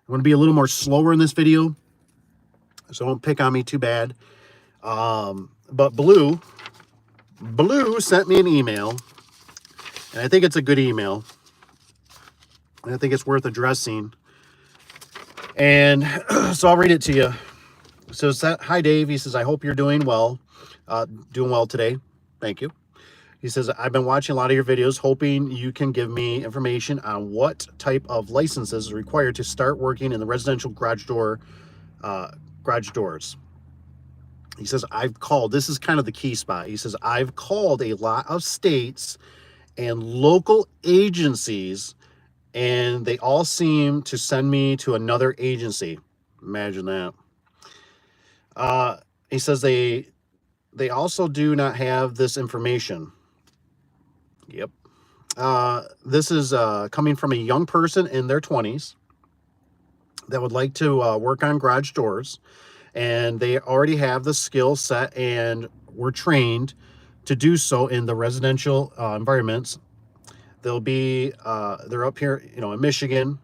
going to be a little more slower in this video, so don't pick on me too bad. But Blue sent me an email, and I think it's a good email, and I think it's worth addressing. And so I'll read it to you. So it's that, hi Dave, he says, I hope you're doing well today. Thank you. He says, I've been watching a lot of your videos, hoping you can give me information on what type of licenses is required to start working in the residential garage doors. He says, I've called, this is kind of the key spot. He says, I've called a lot of states and local agencies, and they all seem to send me to another agency. Imagine that. He says they also do not have this information. Yep. This is coming from a young person in their 20s that would like to work on garage doors, and they already have the skill set and were trained to do so in the residential environments. They'll be they're up here, in Michigan.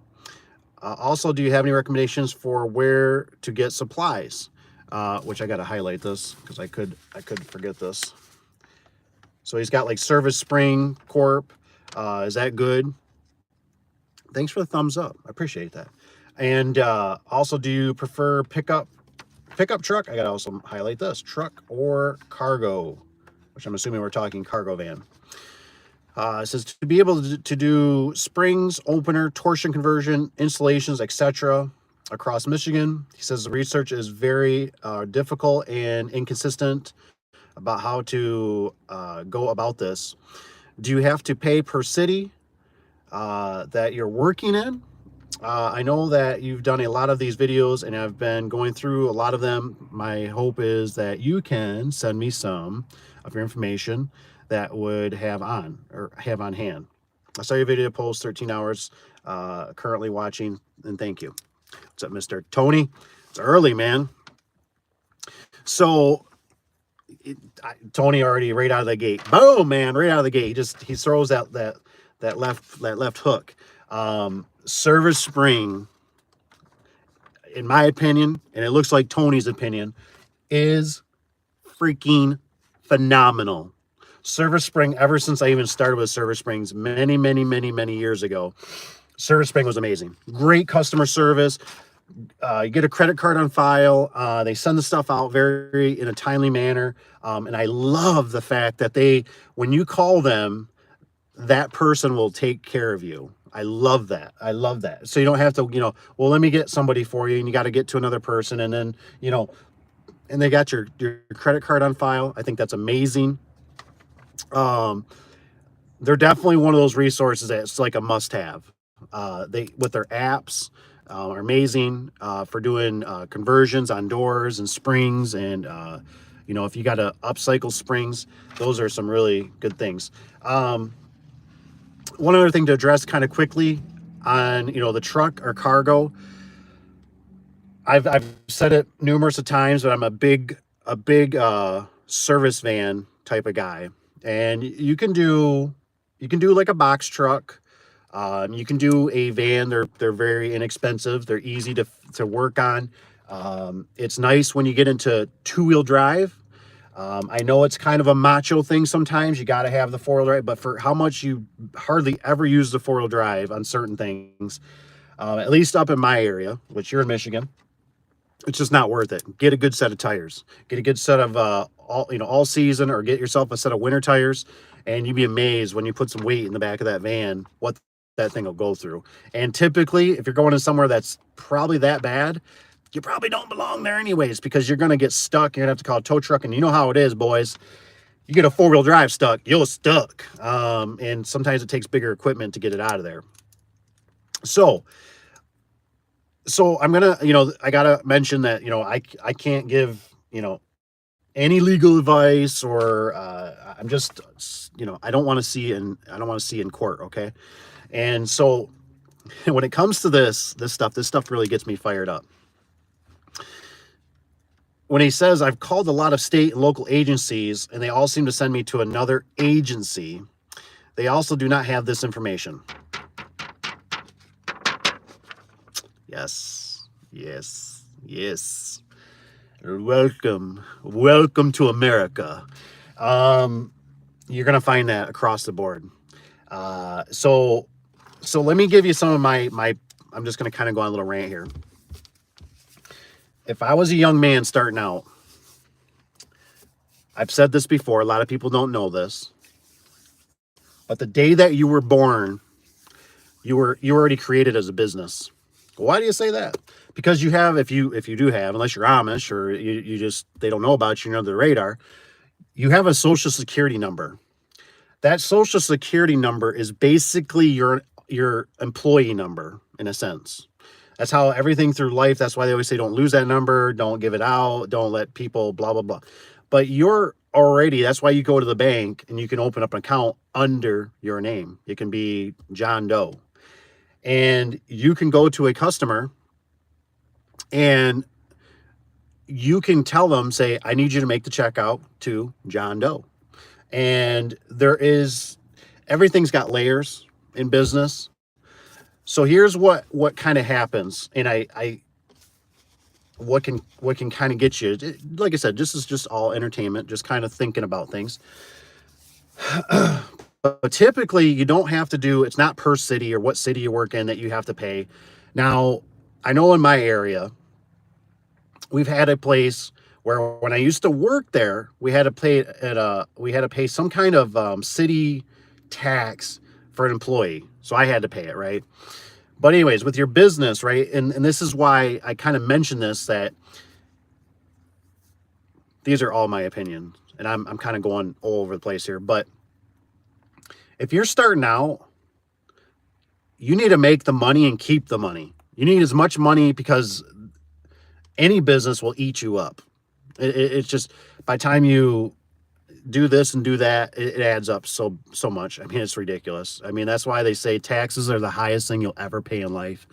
Also, do you have any recommendations for where to get supplies? Which I got to highlight this because I could forget this. So he's got like Service Spring Corp. Is that good? Thanks for the thumbs up. I appreciate that. And also, do you prefer pickup truck? I got to also highlight this, truck or cargo, which I'm assuming we're talking cargo van. It says to be able to do springs, opener, torsion conversion, installations, etc. across Michigan. He says the research is very difficult and inconsistent about how to go about this. Do you have to pay per city that you're working in? I know that you've done a lot of these videos, and I've been going through a lot of them. My hope is that you can send me some of your information that would have on hand. I saw your video post, 13 hours, currently watching, and thank you. What's up, Mr. Tony? It's early, man. So Tony already right out of the gate, boom, man, right out of the gate. He throws out that left hook. Service Spring, in my opinion, and it looks like Tony's opinion, is freaking phenomenal. Service Spring, ever since I even started with Service Springs many years ago, Service Spring was amazing. Great customer service. You get a credit card on file. They send the stuff out in a timely manner. And I love the fact that when you call them, that person will take care of you. I love that. So you don't have to, well, let me get somebody for you, and you got to get to another person, and then, and they got your credit card on file. I think that's amazing. They're definitely one of those resources that's like a must-have. With their apps are amazing for doing conversions on doors and springs, and if you got to upcycle springs, those are some really good things. One other thing to address kind of quickly on the truck or cargo. I've said it numerous of times, but I'm a big service van type of guy, and you can do like a box truck. You can do a van. They're very inexpensive. They're easy to work on. It's nice when you get into two-wheel drive. I know it's kind of a macho thing sometimes. You got to have the four-wheel drive, but for how much you hardly ever use the four-wheel drive on certain things, at least up in my area, which you're in Michigan, it's just not worth it. Get a good set of tires. Get a good set of all season, or get yourself a set of winter tires, and you'd be amazed when you put some weight in the back of that van what that thing will go through. And typically, if you're going to somewhere that's probably that bad, you probably don't belong there anyways, because you're going to get stuck. You're going to have to call a tow truck, and you know how it is, boys. You get a four-wheel drive stuck, you're stuck. And sometimes it takes bigger equipment to get it out of there. So I'm going to, I got to mention that, I can't give, any legal advice, or I'm just, I don't want to see in court. Okay. And so when it comes to this stuff really gets me fired up. When he says, I've called a lot of state and local agencies, and they all seem to send me to another agency, they also do not have this information. Yes, yes, yes. Welcome, welcome to America. Um, you're gonna find that across the board. So let me give you some of my. I'm just gonna kind of go on a little rant here. If I was a young man starting out, I've said this before. A lot of people don't know this, but the day that you were born, you were already created as a business. Why do you say that? Because you have, if you do have, unless you're Amish or you just they don't know about you, you're under the radar. You have a social security number. That social security number is basically your employee number in a sense. That's how everything through life. That's why they always say don't lose that number, don't give it out, don't let people blah blah blah. But you're already, that's why you go to the bank and you can open up an account under your name. It can be John Doe. And you can go to a customer and you can tell them, say, I need you to make the check out to John Doe. And everything's got layers in business. So here's what kind of happens, and I what can kind of get you. Like I said, this is just all entertainment, just kind of thinking about things. But typically, you don't have to do. It's not per city or what city you work in that you have to pay. Now, I know in my area, we've had a place where when I used to work there, we had to pay some kind of city tax for an employee. So I had to pay it, right? But anyways, with your business, right? And this is why I kind of mentioned this, that these are all my opinions. And I'm kind of going all over the place here. But if you're starting out, you need to make the money and keep the money. You need as much money because any business will eat you up. It's just by the time you do this and do that, it adds up so much. I mean, it's ridiculous. I mean, that's why they say taxes are the highest thing you'll ever pay in life,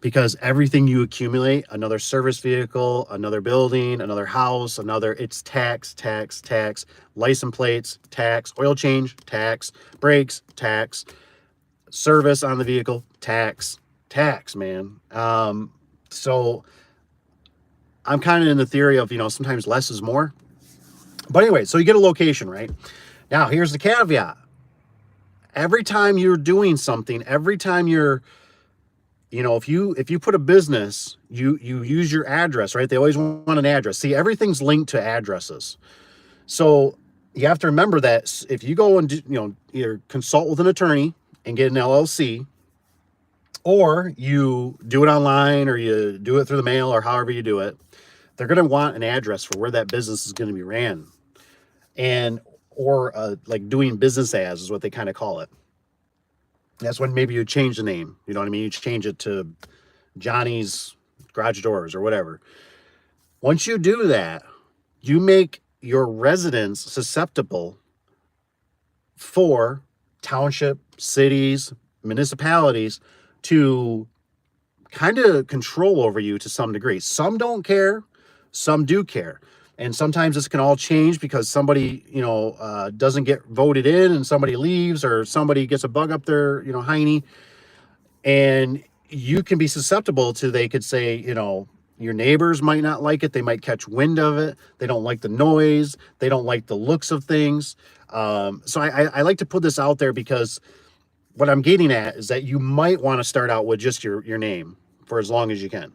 because everything you accumulate, another service vehicle, another building, another house, it's tax, license plates, tax, oil change, tax, brakes, tax, service on the vehicle, tax, man. So I'm kind of in the theory of, sometimes less is more. But anyway, so you get a location, right? Now, here's the caveat. Every time you're doing something, every time you're, if you put a business, you use your address, right? They always want an address. See, everything's linked to addresses. So you have to remember that if you go and, either consult with an attorney and get an LLC, or you do it online, or you do it through the mail, or however you do it, they're going to want an address for where that business is going to be ran. Or like doing business as is what they kind of call it. That's when maybe you change the name. You know what I mean? You change it to Johnny's Garage Doors or whatever. Once you do that, you make your residents susceptible for township, cities, municipalities to kind of control over you to some degree. Some don't care, some do care. And sometimes this can all change because somebody, doesn't get voted in and somebody leaves, or somebody gets a bug up their, hiney. And you can be susceptible to, they could say, your neighbors might not like it. They might catch wind of it. They don't like the noise. They don't like the looks of things. So I like to put this out there because what I'm getting at is that you might want to start out with just your name for as long as you can.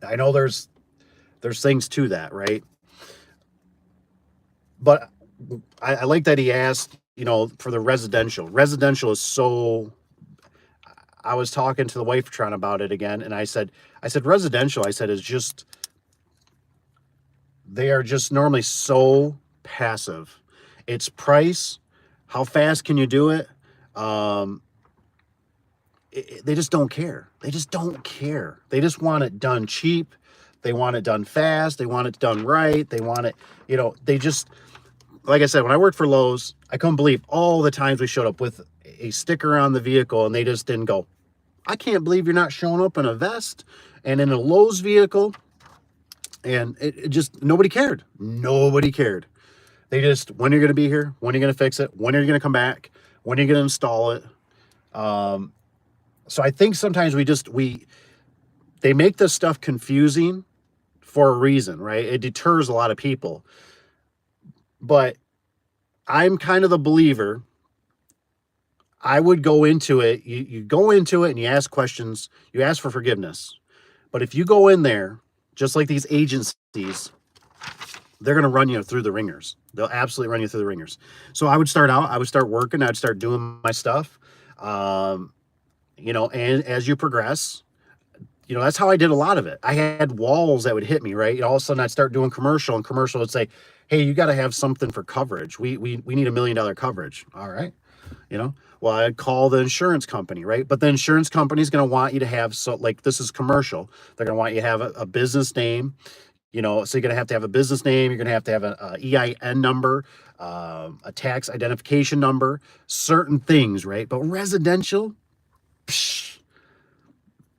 I know there's things to that, right? But I like that he asked, for the residential. Residential is so. I was talking to the wife about it again, and I said residential. I said is just. They are just normally so passive. It's price. How fast can you do it? They just don't care. They just don't care. They just want it done cheap. They want it done fast. They want it done right. They want it, they just, like I said, when I worked for Lowe's, I couldn't believe all the times we showed up with a sticker on the vehicle and they just didn't go, I can't believe you're not showing up in a vest and in a Lowe's vehicle. And it just, nobody cared. Nobody cared. They just, when are you going to be here? When are you going to fix it? When are you going to come back? When are you going to install it? So I think sometimes they make this stuff confusing for a reason, right? It deters a lot of people. But I'm kind of the believer. I would go into it. You go into it and you ask questions. You ask for forgiveness. But if you go in there, just like these agencies, they're going to run you through the ringers. They'll absolutely run you through the ringers. So I would start out. I would start working. I'd start doing my stuff. And as you progress, that's how I did a lot of it. I had walls that would hit me, right? All of a sudden I'd start doing commercial, and commercial would say, hey, you got to have something for coverage. We need $1 million coverage. All right. Well, I'd call the insurance company, right? But the insurance company is going to want you to have, so like this is commercial. They're going to want you to have a business name, so you're going to have a business name. You're going to have a EIN number, a tax identification number, certain things, right? But residential, psh,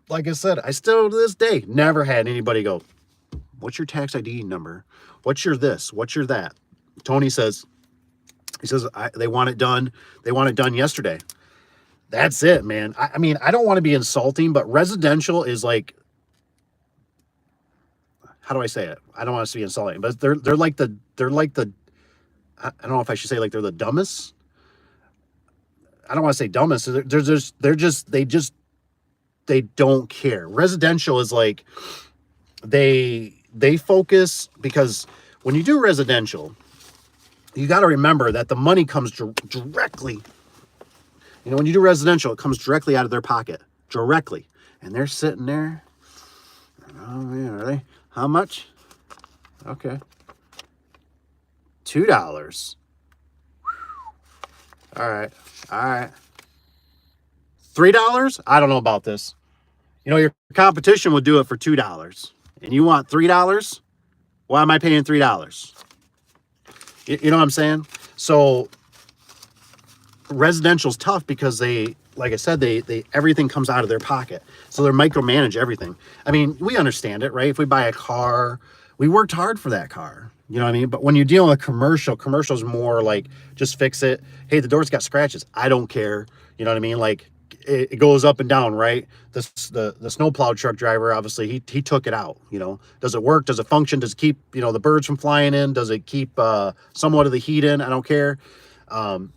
like I said, I still to this day never had anybody go, what's your tax ID number? What's your this? What's your that? Tony says, they want it done. They want it done yesterday. That's it, man. I mean, I don't want to be insulting, but residential is like, how do I say it? I don't want us to be insulting, but they're like the I don't know if I should say like they're the dumbest. I don't want to say dumbest. They don't care. Residential is like they focus, because when you do residential, you got to remember that the money comes directly. When you do residential, it comes directly out of their pocket, directly. And they're sitting there. Oh, man, are they? How much? Okay. $2. All right. $3? I don't know about this. Your competition would do it for $2. And you want $3? Why am I paying $3? You know what I'm saying? So residential's tough because they, like I said, they everything comes out of their pocket. So they're micromanage everything. I mean, we understand it, right? If we buy a car, we worked hard for that car. You know what I mean? But when you're dealing with commercial's more like, just fix it. Hey, the door's got scratches. I don't care. You know what I mean? Like it goes up and down, right? The snowplow truck driver, obviously he took it out. Does it work? Does it function? Does it keep, the birds from flying in? Does it keep somewhat of the heat in? I don't care. But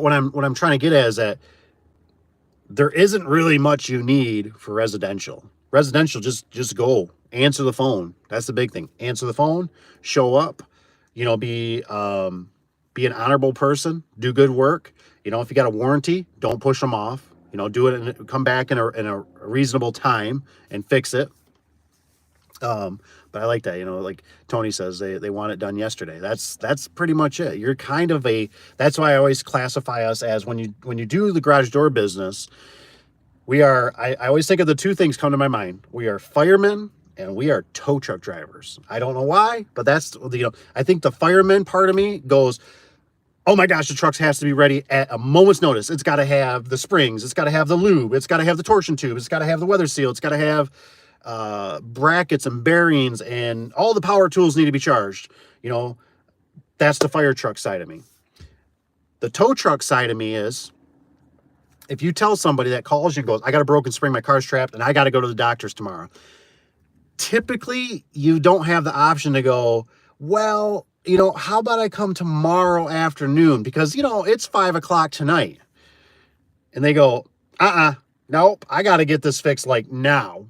what I'm trying to get at is that there isn't really much you need for residential. Residential, just go answer the phone. That's the big thing. Answer the phone, show up, be an honorable person, do good work. If you got a warranty, don't push them off. Do it and come back in a reasonable time and fix it. But I like that, like Tony says, they want it done yesterday. That's pretty much it. You're kind of that's why I always classify us as, when you do the garage door business, I always think of the two things come to my mind. We are firemen and we are tow truck drivers. I don't know why, but that's, I think the fireman part of me goes, oh my gosh, the trucks has to be ready at a moment's notice. It's got to have the springs. It's got to have the lube. It's got to have the torsion tube. It's got to have the weather seal. It's got to have brackets and bearings, and all the power tools need to be charged. That's the fire truck side of me. The tow truck side of me is, if you tell somebody that calls you and goes, I got a broken spring, my car's trapped, and I got to go to the doctor's tomorrow. Typically, you don't have the option to go, well, how about I come tomorrow afternoon? Because, it's 5 o'clock tonight. And they go, nope, I got to get this fixed like now.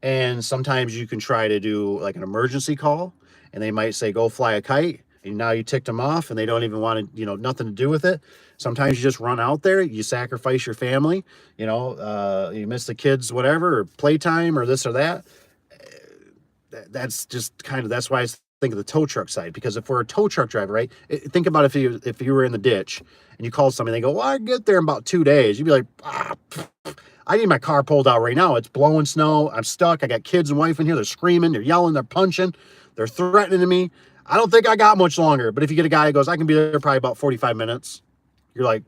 And sometimes you can try to do like an emergency call, and they might say, go fly a kite. And now you ticked them off and they don't even want to, nothing to do with it. Sometimes you just run out there, you sacrifice your family, you miss the kids, whatever, or playtime or this or that. That's just that's why I think of the tow truck side, because if we're a tow truck driver, right? Think about if you were in the ditch and you called somebody, they go, well, I get there in about 2 days. You'd be like, I need my car pulled out right now. It's blowing snow. I'm stuck. I got kids and wife in here. They're screaming. They're yelling. They're punching. They're threatening me. I don't think I got much longer. But if you get a guy who goes, I can be there probably about 45 minutes. You're like,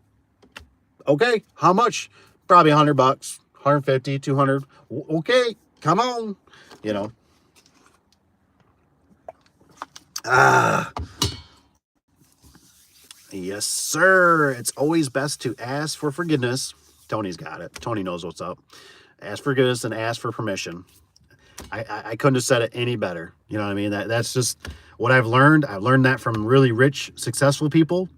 okay, how much? Probably $100, 150, 200. Okay, come on. Yes, sir. It's always best to ask for forgiveness. Tony's got it. Tony knows what's up. Ask for forgiveness and ask for permission. I couldn't have said it any better. You know what I mean? That's just what I've learned. I've learned that from really rich, successful people.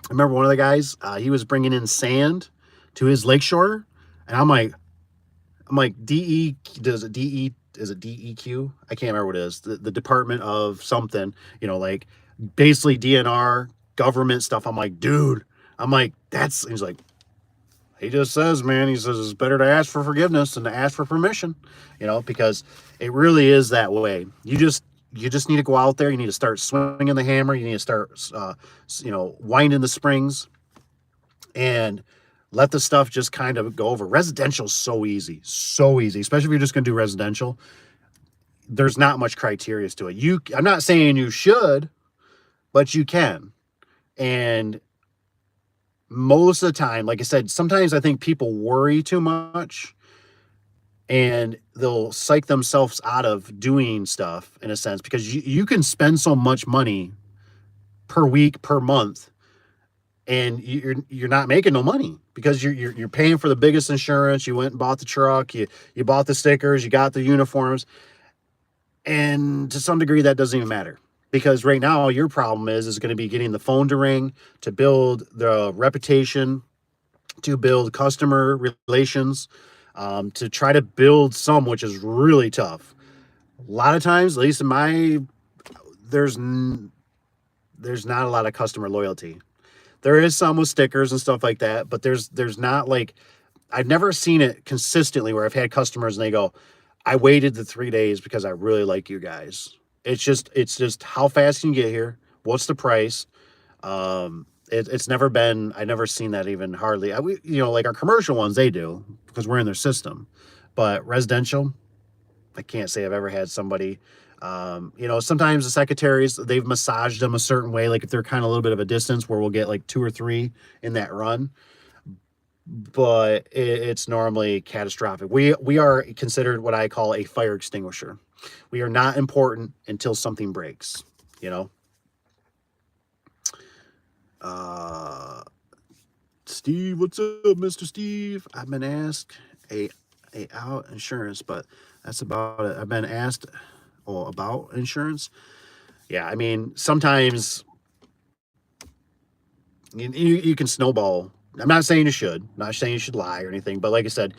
I remember one of the guys, he was bringing in sand to his lakeshore, and I'm like, does it DE, is it DEQ? I can't remember what it is. The Department of something, like basically DNR, government stuff. I'm like, dude, he's like, he just says, man, he says it's better to ask for forgiveness than to ask for permission, because it really is that way. You just need to go out there. You need to start swinging the hammer. You need to start, winding the springs, and let the stuff just kind of go over. Residential is so easy, especially if you're just going to do residential. There's not much criteria to it. I'm not saying you should, but you can. And most of the time, like I said, sometimes I think people worry too much and they'll psych themselves out of doing stuff, in a sense, because you can spend so much money per week, per month, and you're not making no money because you're paying for the biggest insurance. You went and bought the truck, you bought the stickers, you got the uniforms, and to some degree that doesn't even matter, because right now your problem is going to be getting the phone to ring, to build the reputation, to build customer relations, to try to build some, which is really tough. A lot of times, at least in my, there's not a lot of customer loyalty. There is some with stickers and stuff like that, but there's not, like, I've never seen it consistently where I've had customers and they go, I waited the 3 days because I really like you guys. It's just how fast can you get here? What's the price? It's never been, I've never seen that even hardly. Like our commercial ones, they do because we're in their system, but residential, I can't say I've ever had somebody, sometimes the secretaries, they've massaged them a certain way. Like if they're kind of a little bit of a distance where we'll get like 2 or 3 in that run, but it's normally catastrophic. We are considered what I call a fire extinguisher. We are not important until something breaks, Steve, what's up, Mr. Steve? I've been asked a out insurance, but that's about it. I've been asked about insurance. Yeah, I mean, sometimes you can snowball. I'm not saying you should. I'm not saying you should lie or anything, but like I said,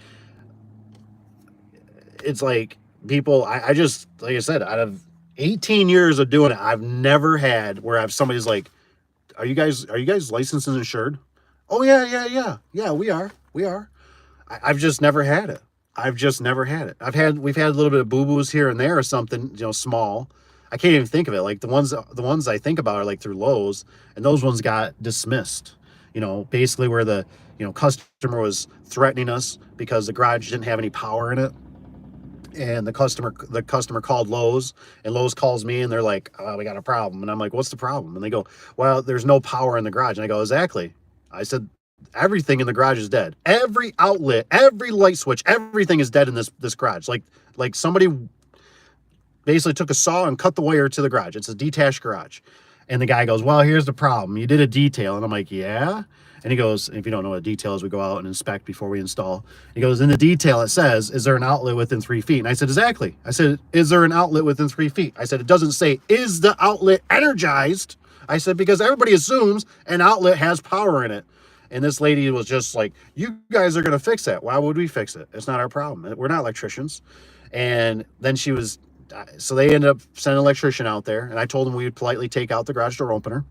it's like people, I just, like I said, out of 18 years of doing it, I've never had where somebody's like, are you guys licensed and insured? Oh yeah, we are. I've just never had it. We've had a little bit of boo-boos here and there or something, small. I can't even think of it. Like the ones I think about are like through Lowe's, and those ones got dismissed. Basically where the, customer was threatening us because the garage didn't have any power in it. And the customer called Lowe's, and Lowe's calls me and they're like, we got a problem. And I'm like, what's the problem? And they go, well, there's no power in the garage. And I go, exactly. I said, everything in the garage is dead. Every outlet, every light switch, everything is dead in this garage. Like somebody basically took a saw and cut the wire to the garage. It's a detached garage. And the guy goes, well, here's the problem. You did a detail. And I'm like, yeah. And he goes, if you don't know what a detail is, we go out and inspect before we install. He goes, in the detail, it says, is there an outlet within 3 feet? And I said, exactly. I said, is there an outlet within 3 feet? I said, it doesn't say, is the outlet energized? I said, because everybody assumes an outlet has power in it. And this lady was just like, you guys are going to fix that. Why would we fix it? It's not our problem. We're not electricians. And then so they ended up sending an electrician out there. And I told them we would politely take out the garage door opener.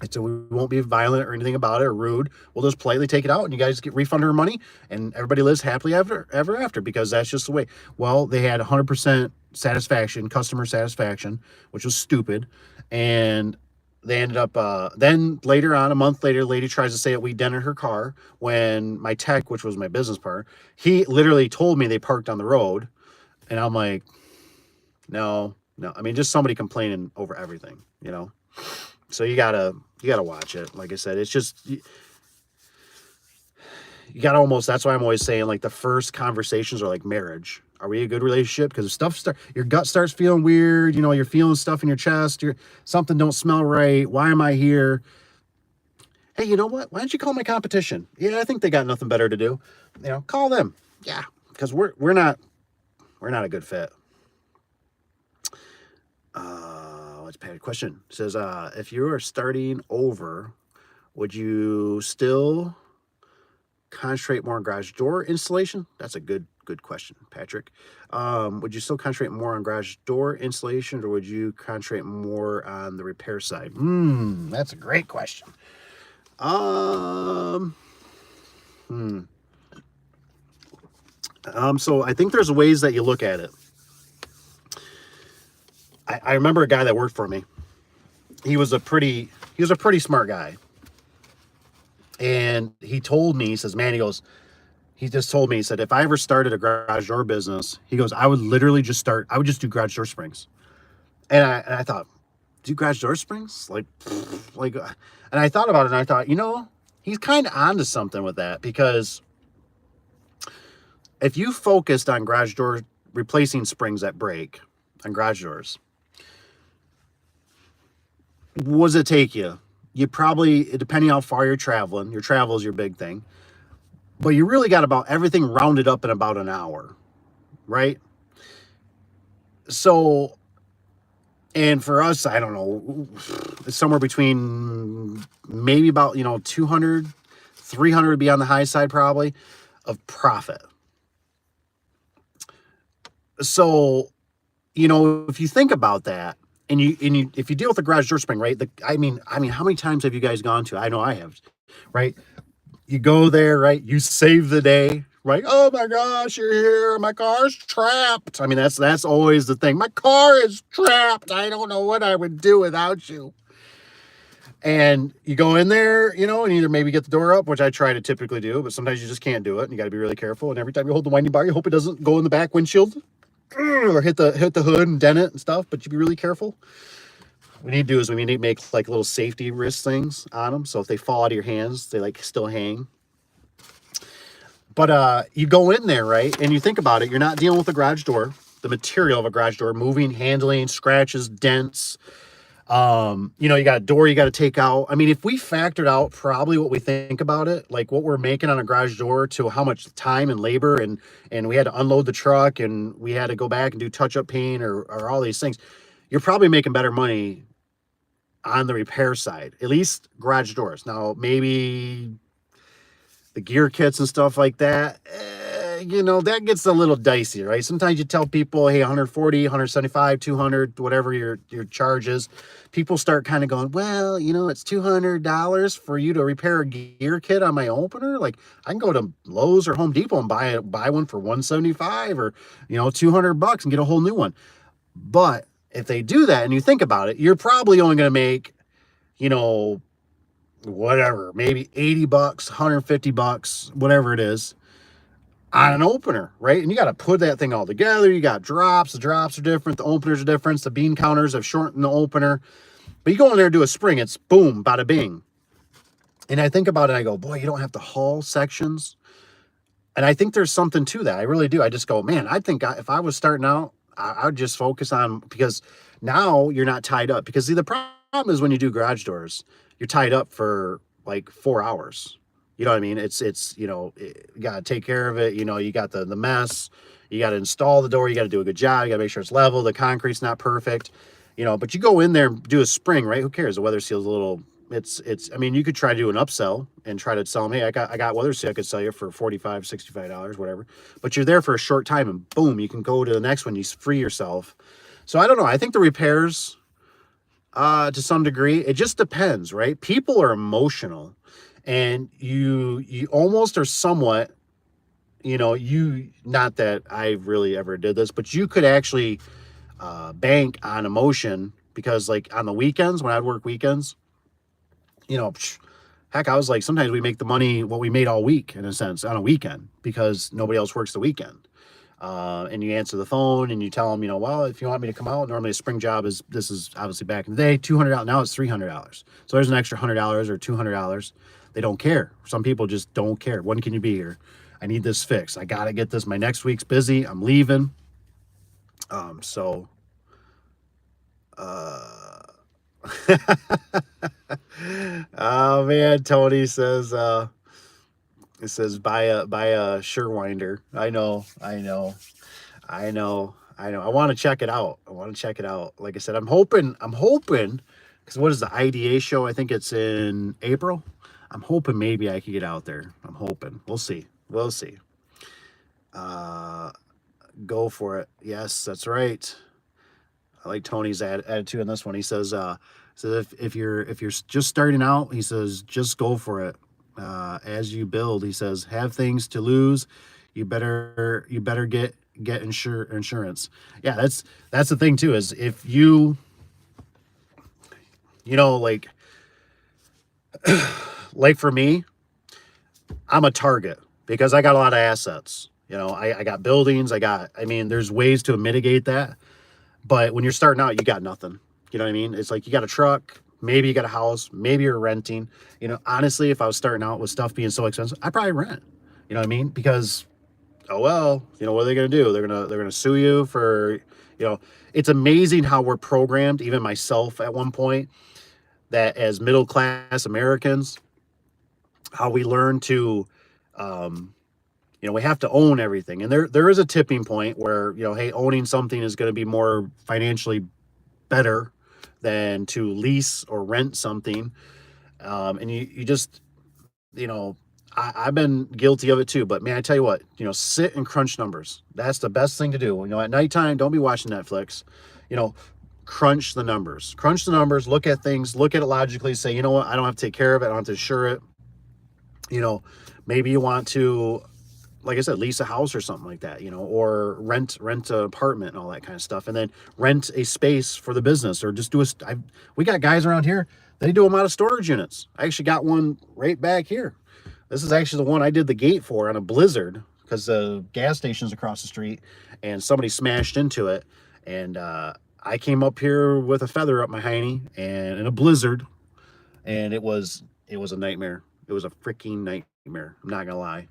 I said, we won't be violent or anything about it or rude. We'll just politely take it out and you guys get refunded your money and everybody lives happily ever after, because that's just the way. Well, they had 100% satisfaction, customer satisfaction, which was stupid. And they ended up, then later on, a month later, the lady tries to say that we dented her car when my tech, which was my business partner, he literally told me they parked on the road. And I'm like, no. I mean, just somebody complaining over everything, So you gotta watch it. Like I said, it's just, you gotta almost, that's why I'm always saying, like, the first conversations are like marriage. Are we a good relationship? Because your gut starts feeling weird, you're feeling stuff in your chest, something don't smell right. Why am I here? Hey, you know what? Why don't you call my competition? Yeah, I think they got nothing better to do. Call them. Yeah. because we're not a good fit. Let's pay a question. It says, if you are starting over, would you still concentrate more on garage door installation? That's a good question, Patrick. Would you still concentrate more on garage door installation, or would you concentrate more on the repair side? That's a great question. So I think there's ways that you look at it. I remember a guy that worked for me. He was a pretty smart guy. And he told me, he says, man, he just told me, he said, if I ever started a garage door business, he goes, I would just do garage door springs. And I thought, do garage door springs? And I thought about it, and I thought, he's kind of onto something with that, because if you focused on garage door replacing springs that break on garage doors, what does it take you? You probably, depending how far you're traveling, your travel is your big thing, but you really got about everything rounded up in about an hour, right? So, and for us, I don't know, somewhere between maybe about, 200, 300 would be on the high side probably of profit. So, if you think about that, and if you deal with the garage door spring, right? I mean, how many times have you guys gone to? I know I have, right? You go there, right? You save the day, right? Oh my gosh, you're here. My car's trapped. I mean, that's always the thing. My car is trapped. I don't know what I would do without you. And you go in there, and either maybe get the door up, which I try to typically do, but sometimes you just can't do it, and you got to be really careful. And every time you hold the winding bar, you hope it doesn't go in the back windshield or hit the hood and dent it and stuff. But you be really careful. What we need to do is we need to make like little safety wrist things on them, so if they fall out of your hands, they like still hang. But you go in there, right, and you think about it. You're not dealing with a garage door, the material of a garage door, moving, handling, scratches, dents. You got a door you got to take out. I mean, if we factored out probably what we think about it, like what we're making on a garage door to how much time and labor, and we had to unload the truck, and we had to go back and do touch-up paint or all these things, you're probably making better money on the repair side, at least garage doors. Now, maybe the gear kits and stuff like that, that gets a little dicey, right? Sometimes you tell people, hey, 140, 175, 200, whatever your charge is. People start kind of going, well, it's $200 for you to repair a gear kit on my opener. Like, I can go to Lowe's or Home Depot and buy one for 175 or, $200 and get a whole new one. But if they do that and you think about it, you're probably only going to make, whatever, maybe $80, $150, whatever it is, on an opener, right? And you got to put that thing all together. You got drops. The drops are different. The openers are different. The bean counters have shortened the opener. But you go in there and do a spring, it's boom, bada bing. And I think about it, I go, boy, you don't have to haul sections. And I think there's something to that. I really do. I just go, man, I think if I was starting out, I would just focus on, because now you're not tied up. Because see, the problem is when you do garage doors, you're tied up for like 4 hours. You know what I mean? You got to take care of it. You got the mess. You got to install the door. You got to do a good job. You got to make sure it's level. The concrete's not perfect. But you go in there and do a spring, right? Who cares? The weather seal's a little, I mean, you could try to do an upsell and try to sell them, hey, I got weather seal I could sell you for $45, $65, whatever. But you're there for a short time, and boom, you can go to the next one. You free yourself. So I don't know. I think the repairs, to some degree, it just depends, right? People are emotional, and you almost are somewhat, not that I really ever did this, but you could actually bank on emotion, because like on the weekends, when I'd work weekends, heck, I was like, sometimes we make the money what we made all week, in a sense, on a weekend, because nobody else works the weekend. And you answer the phone and you tell them, well, if you want me to come out, normally a spring job this is obviously back in the day, $200. Now it's $300. So there's an extra $100 or $200. They don't care. Some people just don't care. When can you be here? I need this fixed. I got to get this. My next week's busy. I'm leaving. So, oh man, Tony says, It says buy a Surewinder. I know. I want to check it out. Like I said, I'm hoping, because what is the IDA show? I think it's in April. I'm hoping maybe I could get out there. I'm hoping. We'll see. We'll see. Uh, go for it. Yes, that's right. I like Tony's attitude on this one. He says if you're just starting out, he says just go for it. As you build, he says have things to lose. You better get insurance. Yeah, that's the thing too. Is if like for me, I'm a target because I got a lot of assets. I got buildings. I mean, there's ways to mitigate that. But when you're starting out, you got nothing. You know what I mean? It's like you got a truck, maybe you got a house, maybe you're renting. Honestly, if I was starting out with stuff being so expensive, I'd probably rent. You know what I mean? Because oh well, what are they gonna do? They're gonna sue you for you know. It's amazing how we're programmed. Even myself at one point, that as middle class Americans, how we learn to we have to own everything. And there is a tipping point where, hey, owning something is going to be more financially better than to lease or rent something. And you just, I've been guilty of it too. But man, I tell you what, sit and crunch numbers. That's the best thing to do. At nighttime, don't be watching Netflix. You know, crunch the numbers. Crunch the numbers. Look at things. Look at it logically. Say, you know what? I don't have to take care of it. I don't have to insure it. Maybe you want to, like I said, lease a house or something like that, or rent an apartment and all that kind of stuff, and then rent a space for the business, or just we got guys around here, they do them out of storage units. I actually got one right back here. This is actually the one I did the gate for on a blizzard because the gas station's across the street, and somebody smashed into it, and I came up here with a feather up my hiney and in a blizzard, and it was a nightmare. It was a freaking nightmare. I'm not gonna lie.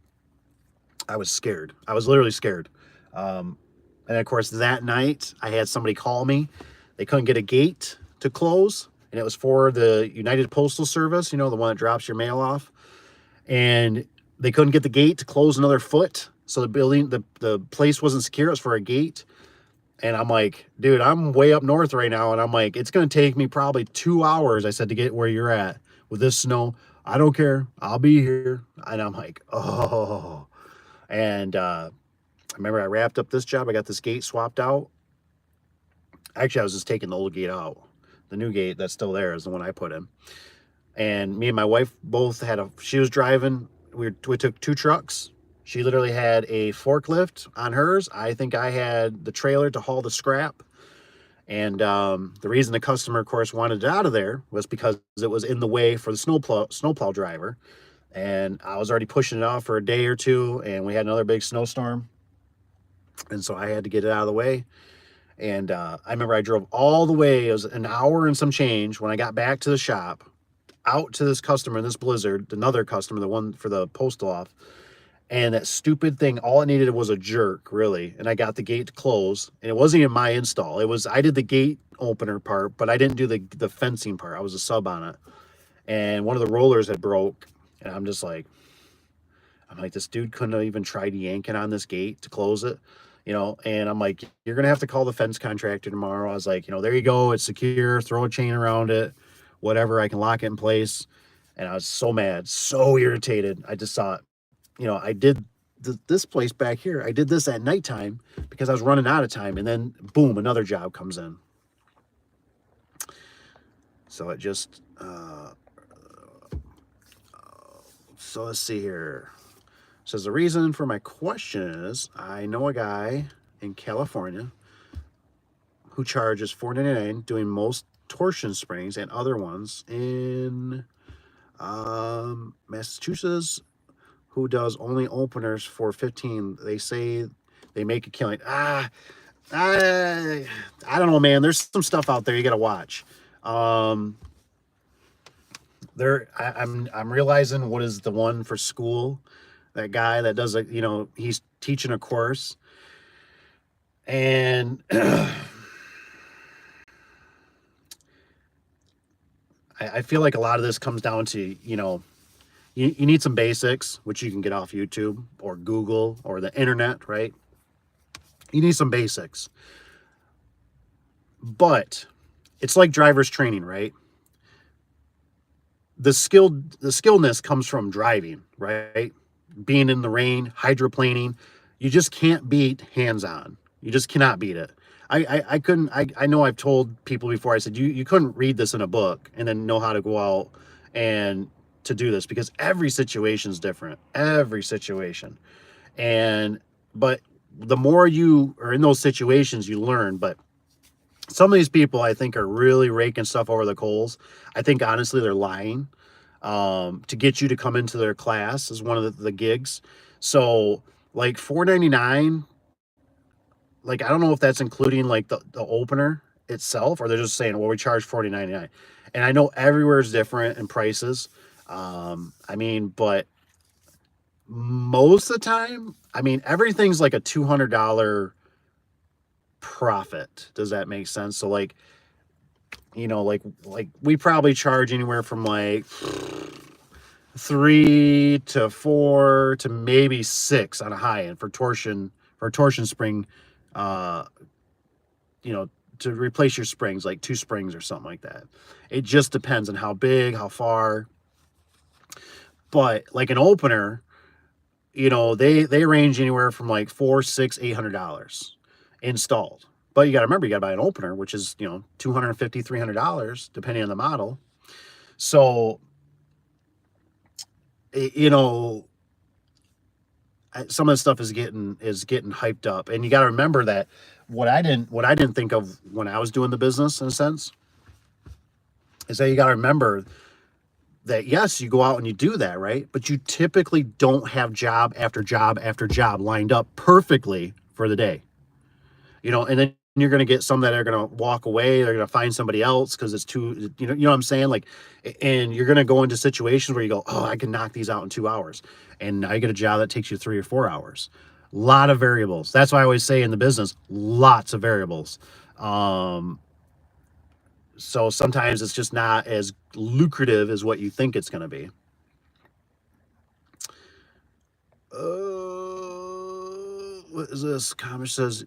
I was scared. I was literally scared. And of course, that night I had somebody call me. They couldn't get a gate to close, and it was for the United Postal Service, the one that drops your mail off. And they couldn't get the gate to close another foot. So the place wasn't secure. It was for a gate. And I'm like, dude, I'm way up north right now. And I'm like, it's going to take me probably 2 hours, I said, to get where you're at with this snow. I don't care. I'll be here. And I'm like, oh. And I remember I wrapped up this job. I got this gate swapped out. Actually, I was just taking the old gate out. The new gate that's still there is the one I put in. And me and my wife both she was driving. We took two trucks. She literally had a forklift on hers. I think I had the trailer to haul the scrap. And the reason the customer, of course, wanted it out of there was because it was in the way for the snowplow driver. And I was already pushing it off for a day or two, and we had another big snowstorm. And so I had to get it out of the way. And I remember I drove all the way. It was an hour and some change when I got back to the shop, out to this customer in this blizzard, another customer, the one for the postal off. And that stupid thing, all it needed was a jerk, really. And I got the gate to close. And it wasn't even my install. I did the gate opener part, but I didn't do the fencing part. I was a sub on it. And one of the rollers had broke. And I'm like, this dude couldn't have even tried yanking on this gate to close it, and I'm like, you're going to have to call the fence contractor tomorrow. I was like, there you go. It's secure. Throw a chain around it, whatever. I can lock it in place. And I was so mad, so irritated. I just thought, I did this place back here. I did this at nighttime because I was running out of time. And then boom, another job comes in. So it just, so let's see here. Says the reason for my question is I know a guy in California who charges $4.99 doing most torsion springs and other ones in Massachusetts who does only openers for 15. They say they make a killing. I don't know, man. There's some stuff out there you got to watch. I'm realizing what is the one for school. That guy that does he's teaching a course, and I feel like a lot of this comes down to, you you need some basics, which you can get off YouTube or Google or the internet, right? You need some basics. But it's like driver's training, right? The skillness comes from driving, right? Being in the rain, hydroplaning. You just can't beat hands-on. You just cannot beat it. I couldn't, I know I've told people before, I said, you couldn't read this in a book and then know how to go out and to do this, because every situation is different. Every situation. But the more you are in those situations, you learn. But some of these people, I think, are really raking stuff over the coals. I think, honestly, they're lying to get you to come into their class is one of the gigs. So, like, $4.99, like, I don't know if that's including, like, the opener itself, or they're just saying, well, we charge $40.99. And I know everywhere is different in prices. I mean, but most of the time, I mean, everything's like a $200 profit. Does that make sense? So, like, like we probably charge anywhere from like 3 to 4 to maybe 6 on a high end for torsion spring, uh, to replace your springs, like 2 springs or something like that. It just depends on how big, how far. But like an opener, they range anywhere from like $400, $600, $800 installed. But you got to remember, you got to buy an opener, which is, $250, $300, depending on the model. So, some of the stuff is getting hyped up, and you got to remember that what I didn't think of when I was doing the business, in a sense, is that you got to remember that, yes, you go out and you do that, right? But you typically don't have job after job after job lined up perfectly for the day. And then you're going to get some that are going to walk away. They're going to find somebody else because it's too, you know what I'm saying? Like, and you're going to go into situations where you go, oh, I can knock these out in 2 hours. And now you get a job that takes you 3 or 4 hours. A lot of variables. That's why I always say in the business, lots of variables. So sometimes it's just not as lucrative as what you think it's going to be. What is this? Comment says,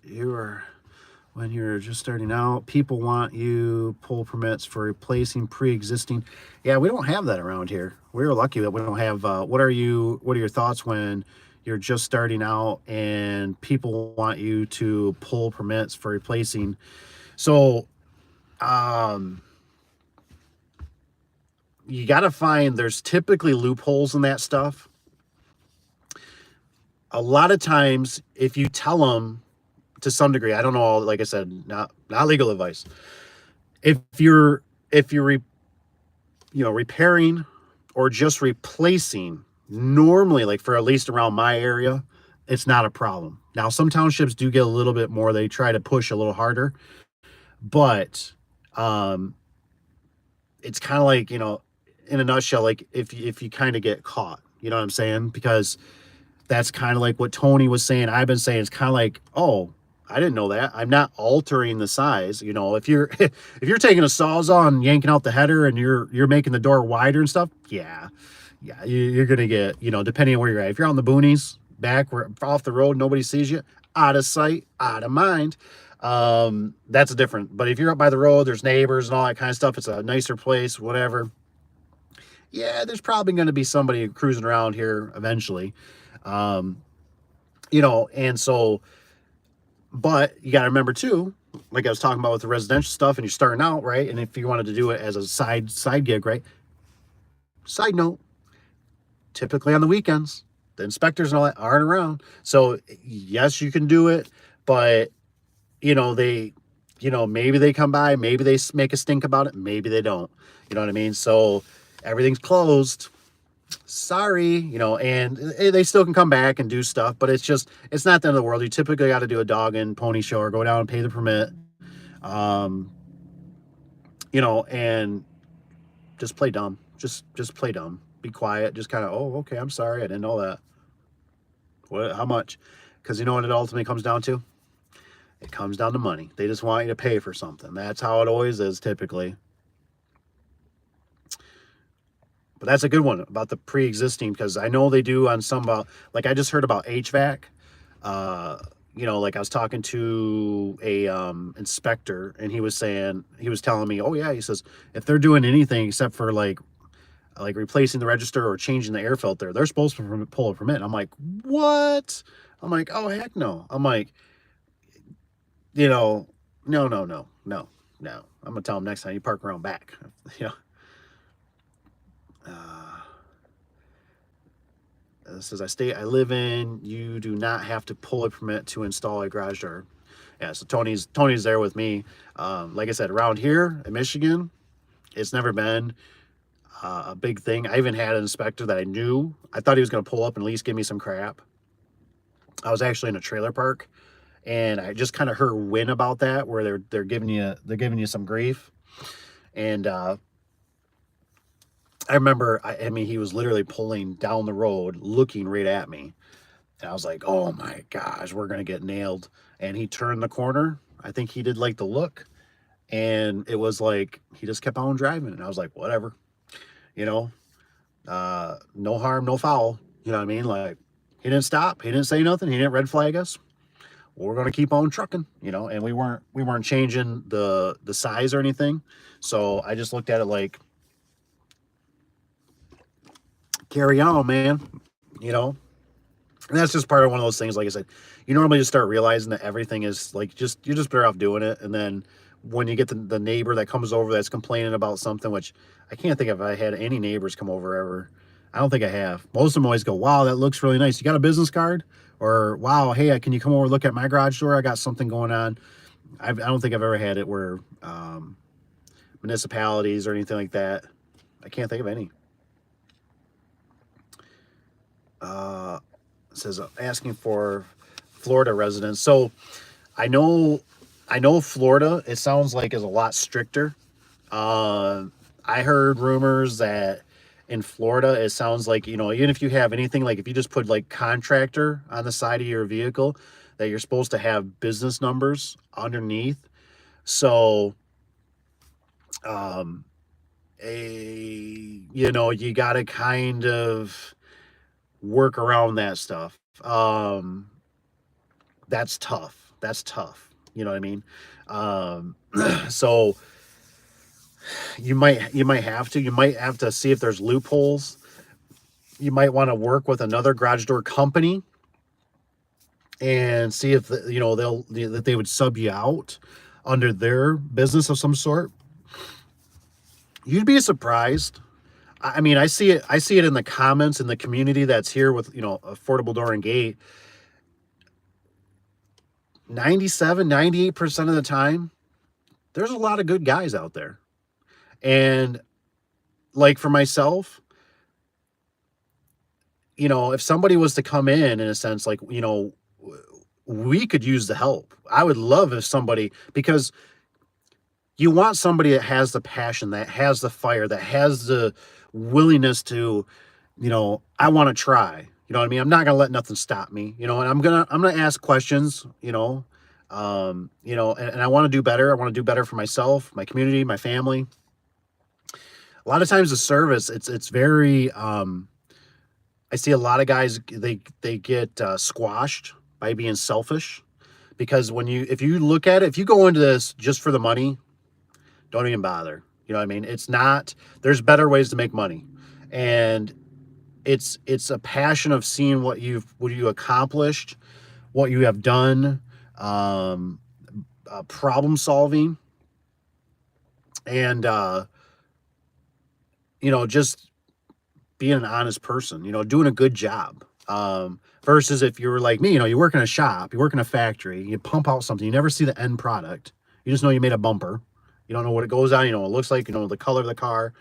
when you're just starting out, people want you pull permits for replacing pre-existing. Yeah, we don't have that around here. We're lucky that we don't have. What are your thoughts when you're just starting out and people want you to pull permits for replacing? So, you got to find, there's typically loopholes in that stuff. A lot of times, if you tell them, to some degree, I don't know, like I said, not legal advice. If you're repairing or just replacing, normally, like for at least around my area, it's not a problem. Now, some townships do get a little bit more. They try to push a little harder, but it's kind of like, in a nutshell, like if you kind of get caught, you know what I'm saying? Because that's kind of like what Tony was saying. I've been saying, it's kind of like, oh, I didn't know that. I'm not altering the size. If you're taking a Sawzall and yanking out the header and you're making the door wider and stuff, yeah, you're gonna get, depending on where you're at. If you're out in the boonies, back where off the road, nobody sees you, out of sight, out of mind. That's different. But if you're up by the road, there's neighbors and all that kind of stuff. It's a nicer place, whatever. Yeah, there's probably going to be somebody cruising around here eventually. And so, but you got to remember too, like I was talking about with the residential stuff, and you're starting out, right? And if you wanted to do it as a side gig, right? Side note, typically on the weekends, the inspectors and all that aren't around. So yes, you can do it, but maybe they come by, maybe they make a stink about it, maybe they don't. You know what I mean? So everything's closed. Sorry, and they still can come back and do stuff, but it's not the end of the world. You typically got to do a dog and pony show or go down and pay the permit, and just play dumb. Just play dumb. Be quiet. Just kind of, oh, okay, I'm sorry, I didn't know that. What? How much? Because you know what it ultimately comes down to? It comes down to money. They just want you to pay for something. That's how it always is, typically. But that's a good one about the pre-existing, because I know they do on some about, like I just heard about HVAC. Uh, like I was talking to a inspector, and he was telling me, oh yeah, he says if they're doing anything except for like replacing the register or changing the air filter, they're supposed to pull a permit. And I'm like, what? I'm like, oh heck no. I'm like, no, no, no, no, no, no. I'm gonna tell them next time you park around back. you know. Uh, it says I live in. You do not have to pull a permit to install a garage door. Yeah, so Tony's there with me. Like I said, around here in Michigan, it's never been a big thing. I even had an inspector that I knew. I thought he was going to pull up and at least give me some crap. I was actually in a trailer park, and I just kind of heard wind about that, where they're giving you some grief. And I remember, I mean, he was literally pulling down the road, looking right at me. And I was like, oh my gosh, we're going to get nailed. And he turned the corner. I think he did like the look. And it was like, he just kept on driving. And I was like, whatever, you know, no harm, no foul. You know what I mean? Like, he didn't stop. He didn't say nothing. He didn't red flag us. We're going to keep on trucking, and we weren't changing the size or anything. So I just looked at it like, carry on, man, you know. And that's just part of one of those things. Like I said, you normally just start realizing that everything is like, you're just better off doing it. And then when you get the neighbor that comes over that's complaining about something, which I can't think if I had any neighbors come over ever. I don't think I have. Most of them always go, wow, that looks really nice. You got a business card? Or, wow, hey, can you come over and look at my garage door? I got something going on. I don't think I've ever had it where municipalities or anything like that. I can't think of any. It says asking for Florida residents. So I know Florida, it sounds like, is a lot stricter. I heard rumors that in Florida, it sounds like, even if you have anything, like if you just put like contractor on the side of your vehicle, that you're supposed to have business numbers underneath. So, you got to kind of work around that stuff. That's tough. That's tough. You know what I mean? So you might have to see if there's loopholes. You might want to work with another garage door company and see if that they would sub you out under their business of some sort. You'd be surprised. I mean, I see it in the comments in the community that's here with, Affordable Door and Gate. 98% of the time, there's a lot of good guys out there. And like for myself, if somebody was to come in a sense, like, we could use the help. I would love if somebody, because you want somebody that has the passion, that has the fire, that has the willingness to, I want to try. You know what I mean? I'm not gonna let nothing stop me. And I'm gonna ask questions. And I want to do better. I want to do better for myself, my community, my family. A lot of times the service, it's very. I see a lot of guys, they get squashed by being selfish, because if you look at it, if you go into this just for the money, don't even bother. You know what I mean? It's not. There's better ways to make money, and it's a passion of seeing what you accomplished, what you have done, problem solving, and just being an honest person. Doing a good job. Versus if you were like me, you work in a shop, you work in a factory, you pump out something, you never see the end product. You just know you made a bumper. You don't know what it goes on. What it looks like. The color of the car.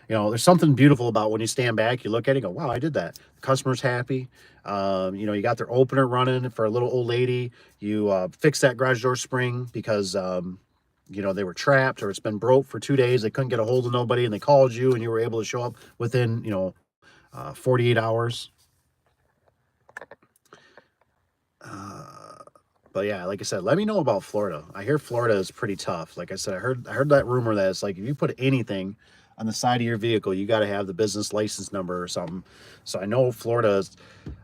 There's something beautiful about when you stand back, you look at it, and go, wow, I did that. The customer's happy. You got their opener running for a little old lady. You fix that garage door spring because, they were trapped, or it's been broke for 2 days. They couldn't get a hold of nobody, and they called you, and you were able to show up within, 48 hours. But yeah, like I said, let me know about Florida. I hear Florida is pretty tough. Like I said, I heard that rumor that it's like if you put anything on the side of your vehicle, you got to have the business license number or something. So I know Florida,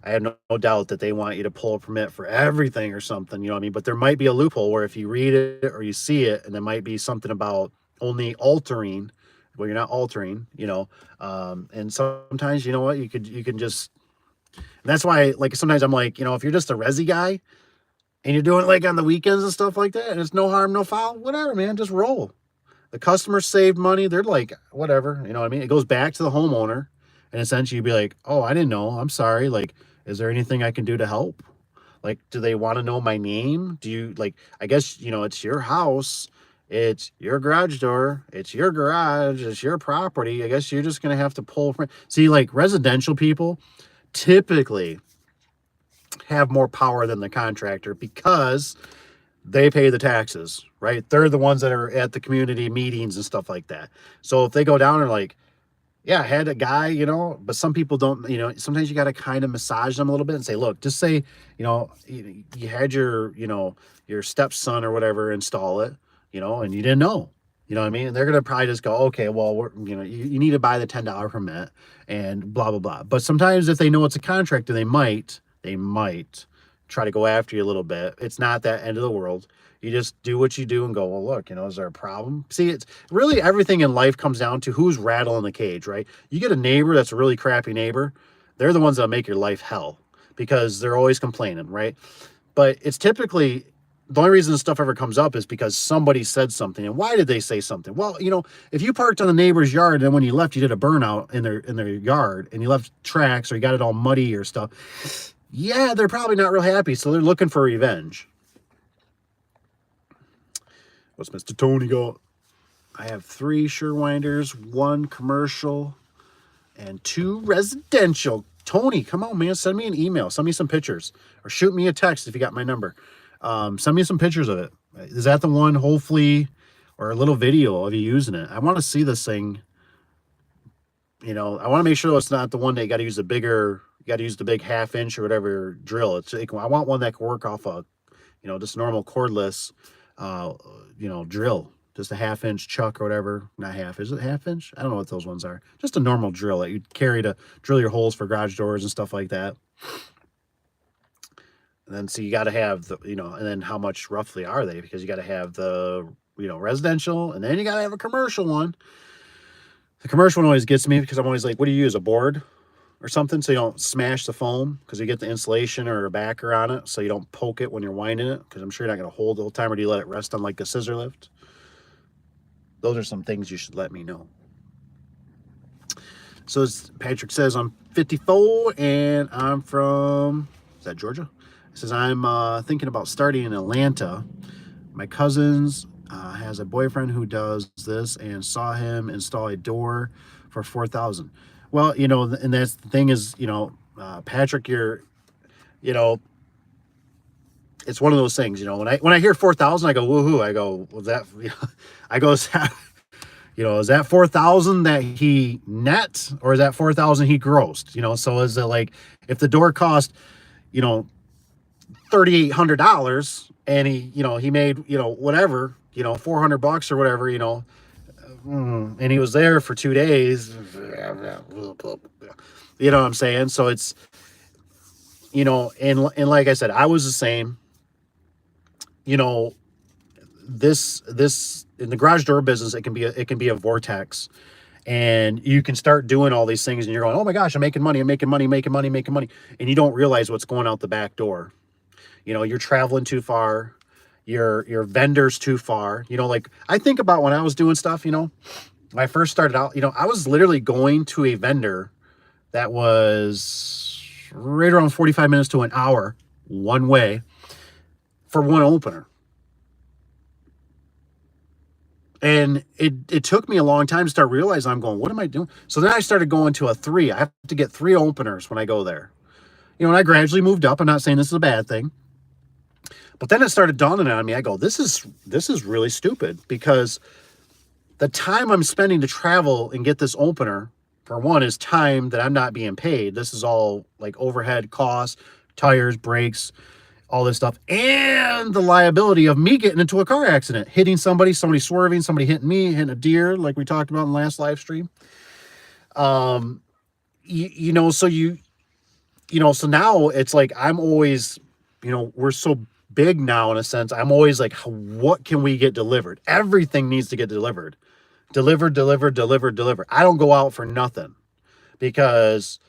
I have no doubt that they want you to pull a permit for everything or something, you know what I mean? But there might be a loophole where if you read it or you see it, and there might be something about only altering, well, you're not altering, you know. And sometimes, you know what, you can just, and that's why, like, sometimes I'm like, you know, if you're just a resi guy and you're doing it like on the weekends and stuff like that, and it's no harm, no foul, whatever, man, just roll. The customers saved money. They're like, whatever, you know what I mean? It goes back to the homeowner, and essentially you'd be like, oh, I didn't know. I'm sorry. Like, is there anything I can do to help? Like, do they want to know my name? Do you, like, I guess, you know, it's your house. It's your garage door. It's your garage. It's your property. I guess you're just going to have to pull from. See, like, residential people typically have more power than the contractor because they pay the taxes, right? They're the ones that are at the community meetings and stuff like that. So if they go down and like, yeah, I had a guy, you know, but some people don't, you know, sometimes you got to kind of massage them a little bit and say, look, just say, you know, you had your, you know, your stepson or whatever install it, you know, and you didn't know, you know what I mean? And they're going to probably just go, okay, well, you know, you need to buy the $10 permit and blah, blah, blah. But sometimes if they know it's a contractor, they might try to go after you a little bit. It's not that end of the world. You just do what you do and go, well, look, you know, is there a problem? See, it's really everything in life comes down to who's rattling the cage, right? You get a neighbor that's a really crappy neighbor. They're the ones that make your life hell because they're always complaining, right? But it's typically, the only reason this stuff ever comes up is because somebody said something. And why did they say something? Well, you know, if you parked on the neighbor's yard and then when you left, you did a burnout in their yard and you left tracks or you got it all muddy or stuff, yeah, they're probably not real happy. So they're looking for revenge. What's Mr. Tony got? I have 3 Sure-Winders, 1 commercial, and 2 residential. Tony, come on, man. Send me an email. Send me some pictures. Or shoot me a text if you got my number. Send me some pictures of it. Is that the one, hopefully, or a little video of you using it? I want to see this thing. You know, I want to make sure it's not the one that you got to use the bigger, you got to use the big 1/2 inch or whatever drill. I want one that can work off a, you know, just normal cordless, you know, drill. Just a 1/2 inch chuck or whatever. Not half. Is it 1/2 inch? I don't know what those ones are. Just a normal drill that you'd carry to drill your holes for garage doors and stuff like that. And then, so you got to have the, you know, and then how much roughly are they? Because you got to have the, you know, residential, and then you got to have a commercial one. The commercial one always gets me because I'm always like, what do you use, a board or something so you don't smash the foam, because you get the insulation or a backer on it so you don't poke it when you're winding it, because I'm sure you're not going to hold the whole time, or do you let it rest on like a scissor lift? Those are some things you should let me know. So as Patrick says, I'm 54 and I'm from, is that Georgia? It says, I'm thinking about starting in Atlanta. My cousin's has a boyfriend who does this and saw him install a door for $4,000. Well, you know, and that's the thing is, you know, Patrick, you're, you know, it's one of those things, you know, when I hear 4,000, I go, woohoo. I go, was that, you know, I go, you know, is that 4,000 that he net, or is that 4,000 he grossed? You know, so is it like, if the door cost, you know, $3,800 and he, you know, he made, you know, whatever, you know, $400 or whatever, you know, and he was there for 2 days, you know what I'm saying? So it's, you know, and like I said, I was the same, you know, this in the garage door business, it can be a vortex, and you can start doing all these things and you're going, oh my gosh, I'm making money, and you don't realize what's going out the back door. You know, you're traveling too far, your vendor's too far. You know, like I think about when I was doing stuff, you know, when I first started out, you know, I was literally going to a vendor that was right around 45 minutes to an hour one way for one opener. And it took me a long time to start realizing, I'm going, what am I doing? So then I started going to a 3. I have to get 3 openers when I go there. You know, and I gradually moved up. I'm not saying this is a bad thing. But then it started dawning on me. I go, this is really stupid, because the time I'm spending to travel and get this opener, for one, is time that I'm not being paid. This is all like overhead costs, tires, brakes, all this stuff, and the liability of me getting into a car accident, hitting somebody, somebody swerving, somebody hitting me, hitting a deer, like we talked about in the last live stream. You know, so so now it's like I'm always, we're so big now in a sense. I'm always like, what can we get delivered? Everything needs to get delivered. Delivered, delivered, delivered, delivered. I don't go out for nothing because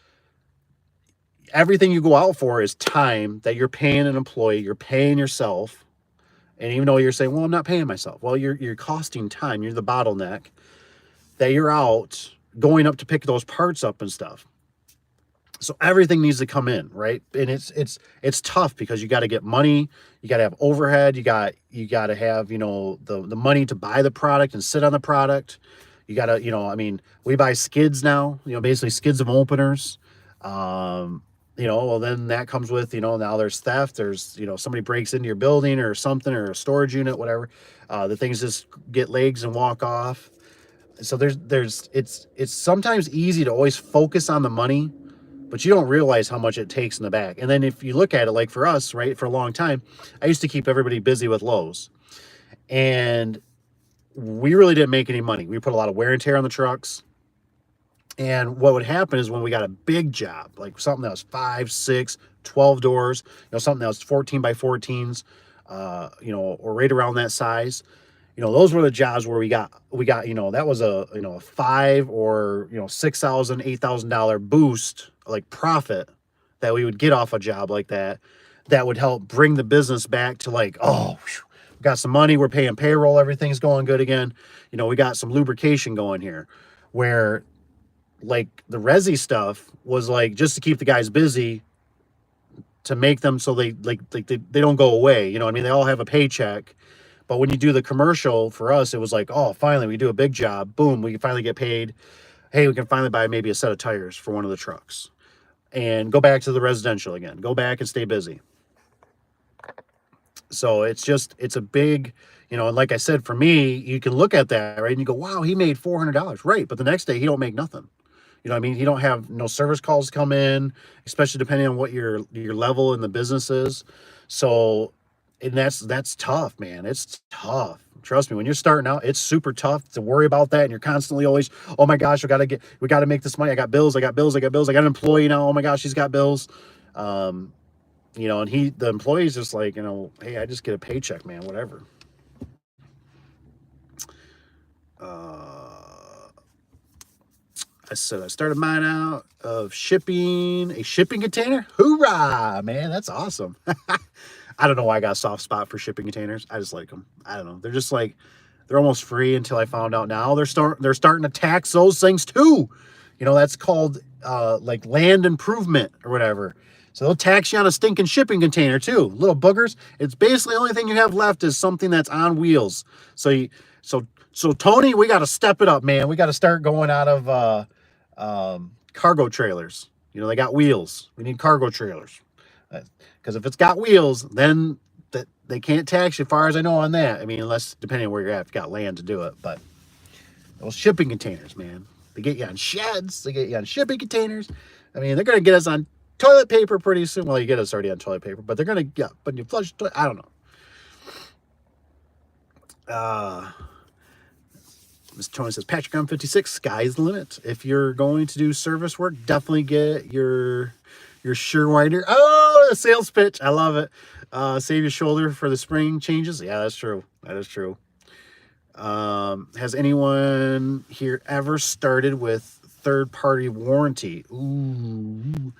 everything you go out for is time that you're paying an employee, you're paying yourself. And even though you're saying, well, I'm not paying myself. Well, you're costing time. You're the bottleneck that you're out going up to pick those parts up and stuff. So everything needs to come in, right? And it's tough because you got to get money, you got to have overhead, you got to have, the money to buy the product and sit on the product. You got to, I mean, we buy skids now, basically skids of openers. Well, then that comes with, now there's theft, there's, somebody breaks into your building or something, or a storage unit, whatever. The things just get legs and walk off. So it's sometimes easy to always focus on the money, but you don't realize how much it takes in the back. And then if you look at it, like for us, right, for a long time, I used to keep everybody busy with Lowe's. And we really didn't make any money. We put a lot of wear and tear on the trucks. And what would happen is when we got a big job, like something that was 5, 6, 12 doors, something that was 14 by 14s, or right around that size, those were the jobs where we got, that was a $5,000 or, $6,000, $8,000 boost, like profit that we would get off a job like that. That would help bring the business back to like, oh, we got some money, we're paying payroll, everything's going good again. We got some lubrication going here, where like the resi stuff was like just to keep the guys busy, to make them so they they don't go away. You know what I mean? They all have a paycheck. But when you do the commercial, for us, it was like, oh, finally, we do a big job. Boom, we can finally get paid. Hey, we can finally buy maybe a set of tires for one of the trucks and go back to the residential again. Go back and stay busy. So it's a big, and like I said, for me, you can look at that, right? And you go, wow, he made $400. Right. But the next day, he don't make nothing. You know what I mean? He don't have no service calls come in, especially depending on what your level in the business is. So, and that's tough, man. It's tough. Trust me, when you're starting out, it's super tough to worry about that. And you're constantly always, oh my gosh, we got to make this money. I got bills. I got an employee now. Oh my gosh, he's got bills. And the employee's just like, hey, I just get a paycheck, man, whatever. I said I started mine out of shipping a shipping container. Hoorah, man, that's awesome. I don't know why I got a soft spot for shipping containers. I just like them. I don't know. They're just like, they're almost free until I found out now they're starting to tax those things too. That's called like land improvement or whatever. So they'll tax you on a stinking shipping container too. Little boogers. It's basically the only thing you have left is something that's on wheels. So Tony, we got to step it up, man. We got to start going out of cargo trailers. They got wheels. We need cargo trailers. Because if it's got wheels, then they can't tax you, as far as I know, on that. I mean, unless, depending on where you're at, if you got land to do it. But those shipping containers, man, they get you on sheds. They get you on shipping containers. I mean, they're going to get us on toilet paper pretty soon. Well, you get us already on toilet paper, but they're going to get, but you flush, I don't know. Mr. Tony says, Patrick, I'm 56. Sky's the limit. If you're going to do service work, definitely get your sure winder. Oh, the sales pitch. I love it. Save your shoulder for the spring changes. Yeah, that's true. That is true. Has anyone here ever started with third-party warranty? Ooh.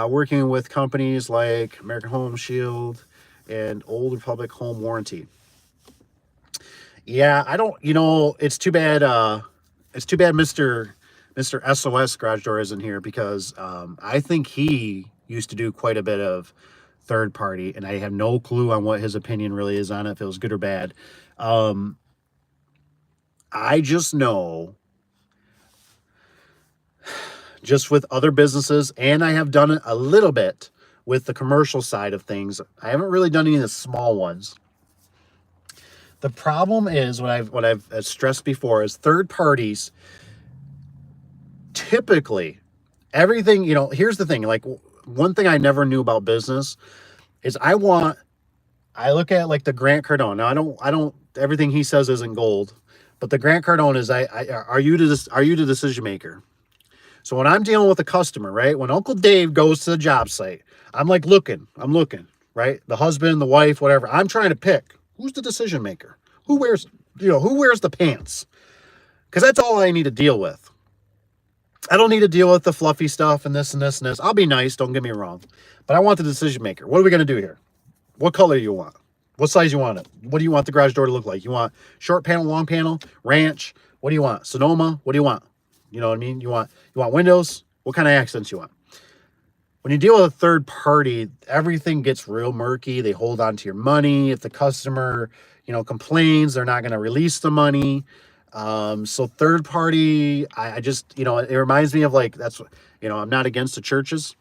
Working with companies like American Home Shield and Old Republic Home Warranty. Yeah, I don't, it's too bad. It's too bad Mr. SOS Garage Door isn't here, because I think he used to do quite a bit of third party, and I have no clue on what his opinion really is on it, if it was good or bad. I just know, just with other businesses, and I have done it a little bit with the commercial side of things. I haven't really done any of the small ones. The problem is, what I've stressed before, is third parties, typically, everything, here's the thing, like, one thing I never knew about business is I look at like the Grant Cardone. Now I don't everything he says isn't gold, but the Grant Cardone is are you the decision maker? So when I'm dealing with a customer, right? When Uncle Dave goes to the job site, I'm like I'm looking, right? The husband, the wife, whatever. I'm trying to pick who's the decision maker. Who wears the pants? Because that's all I need to deal with. I don't need to deal with the fluffy stuff and this and this and this. I'll be nice, don't get me wrong. But I want the decision maker. What are we going to do here? What color you want? What size you want it? What do you want the garage door to look like? You want short panel, long panel, ranch? What do you want? Sonoma? What do you want? You know what I mean? You want windows? What kind of accents you want? When you deal with a third party, everything gets real murky. They hold on to your money. If the customer, complains, they're not going to release the money. So third party, I just, it reminds me of like, I'm not against the churches,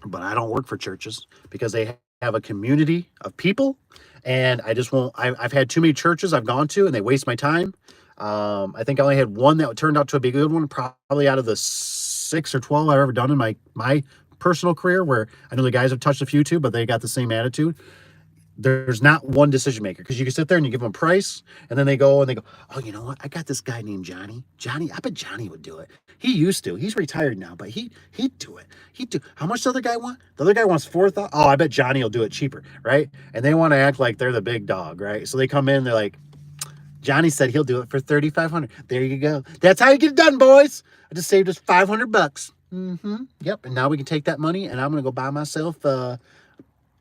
but I don't work for churches because they have a community of people, and I just won't. I've had too many churches I've gone to, and they waste my time. I think I only had one that turned out to be a good one, probably out of the 6 or 12 I've ever done in my personal career, where I know the guys have touched a few too, but they got the same attitude. There's not one decision maker, because you can sit there and you give them a price, and then they go, oh, you know what? I got this guy named Johnny. I bet Johnny would do it. He used to. He's retired now, but he'd do it. He'd do. How much does the other guy want? The other guy wants 4,000. Oh, I bet Johnny will do it cheaper, right? And they want to act like they're the big dog, right? So they come in, they're like, Johnny said he'll do it for 3,500. There you go. That's how you get it done, boys. I just saved us $500. Yep. And now we can take that money, and I'm gonna go buy myself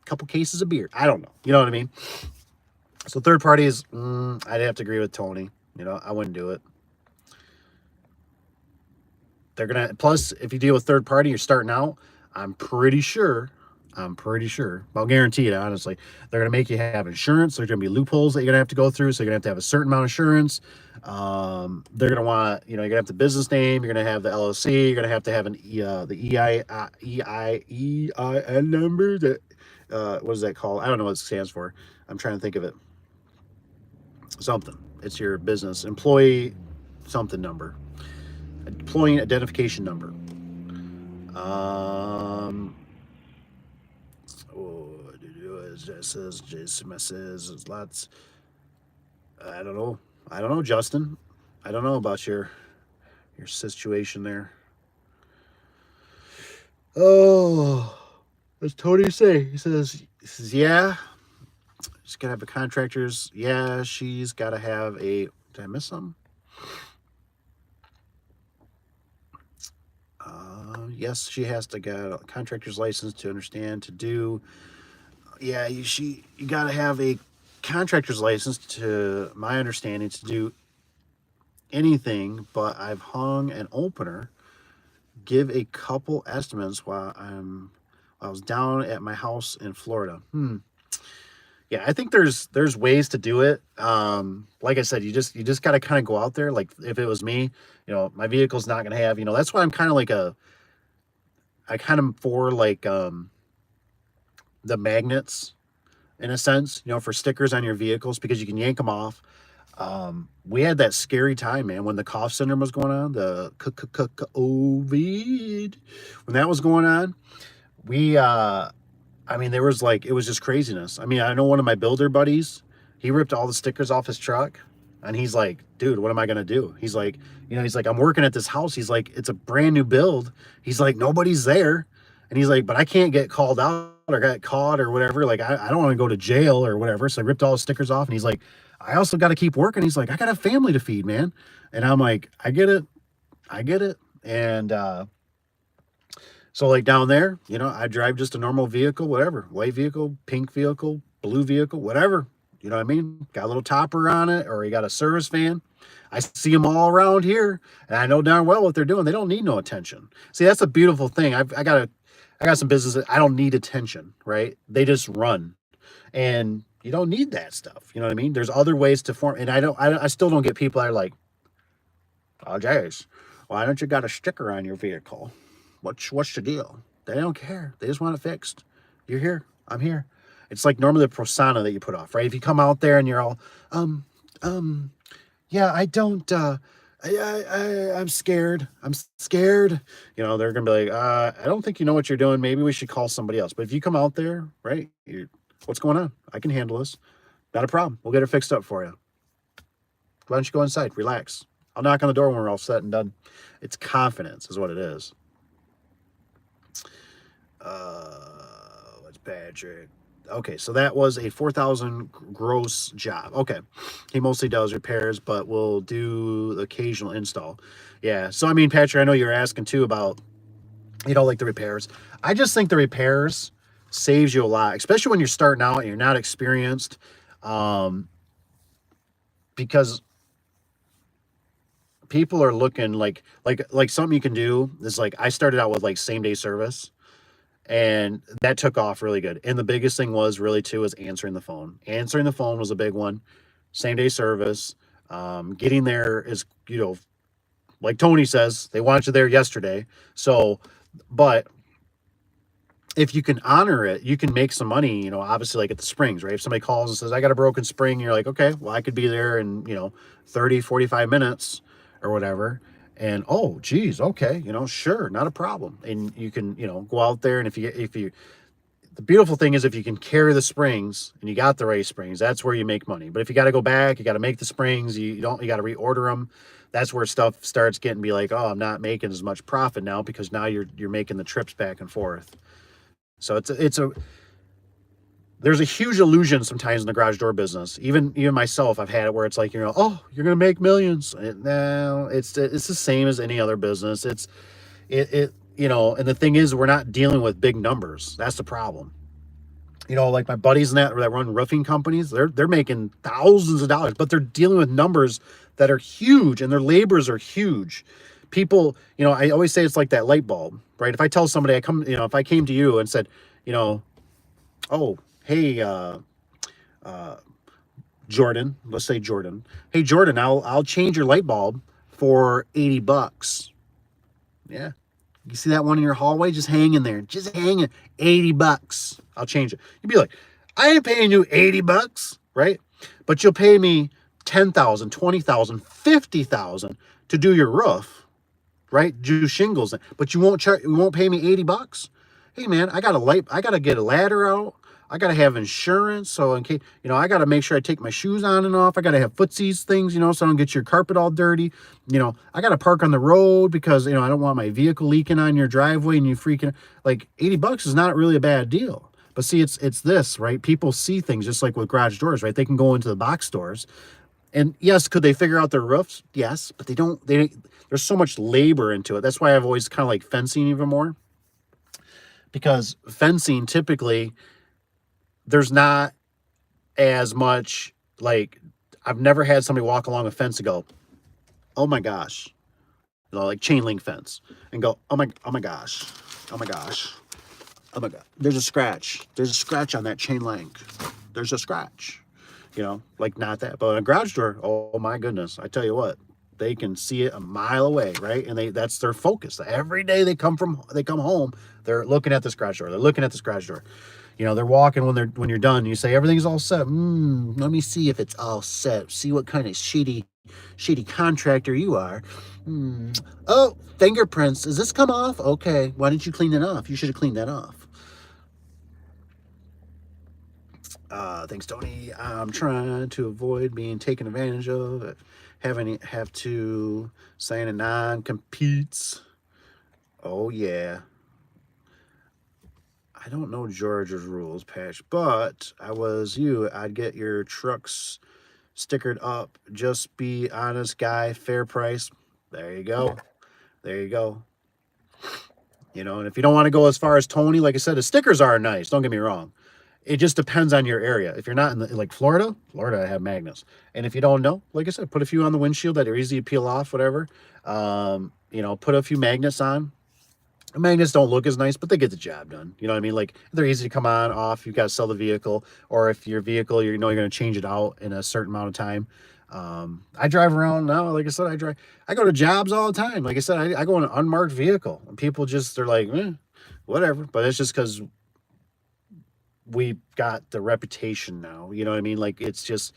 couple cases of beer. I don't know. You know what I mean? So third parties, I'd have to agree with Tony. I wouldn't do it. They're gonna, plus if you deal with third party, you're starting out, I'm pretty sure, I'll guarantee it, honestly, they're gonna make you have insurance. There's gonna be loopholes that you're gonna have to go through. So you're gonna have a certain amount of insurance. They're gonna want, you're gonna have the business name, you're gonna have the LLC, you're gonna have to have the EIN number. That what is that called? I don't know what it stands for. I'm trying to think of it. Something. It's your business employee something number. Employee identification number. Says lots. I don't know, Justin. I don't know about your situation there. Oh, what's Tony say? He says, yeah, she's got to have a contractor's. Yeah, she's got to have a. Did I miss something? Yes, she has to get a contractor's license to understand to do. Yeah, you got to have a contractor's license, to my understanding, to do anything. But I've hung an opener. Give a couple estimates while I was down at my house in Florida. Yeah, I think there's ways to do it. Like I said, you just got to kind of go out there. Like if it was me, my vehicle's not going to have, that's why I'm kind of like I kind of for like the magnets in a sense, for stickers on your vehicles, because you can yank them off. We had that scary time, man, when the cough syndrome was going on, the COVID, when that was going on. We there was it was just craziness. I know one of my builder buddies, he ripped all the stickers off his truck, and he's like, dude, what am I going to do? He's like, I'm working at this house. He's like, it's a brand new build. He's like, nobody's there. And he's like, but I can't get called out or get caught or whatever. Like, I don't want to go to jail or whatever. So I ripped all the stickers off, and he's like, I also got to keep working. He's like, I got a family to feed, man. And I'm like, I get it. And, so like down there, I drive just a normal vehicle, whatever, white vehicle, pink vehicle, blue vehicle, whatever. You know what I mean? Got a little topper on it, or you got a service van. I see them all around here, and I know darn well what they're doing. They don't need no attention. See, that's a beautiful thing. I got some businesses. I don't need attention, right? They just run, and you don't need that stuff. You know what I mean? There's other ways to form, and I still don't get people that are like, oh, Jace, why don't you got a sticker on your vehicle? What's the deal? They don't care. They just want it fixed. You're here. I'm here. It's like normally the persona that you put off, right? If you come out there and you're all, yeah, I don't, I'm scared. I'm scared. You know, they're going to be like, I don't think you know what you're doing. Maybe we should call somebody else. But if you come out there, right, what's going on? I can handle this. Not a problem. We'll get it fixed up for you. Why don't you go inside? Relax. I'll knock on the door when we're all set and done. It's confidence is what it is. What's Patrick? Okay, so that was a 4,000 gross job. Okay, he mostly does repairs, but will do the occasional install. Yeah, so I mean, Patrick, I know you're asking too about, like the repairs. I just think the repairs saves you a lot, especially when you're starting out and you're not experienced, um, because people are looking like something you can do is like I started out with like same day service, and that took off really good. And the biggest thing was really too is answering the phone. Answering the phone was a big one. Same day service. Getting there is, like Tony says, they want you there yesterday. So, but if you can honor it, you can make some money, obviously like at the springs, right? If somebody calls and says, I got a broken spring, you're like, okay, well, I could be there in, 30, 45 minutes or whatever. And, oh, geez, okay, sure, not a problem. And you can, go out there. And the beautiful thing is if you can carry the springs and you got the race springs, that's where you make money. But if you got to go back, you got to make the springs, you got to reorder them. That's where stuff starts getting be like, oh, I'm not making as much profit now because now you're making the trips back and forth. So there's a huge illusion sometimes in the garage door business. Even myself, I've had it where it's like, oh, you're gonna make millions. No, it's the same as any other business. And the thing is, we're not dealing with big numbers. That's the problem. Like my buddies that run roofing companies, they're making thousands of dollars, but they're dealing with numbers that are huge, and their labors are huge. People, I always say it's like that light bulb, right? If I tell somebody if I came to you and said, oh, hey, Jordan, let's say Jordan. Hey, Jordan, I'll change your light bulb for $80. Yeah. You see that one in your hallway just hanging there, just hanging, $80. I'll change it. You'd be like, I ain't paying you $80, right? But you'll pay me 10,000, 20,000, 50,000 to do your roof, right? Do shingles, but you won't pay me $80. Hey man, I gotta get a ladder out. I gotta have insurance, so in case I gotta make sure I take my shoes on and off. I gotta have footsies things, so I don't get your carpet all dirty. I gotta park on the road because I don't want my vehicle leaking on your driveway and you freaking like $80 is not really a bad deal. But see, it's this, right? People see things just like with garage doors, right? They can go into the box stores. And yes, could they figure out their roofs? Yes, but there's so much labor into it. That's why I've always kind of like fencing even more. Because fencing typically there's not as much like I've never had somebody walk along a fence and go, "Oh my gosh." Like chain link fence and go, oh my gosh. Oh my gosh. Oh my god. There's a scratch. There's a scratch on that chain link. There's a scratch. Like not that. But a garage door, oh my goodness. I tell you what, they can see it a mile away, right? And that's their focus. Every day they come home, they're looking at this garage door. They're looking at this garage door. They're walking when you're done. You say everything's all set. Let me see if it's all set. See what kind of shitty contractor you are. Oh, fingerprints. Does this come off? Okay. Why didn't you clean it off? You should have cleaned that off. Thanks, Tony. I'm trying to avoid being taken advantage of. Have to sign a non-competes. Oh yeah. I don't know Georgia's rules, Patch, but I'd get your trucks stickered up. Just be honest guy, fair price. There you go. There you go. And if you don't want to go as far as Tony, like I said, the stickers are nice. Don't get me wrong. It just depends on your area. If you're not in like Florida, I have magnets. And if you don't know, like I said, put a few on the windshield that are easy to peel off, whatever. Put a few magnets on. Magnets don't look as nice, but they get the job done. You know what I mean? Like they're easy to come on, off. You've got to sell the vehicle, or if your vehicle, you're going to change it out in a certain amount of time. I drive around now. Like I said, I go to jobs all the time. Like I said, I go in an unmarked vehicle, and people they're like, whatever. But it's just because we got the reputation now. You know what I mean? Like it's just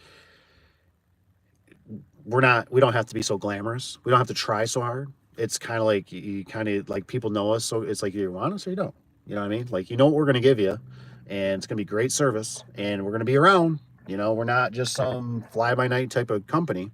we don't have to be so glamorous. We don't have to try so hard. It's kind of like you kind of like people know us, so it's like you want us or you don't. You know what I mean? Like, you know what we're going to give you, and it's going to be great service, and we're going to be around. You know, we're not just some fly by night type of company.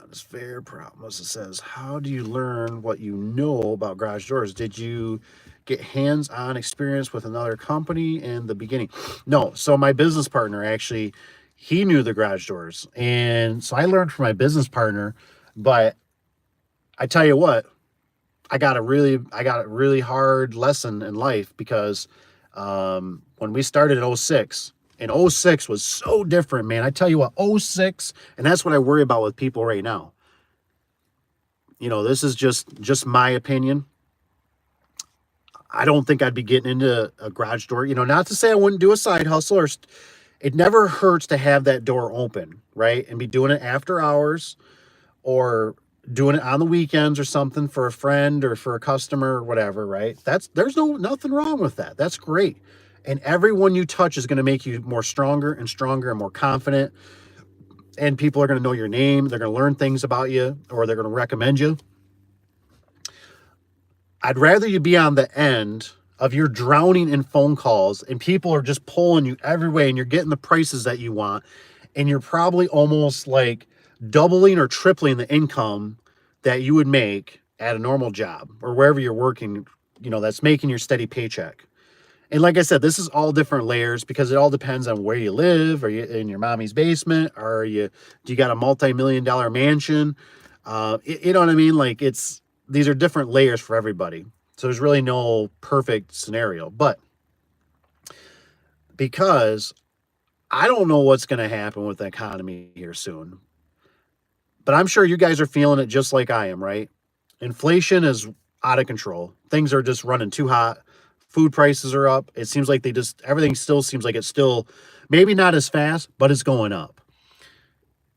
Honest fair promise. It says, how do you learn what you know about garage doors? Did you get hands-on experience with another company in the beginning? No. So my business partner actually, he knew the garage doors, and so I learned from my business partner. But I tell you what, I got a really hard lesson in life because when we started in '06, and '06 was so different, man. I tell you what, '06, and that's what I worry about with people right now. You know, this is just my opinion. I don't think I'd be getting into a garage door. You know, not to say I wouldn't do a side hustle, or it never hurts to have that door open, right? And be doing it after hours, or doing it on the weekends or something for a friend or for a customer or whatever, right? There's nothing wrong with that. That's great. And everyone you touch is going to make you more stronger and stronger and more confident. And people are going to know your name. They're going to learn things about you, or they're going to recommend you. I'd rather you be on the end of you're drowning in phone calls and people are just pulling you every way and you're getting the prices that you want, and you're probably almost like doubling or tripling the income that you would make at a normal job or wherever you're working, you know, that's making your steady paycheck. And like I said, this is all different layers because it all depends on where you live. Are you in your mommy's basement? Do you got a multi-million-dollar mansion? You know what I mean? Like, these are different layers for everybody. So there's really no perfect scenario. But because I don't know what's going to happen with the economy here soon, but I'm sure you guys are feeling it just like I am, right? Inflation is out of control. Things are just running too hot. Food prices are up. It seems like everything still seems like it's still maybe not as fast, but it's going up.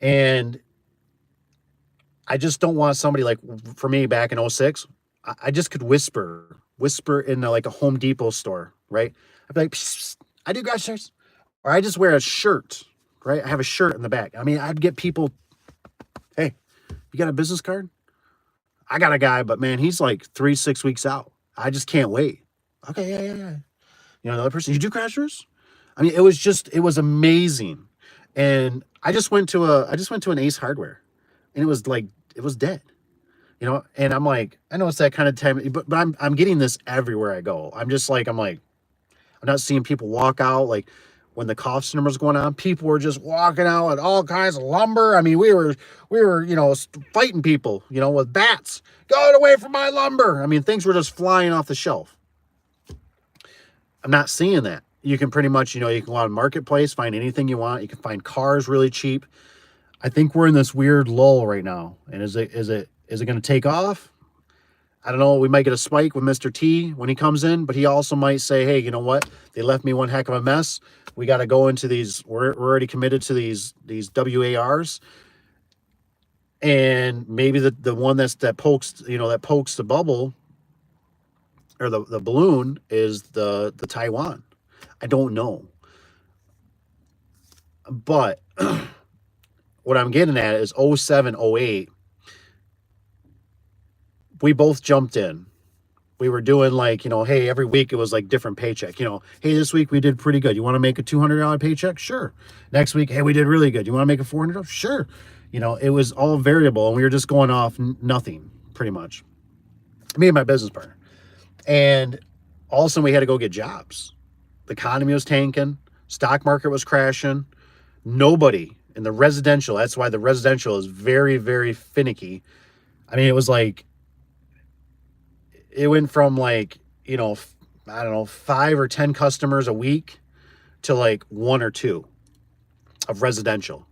And I just don't want somebody like, for me back in '06, I just could whisper in like a Home Depot store, right? I'd be like, psst, psst, I do garage doors. Or I just wear a shirt, right? I have a shirt in the back. I mean, I'd get people, hey, you got a business card? I got a guy, but man, he's like 3-6 weeks out. I just can't wait. Okay, yeah. You know, another person, you do garage doors? I mean, it was amazing. And I just went to an Ace Hardware, and it was dead. You know, and I'm like, I know it's that kind of time, but I'm getting this everywhere I go. I'm not seeing people walk out like when the cough syndrome was going on. People were just walking out with all kinds of lumber. I mean, we were you know, fighting people, you know, with bats. Go away from my lumber. I mean, things were just flying off the shelf. I'm not seeing that. You can pretty much, you know, you can go on Marketplace, find anything you want. You can find cars really cheap. I think we're in this weird lull right now. And is it going to take off? I don't know. We might get a spike with Mr. T when he comes in, but he also might say, hey, you know what? They left me one heck of a mess. We got to go into these. We're already committed to these WARs. And maybe the one that pokes the bubble or the balloon is the Taiwan. I don't know. But what I'm getting at is 07, 08, we both jumped in. We were doing like, you know, hey, every week it was like different paycheck. You know, hey, this week we did pretty good. You want to make a $200 paycheck? Sure. Next week, hey, we did really good. You want to make a $400? Sure. You know, it was all variable, and we were just going off nothing, pretty much. Me and my business partner. And all of a sudden we had to go get jobs. The economy was tanking. Stock market was crashing. Nobody in the residential, that's why the residential is very, very finicky. I mean, it went from like, you know, I don't know, 5 or 10 customers a week to like 1 or 2 of residential.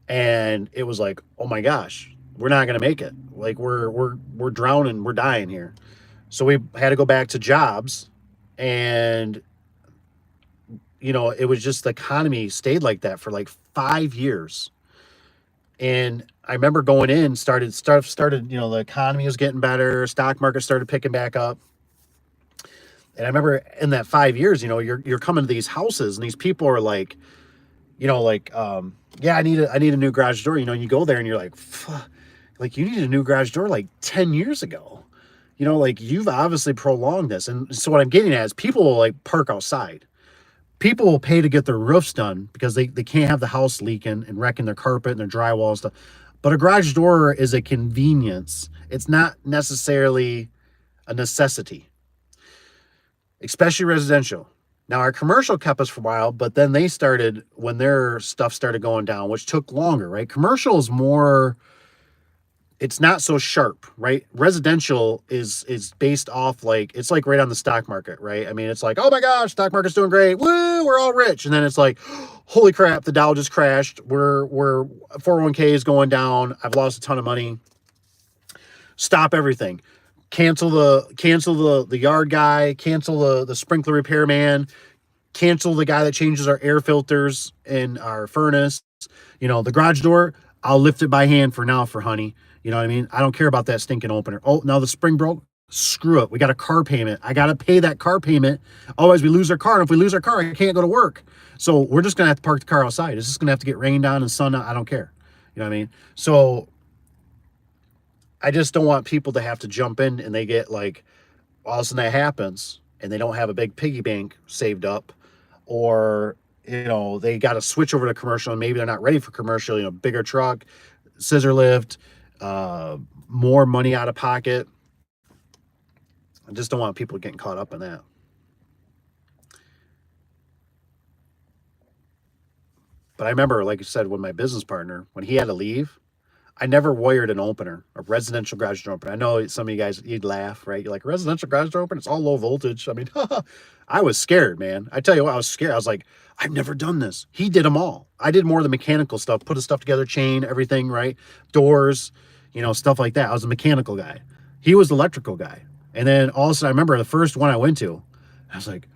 And it was like, oh my gosh, we're not going to make it. Like we're drowning, we're dying here. So we had to go back to jobs, and you know, it was just the economy stayed like that for like 5 years. And I remember going in, started, you know, the economy was getting better, stock market started picking back up. And I remember in that 5 years, you know, you're coming to these houses and these people are like, you know, like, yeah, I need a new garage door. You know, you go there and you're like, fuck, like you needed a new garage door like 10 years ago. You know, like you've obviously prolonged this. And so what I'm getting at is people will like park outside. People will pay to get their roofs done because they can't have the house leaking and wrecking their carpet and their drywall and stuff. But a garage door is a convenience. It's not necessarily a necessity, especially residential. Now, our commercial kept us for a while, but then they started when their stuff started going down, which took longer, right? Commercial is more, it's not so sharp, right? Residential is based off like it's like right on the stock market, right? I mean, it's like, oh my gosh, stock market's doing great, woo, we're all rich, and then it's like, holy crap, the Dow just crashed. We're 401k is going down. I've lost a ton of money. Stop everything. Cancel the yard guy. Cancel the sprinkler repairman. Cancel the guy that changes our air filters in our furnace. You know, the garage door, I'll lift it by hand for now for honey. You know what I mean? I don't care about that stinking opener. Oh, now the spring broke. Screw it. We got a car payment. I got to pay that car payment. Otherwise, we lose our car. And if we lose our car, I can't go to work. So we're just going to have to park the car outside. It's just going to have to get rained on and sun on. I don't care. You know what I mean? So I just don't want people to have to jump in and they get like, all of a sudden that happens and they don't have a big piggy bank saved up, or you know they got to switch over to commercial and maybe they're not ready for commercial. You know, bigger truck, scissor lift, more money out of pocket. I just don't want people getting caught up in that. But I remember, like I said, when my business partner, when he had to leave, I never wired an opener, a residential garage door opener. I know some of you guys, you'd laugh, right? You're like, residential garage door opener? It's all low voltage. I mean, I was scared, man. I tell you what, I was scared. I was like, I've never done this. He did them all. I did more of the mechanical stuff, put the stuff together, chain, everything, right? Doors, you know, stuff like that. I was a mechanical guy. He was the electrical guy. And then all of a sudden, I remember the first one I went to, I was like,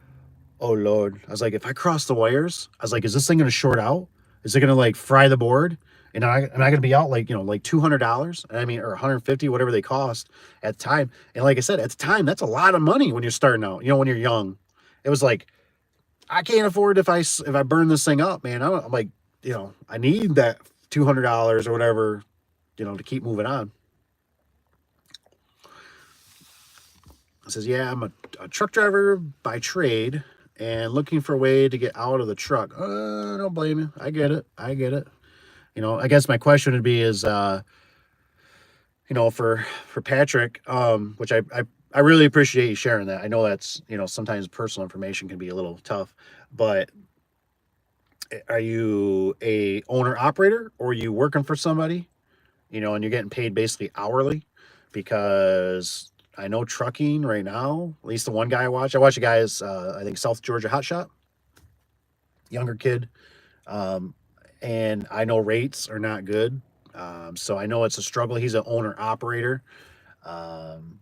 oh Lord. I was like, if I cross the wires, I was like, is this thing going to short out? Is it going to like fry the board? And am I going to be out like, you know, like $200? I mean, or 150, whatever they cost at the time. And like I said, at the time, that's a lot of money when you're starting out, you know, when you're young. It was like, I can't afford if I burn this thing up, man. I'm like, you know, I need that $200 or whatever, you know, to keep moving on. I says, yeah, I'm a truck driver by trade and looking for a way to get out of the truck. Don't blame you. I get it. I get it. You know, I guess my question would be is, you know, for Patrick, which I really appreciate you sharing that. I know that's, you know, sometimes personal information can be a little tough, but are you a owner operator or are you working for somebody, you know, and you're getting paid basically hourly? Because I know trucking right now, at least the one guy I watch a guy's, I think South Georgia hotshot, younger kid. Um, and I know rates are not good. So I know it's a struggle. He's an owner operator. Um,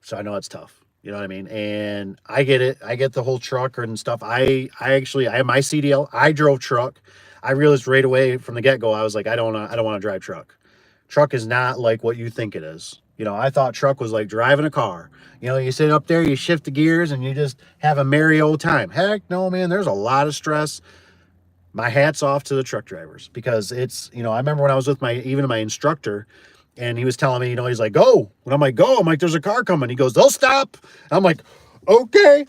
so I know it's tough. You know what I mean? And I get it. I get the whole truck and stuff. I have my CDL. I drove truck. I realized right away from the get go, I was like, I don't want to drive truck. Truck is not like what you think it is. You know, I thought truck was like driving a car. You know, you sit up there, you shift the gears, and you just have a merry old time. Heck no, man. There's a lot of stress. My hat's off to the truck drivers because it's, you know, I remember when I was with even my instructor and he was telling me, you know, he's like, go. When I'm like, go, I'm like, there's a car coming. He goes, they'll stop. And I'm like, okay.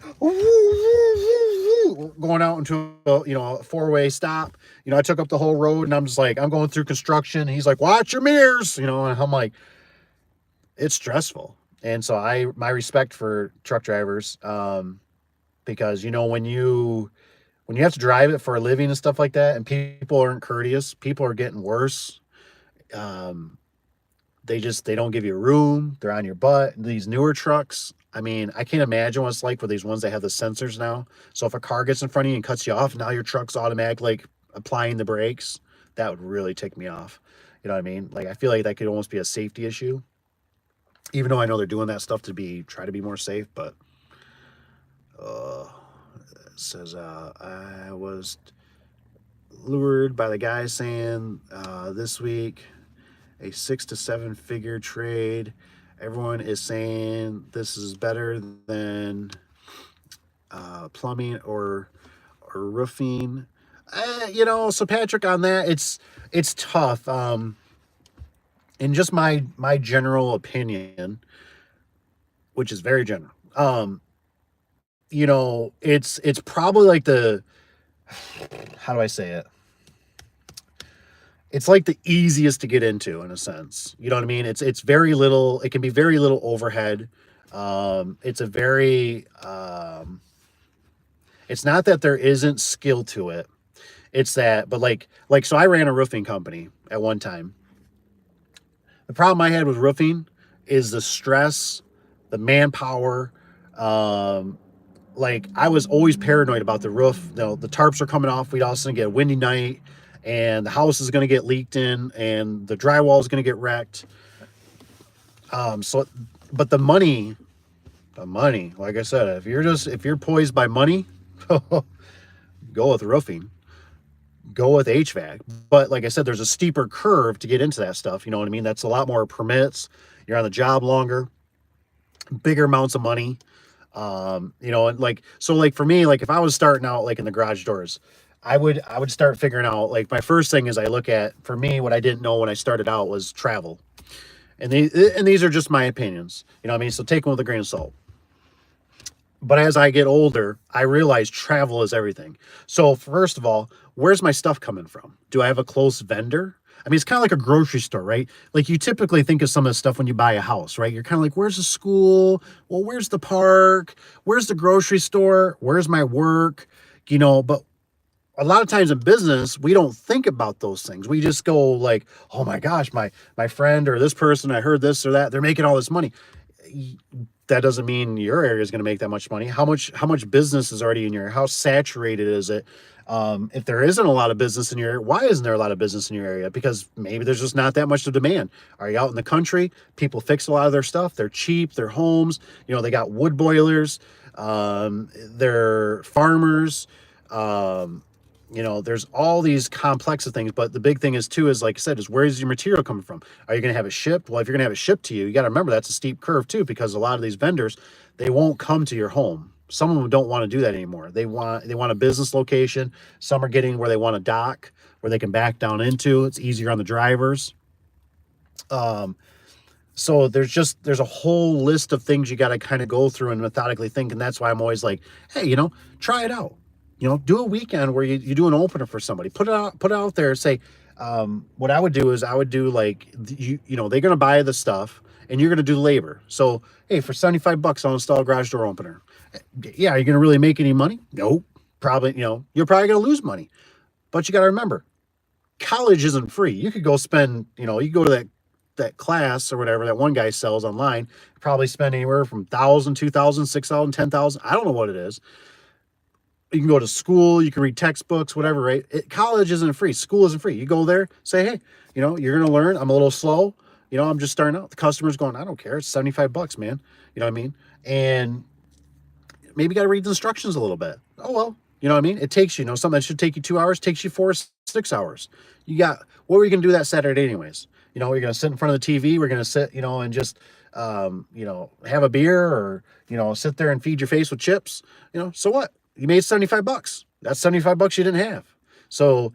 Going out into a, you know, a four-way stop. You know, I took up the whole road and I'm just like, I'm going through construction. He's like, watch your mirrors, you know, and I'm like, it's stressful. And so my respect for truck drivers, because, you know, when you have to drive it for a living and stuff like that, and people aren't courteous, people are getting worse. Um, they don't give you room. They're on your butt. These newer trucks, I mean, I can't imagine what it's like with these ones that have the sensors now. So if a car gets in front of you and cuts you off, now your truck's automatically like applying the brakes. That would really tick me off. You know what I mean? Like I feel like that could almost be a safety issue. Even though I know they're doing that stuff to try to be more safe, but uh, it says I was lured by the guy saying this week a 6 to 7 figure trade. Everyone is saying this is better than plumbing or roofing. So Patrick, on that, it's tough. In just my general opinion, which is very general. It's probably like the, how do I say it? It's like the easiest to get into in a sense. You know what I mean? It's very little. It can be very little overhead. It's a very. It's not that there isn't skill to it. It's that, but so I ran a roofing company at one time. The problem I had with roofing is the stress, the manpower. Um, I was always paranoid about the roof. The tarps are coming off. We'd all of a sudden get a windy night, and the house is going to get leaked in, and the drywall is going to get wrecked. So, but the money, like I said, if you're poised by money, go with roofing, go with HVAC. But like I said, there's a steeper curve to get into that stuff. You know what I mean? That's a lot more permits. You're on the job longer, bigger amounts of money. And for me, if I was starting out in the garage doors, I would start figuring out, my first thing is I look at, for me, what I didn't know when I started out was travel. And these are just my opinions. You know what I mean? So take them with a grain of salt. But as I get older, I realize travel is everything. So first of all, where's my stuff coming from? Do I have a close vendor? I mean, it's kind of like a grocery store, right? Like you typically think of some of the stuff when you buy a house, right? You're kind of like, where's the school? Well, where's the park? Where's the grocery store? Where's my work? But a lot of times in business, we don't think about those things. We just go like, oh my gosh, my friend or this person, I heard this or that, they're making all this money. That doesn't mean your area is going to make that much money. How much business is already in your area? How saturated is it? If there isn't a lot of business in your area, why isn't there a lot of business in your area? Because maybe there's just not that much of demand. Are you out in the country? People fix a lot of their stuff. They're cheap. Their homes, they got wood boilers. They're farmers. There's all these complex of things, but the big thing is too, is like I said, is where's your material coming from? Are you going to have it shipped? Well, if you're going to have it shipped to you, you got to remember that's a steep curve too, because a lot of these vendors, they won't come to your home. Some of them don't want to do that anymore. They want a business location. Some are getting where they want a dock where they can back down into. It's easier on the drivers. So there's a whole list of things you got to kind of go through and methodically think. And that's why I'm always like, hey, try it out. Do a weekend where you do an opener for somebody. Put it out there. Say, what I would do is I would do they're going to buy the stuff and you're going to do labor. So, hey, for $75, I'll install a garage door opener. Yeah, are you going to really make any money? Nope. Probably, you're probably going to lose money. But you got to remember, college isn't free. You could go spend, you go to that class or whatever that one guy sells online, probably spend anywhere from 1,000, 2,000, 6,000, 10,000. I don't know what it is. You can go to school, you can read textbooks, whatever, right? College isn't free. School isn't free. You go there, say, hey, you're going to learn. I'm a little slow. I'm just starting out. The customer's going, I don't care. It's $75, man. You know what I mean? And maybe you got to read the instructions a little bit. Oh, well, you know what I mean? It takes something that should take you 2 hours, takes you 6 hours. What were you going to do that Saturday anyways? You're going to sit in front of the TV. We're going to sit, and just, have a beer or, sit there and feed your face with chips. So what? You made $75. That's $75 you didn't have. So,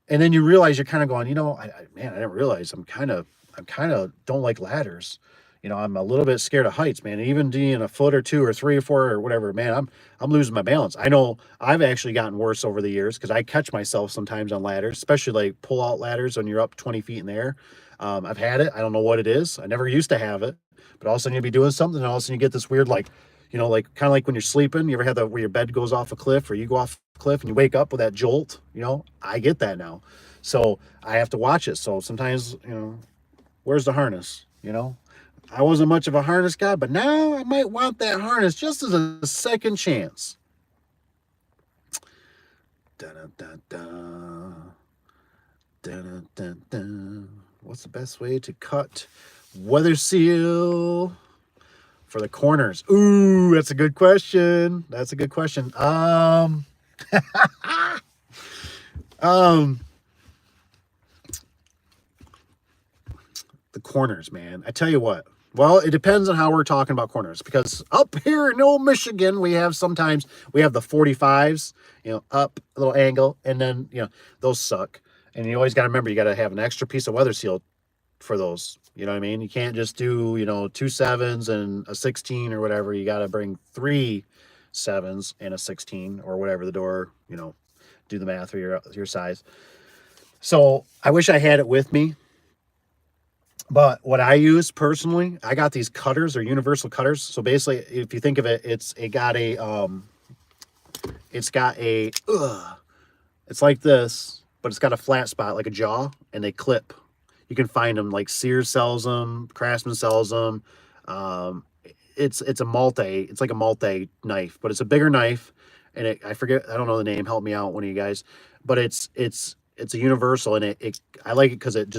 and then you realize you're kind of going, I didn't realize I'm kind of don't like ladders. I'm a little bit scared of heights, man. Even being a foot or two or three or four or whatever, man, I'm losing my balance. I know I've actually gotten worse over the years because I catch myself sometimes on ladders, especially like pull out ladders when you're up 20 feet in the air. I've had it. I don't know what it is. I never used to have it, but all of a sudden you'd be doing something and all of a sudden you get this weird, kind of like when you're sleeping, you ever had that where your bed goes off a cliff or you go off a cliff and you wake up with that jolt, I get that now. So I have to watch it. So sometimes, where's the harness? I wasn't much of a harness guy, but now I might want that harness just as a second chance. What's the best way to cut weather seal for the corners? Ooh, that's a good question. The corners, man. I tell you what, Well, it depends on how we're talking about corners, because up here in old Michigan, we have the 45s, up a little angle, and then, those suck. And you always got to remember, you got to have an extra piece of weather seal for those. You know what I mean? You can't just do, 2 7s and a 16 or whatever. You got to bring 3 7s and a 16 or whatever the door, do the math for your size. So I wish I had it with me. But what I use personally, I got these cutters, or universal cutters. So basically, if you think of it, it's got a, it's like this, but it's got a flat spot like a jaw, and they clip. You can find them, like Sears sells them, Craftsman sells them. Um, it's like a multi knife, but it's a bigger knife, and I forget, I don't know the name. Help me out, one of you guys. But it's a universal, and I like it because it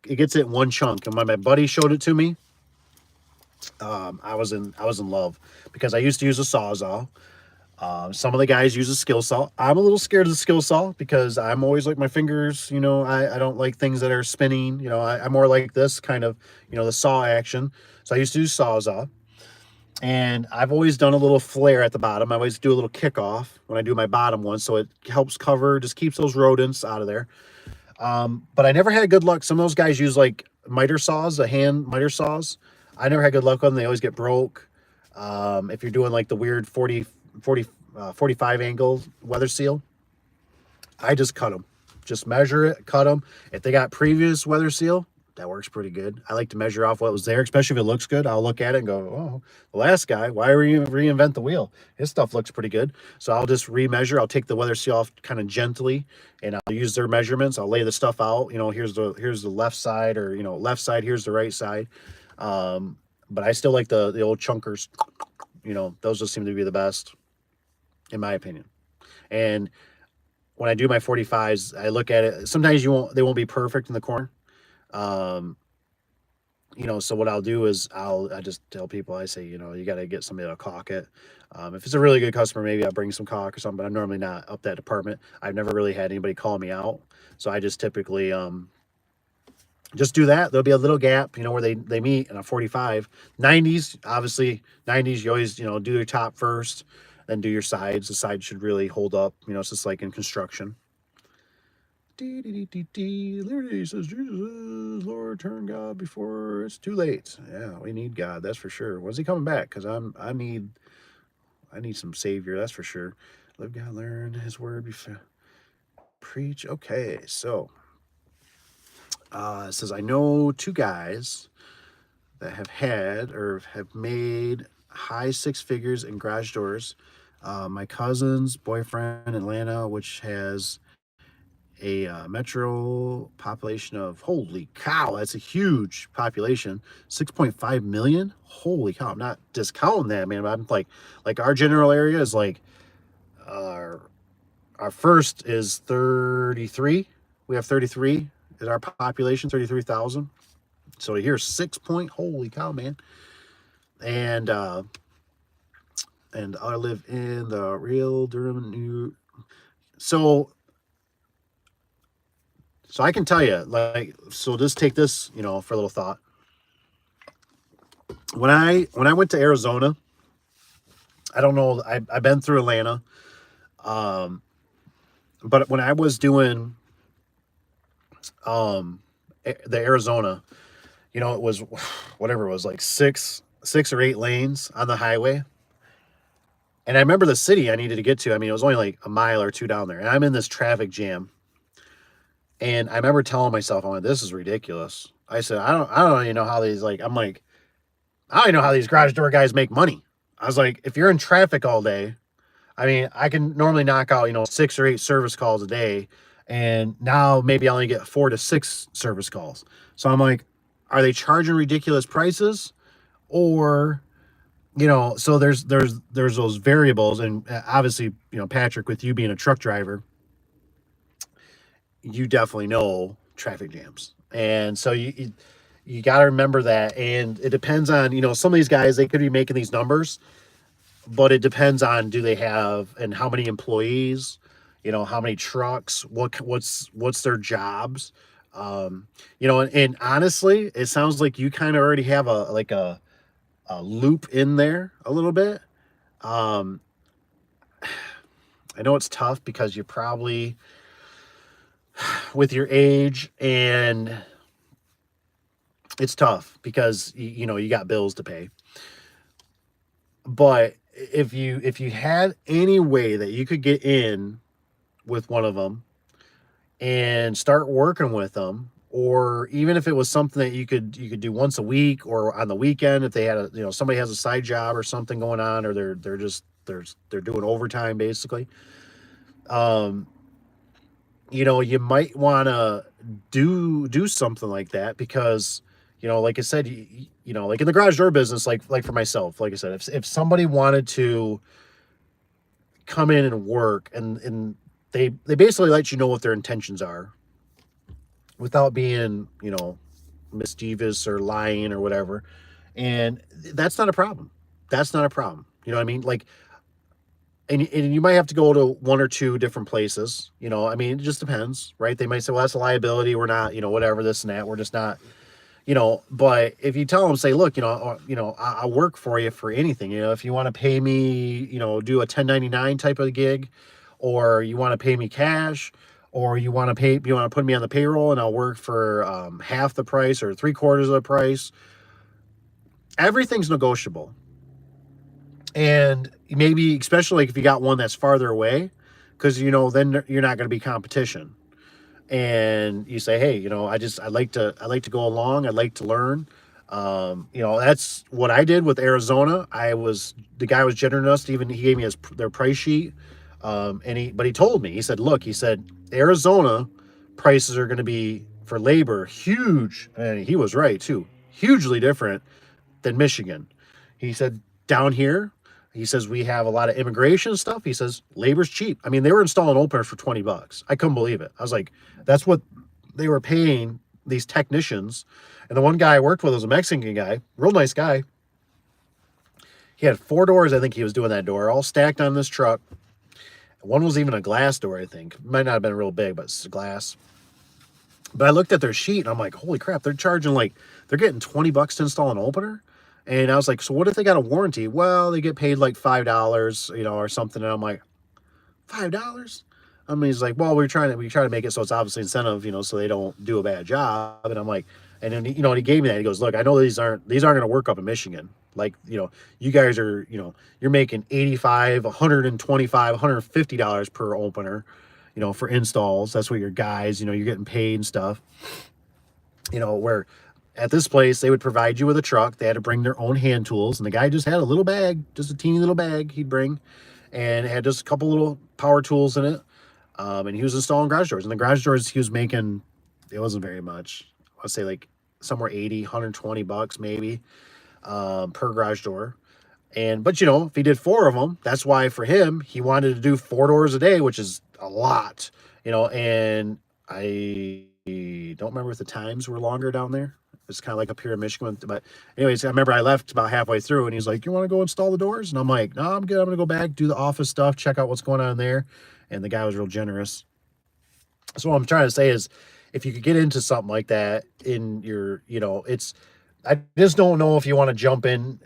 gets it in one chunk. And when my buddy showed it to me, I was in love, because I used to use a Sawzall. Some of the guys use a skill saw. I'm a little scared of the skill saw, because I'm always like my fingers, I don't like things that are spinning. I'm more like this kind of, the saw action. So I used to do Sawzall. And I've always done a little flare at the bottom. I always do a little kickoff when I do my bottom one, so it helps cover, just keeps those rodents out of there. But I never had good luck. Some of those guys use like miter saws, the hand miter saws. I never had good luck with them. They always get broke. If you're doing like the weird 45 angle weather seal, I just cut them. Just measure it, cut them. If they got previous weather seal, that works pretty good. I like to measure off what was there, especially if it looks good. I'll look at it and go, oh, the last guy, why reinvent the wheel? His stuff looks pretty good. So I'll just remeasure. I'll take the weather seal off kind of gently, and I'll use their measurements. I'll lay the stuff out. Here's the left side, or left side. Here's the right side. But I still like the old chunkers. Those just seem to be the best, in my opinion. And when I do my 45s, I look at it. Sometimes they won't be perfect in the corner. Um, so what I'll do is I just tell people, I say, you got to get somebody to caulk it. If it's a really good customer, maybe I'll bring some caulk or something, but I'm normally not up that department. I've never really had anybody call me out. So I just typically, just do that. There'll be a little gap, where they meet in a 45. 90s, obviously, 90s, you always, do your top first, then do your sides. The sides should really hold up. It's just like in construction. Liberty says, Jesus, Lord, turn God before it's too late. Yeah, we need God, that's for sure. When's he coming back? Because I need some savior, that's for sure. Live God, learn his word, preach. Okay, so it says, I know 2 guys that have had or have made high 6 figures in garage doors. My cousin's boyfriend in Atlanta, which has a metro population of, holy cow, that's a huge population, 6.5 million. Holy cow, I'm not discounting that, man. I'm like our general area is like, our first is 33. We have 33 is our population, 33,000. So here's 6 holy cow, man. And I live in the real Durham, New. So I can tell you, so just take this, for a little thought. When I went to Arizona, I don't know, I've been through Atlanta, but when I was doing the Arizona, it was whatever it was, like 6 or 8 lanes on the highway. And I remember the city I needed to get to. I mean, it was only like a mile or 2 down there, and I'm in this traffic jam. And I remember telling myself, I'm like, this is ridiculous. I said, I don't even know how these, I don't even know how these garage door guys make money. I was like, if you're in traffic all day, I mean, I can normally knock out, 6 or 8 service calls a day. And now maybe I only get 4 to 6 service calls. So I'm like, are they charging ridiculous prices? Or, so there's those variables. And obviously, Patrick, with you being a truck driver, you definitely know traffic jams. And so you got to remember that. And it depends on, some of these guys, they could be making these numbers, but it depends on, do they have, and how many employees, how many trucks, what's their jobs. You know, and honestly, it sounds like you kind of already have a loop in there a little bit. Um, I know it's tough because you're probably with your age, and it's tough because you know you got bills to pay. But if you had any way that you could get in with one of them and start working with them, or even if it was something that you could do once a week or on the weekend, if they had a, you know, somebody has a side job or something going on, or they're doing overtime basically. um you know, you might want to do something like that because, you know, like I said, you know, like in the garage door business, like for myself, like I said, if somebody wanted to come in and work, and they basically let you know what their intentions are without being, you know, mischievous or lying or whatever. And that's not a problem. That's not a problem. You know what I mean? Like, and you might have to go to one or two different places. You know, I mean, it just depends, right? They might say, well, that's a liability. We're not, you know, whatever, this and that. We're just not, you know. But if you tell them, say, look, I work for you for anything. You know, if you want to pay me, you know, do a 1099 type of gig, or you want to pay me cash, or you want to put me on the payroll and I'll work for half the price or three-quarters of the price. Everything's negotiable. And maybe, especially like if you got one that's farther away, because, you know, then you're not going to be competition. And you say, hey, you know, I'd like to go along. I'd like to learn. You know, that's what I did with Arizona. The guy was generous. Even he gave me their price sheet. But he told me, he said, look, he said, Arizona prices are going to be for labor huge. And he was right too. Hugely different than Michigan. He said, down here, he says, we have a lot of immigration stuff. He says, labor's cheap. I mean, they were installing openers for $20. I couldn't believe it. I was like, that's what they were paying these technicians. And the one guy I worked with was a Mexican guy, real nice guy. He had four doors. I think he was doing that door, all stacked on this truck. One was even a glass door, I think. Might not have been real big, but it's glass. But I looked at their sheet and I'm like, holy crap, they're getting $20 to install an opener. And I was like, so what if they got a warranty? Well, they get paid like $5, you know, or something. And I'm like, $5? I mean, he's like, well, we try to make it so it's obviously incentive, you know, so they don't do a bad job. And I'm like, and then, you know, and he gave me that. He goes, look, I know these aren't going to work up in Michigan. Like, you know, you guys are, you know, you're making 85, 125, $150 per opener, you know, for installs. That's what your guys, you know, you're getting paid and stuff. You know, where at this place they would provide you with a truck. They had to bring their own hand tools, and the guy just had a little bag, just a teeny little bag he'd bring, and it had just a couple little power tools in it. And he was installing garage doors, and the garage doors he was making, it wasn't very much. I'd say like somewhere 80, $120 maybe, per garage door. And but you know, if he did four of them, that's why for him he wanted to do four doors a day, which is a lot, you know. And I don't remember if the times were longer down there. It's kind of like up here in Michigan. But anyways, I remember I left about halfway through, and he's like, "You want to go install the doors?" And I'm like, "No, I'm good. I'm gonna go back, do the office stuff, check out what's going on there." And the guy was real generous. So what I'm trying to say is, if you could get into something like that in your, you know, it's, I just don't know if you want to jump in,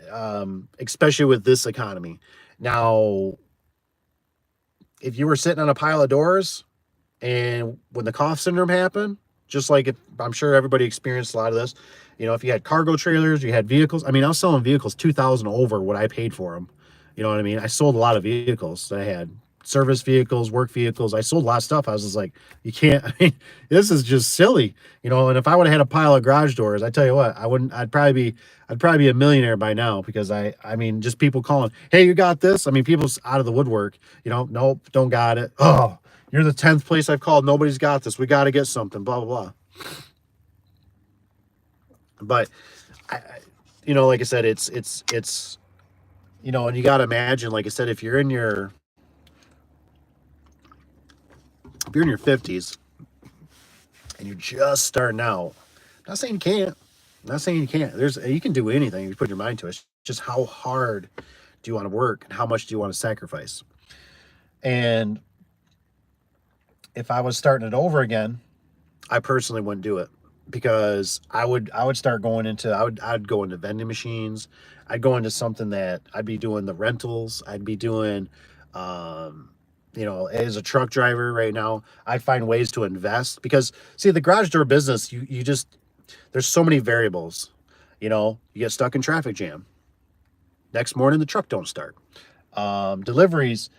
especially with this economy. Now, if you were sitting on a pile of doors and when the cough syndrome happened, just like I'm sure everybody experienced a lot of this, you know, if you had cargo trailers, you had vehicles. I mean, I was selling vehicles 2,000 over what I paid for them. You know what I mean? I sold a lot of vehicles. I had service vehicles, work vehicles. I sold a lot of stuff. I was just like, you can't, I mean, this is just silly, you know. And if I would have had a pile of garage doors, I tell you what, I wouldn't, I'd probably be a millionaire by now because I mean, just people calling, hey, you got this? I mean, people's out of the woodwork, you know, nope, don't got it. Oh, you're the 10th place I've called. Nobody's got this. We got to get something, blah, blah, blah. But you know, like I said, it's, you know, and you got to imagine, like I said, if you're in your 50s and you're just starting out, I'm not saying you can't. I'm not saying you can't. You can do anything if you put your mind to it. It's just how hard do you want to work and how much do you want to sacrifice? And if I was starting it over again, I personally wouldn't do it because I would start going into I'd go into vending machines. I'd go into something that I'd be doing the rentals. I'd be doing, um, as a truck driver right now, I'd find ways to invest because see the garage door business, you just there's so many variables. You get stuck in traffic jam. Next morning the truck don't start. Deliveries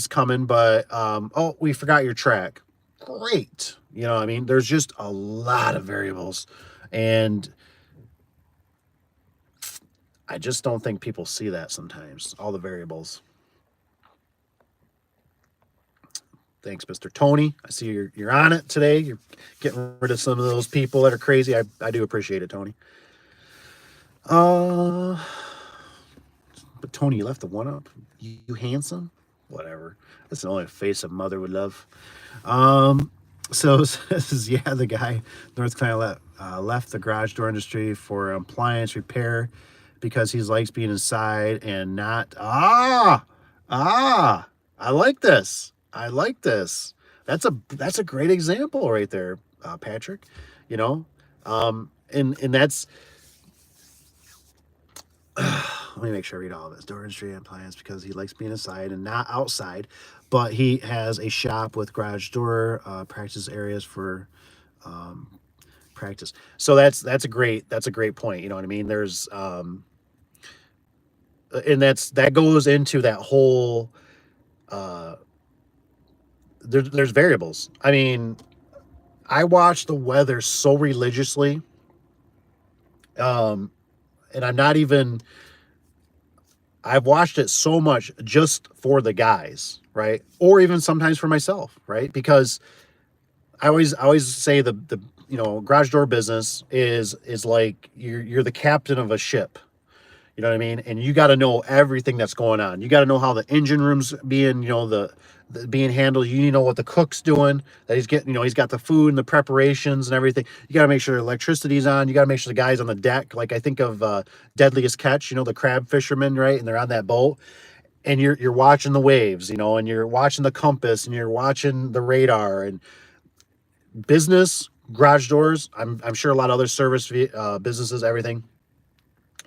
coming, but oh, we forgot your track. Great. I mean, there's just a lot of variables, and I just don't think people see that sometimes. All the variables. Thanks, Mr. Tony. I see you're on it today. You're getting rid of some of those people that are crazy. I do appreciate it, Tony. But Tony, you left the one up. You handsome? Whatever. That's the only face a mother would love. So this is the guy North Carolina left the garage door industry for appliance repair because he likes being inside and not I like this. I like this. That's a great example right there, Patrick. You know, and that's let me make sure I read all of this. Door industry and appliance because he likes being inside and not outside, but he has a shop with garage door practice areas for practice. So that's a great point. You know what I mean? And that goes into that whole there's variables. I mean, I watch the weather so religiously, um, and I've watched it so much just for the guys, right? Or even sometimes for myself, right? Because I always say the garage door business is like you're the captain of a ship. You know what I mean? And you got to know everything that's going on. You got to know how the engine room's being, the being handled. You need to know what the cook's doing. That he's getting, he's got the food and the preparations and everything. You got to make sure electricity's on. You got to make sure the guys on the deck. Like I think of Deadliest Catch, the crab fishermen, right? And they're on that boat, and you're watching the waves, and you're watching the compass, and you're watching the radar and business garage doors. I'm sure a lot of other service businesses, everything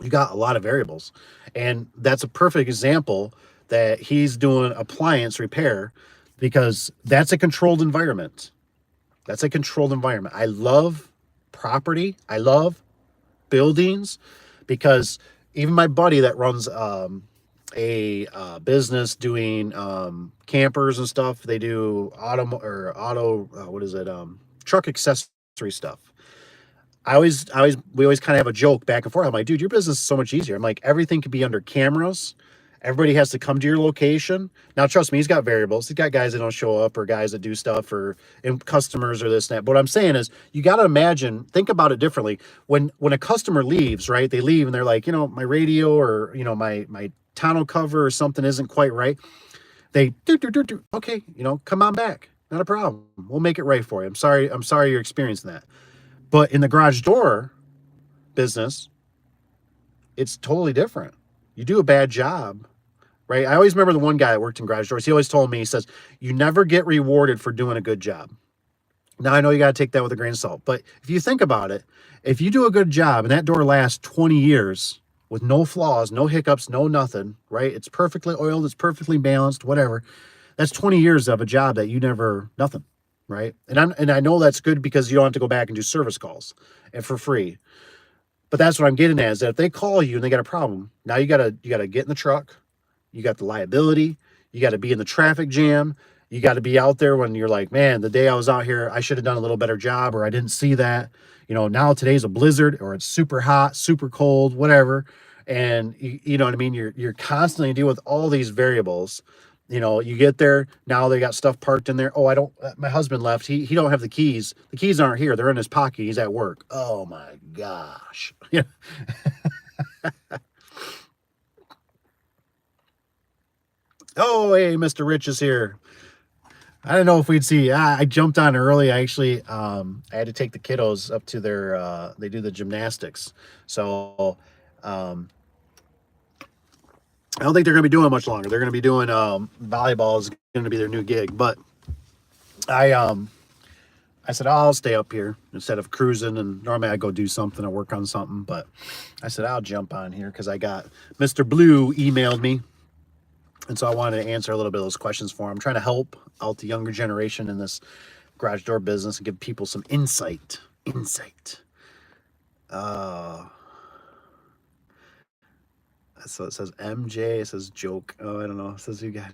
you got a lot of variables. And that's a perfect example that he's doing appliance repair because that's a controlled environment. That's a controlled environment. I love property. I love buildings because even my buddy that runs a business doing campers and stuff, they do what is it? Truck accessory stuff. We always kind of have a joke back and forth. I'm like, dude, your business is so much easier. I'm like, everything could be under cameras. Everybody has to come to your location. Now, trust me, he's got variables. He's got guys that don't show up or guys that do stuff and customers or this and that. But what I'm saying is you got to think about it differently. When a customer leaves, right, they leave and they're like, my radio or, my tonneau cover or something isn't quite right. They do. Okay, come on back. Not a problem. We'll make it right for you. I'm sorry you're experiencing that. But in the garage door business, it's totally different. You do a bad job, right? I always remember the one guy that worked in garage doors. He always told me, he says, you never get rewarded for doing a good job. Now, I know you got to take that with a grain of salt. But if you think about it, if you do a good job and that door lasts 20 years with no flaws, no hiccups, no nothing, right? It's perfectly oiled, it's perfectly balanced, whatever. That's 20 years of a job that you never, nothing, right? And I know that's good because you don't have to go back and do service calls and for free. But that's what I'm getting at is that if they call you and they got a problem, now you gotta get in the truck, you got the liability, you got to be in the traffic jam, you got to be out there when you're like, man, the day I was out here, I should have done a little better job, or I didn't see that. Now today's a blizzard, or it's super hot, super cold, whatever, and you know what I mean. You're constantly dealing with all these variables. You get there, now they got stuff parked in there. Oh, I don't, my husband left. He don't have the keys. The keys aren't here. They're in his pocket. He's at work. Oh my gosh. Yeah. Oh, hey, Mr. Rich is here. I don't know if we'd see. I jumped on early. I actually, I had to take the kiddos up to they do the gymnastics. So, I don't think they're going to be doing much longer. They're going to be doing, volleyball is going to be their new gig. But I, I said, oh, I'll stay up here instead of cruising. And normally I go do something or work on something. But I said, I'll jump on here because I got Mr. Blue emailed me. And so I wanted to answer a little bit of those questions for him. I'm trying to help out the younger generation in this garage door business and give people some insight. So it says MJ, it says joke. Oh, I don't know. It says you got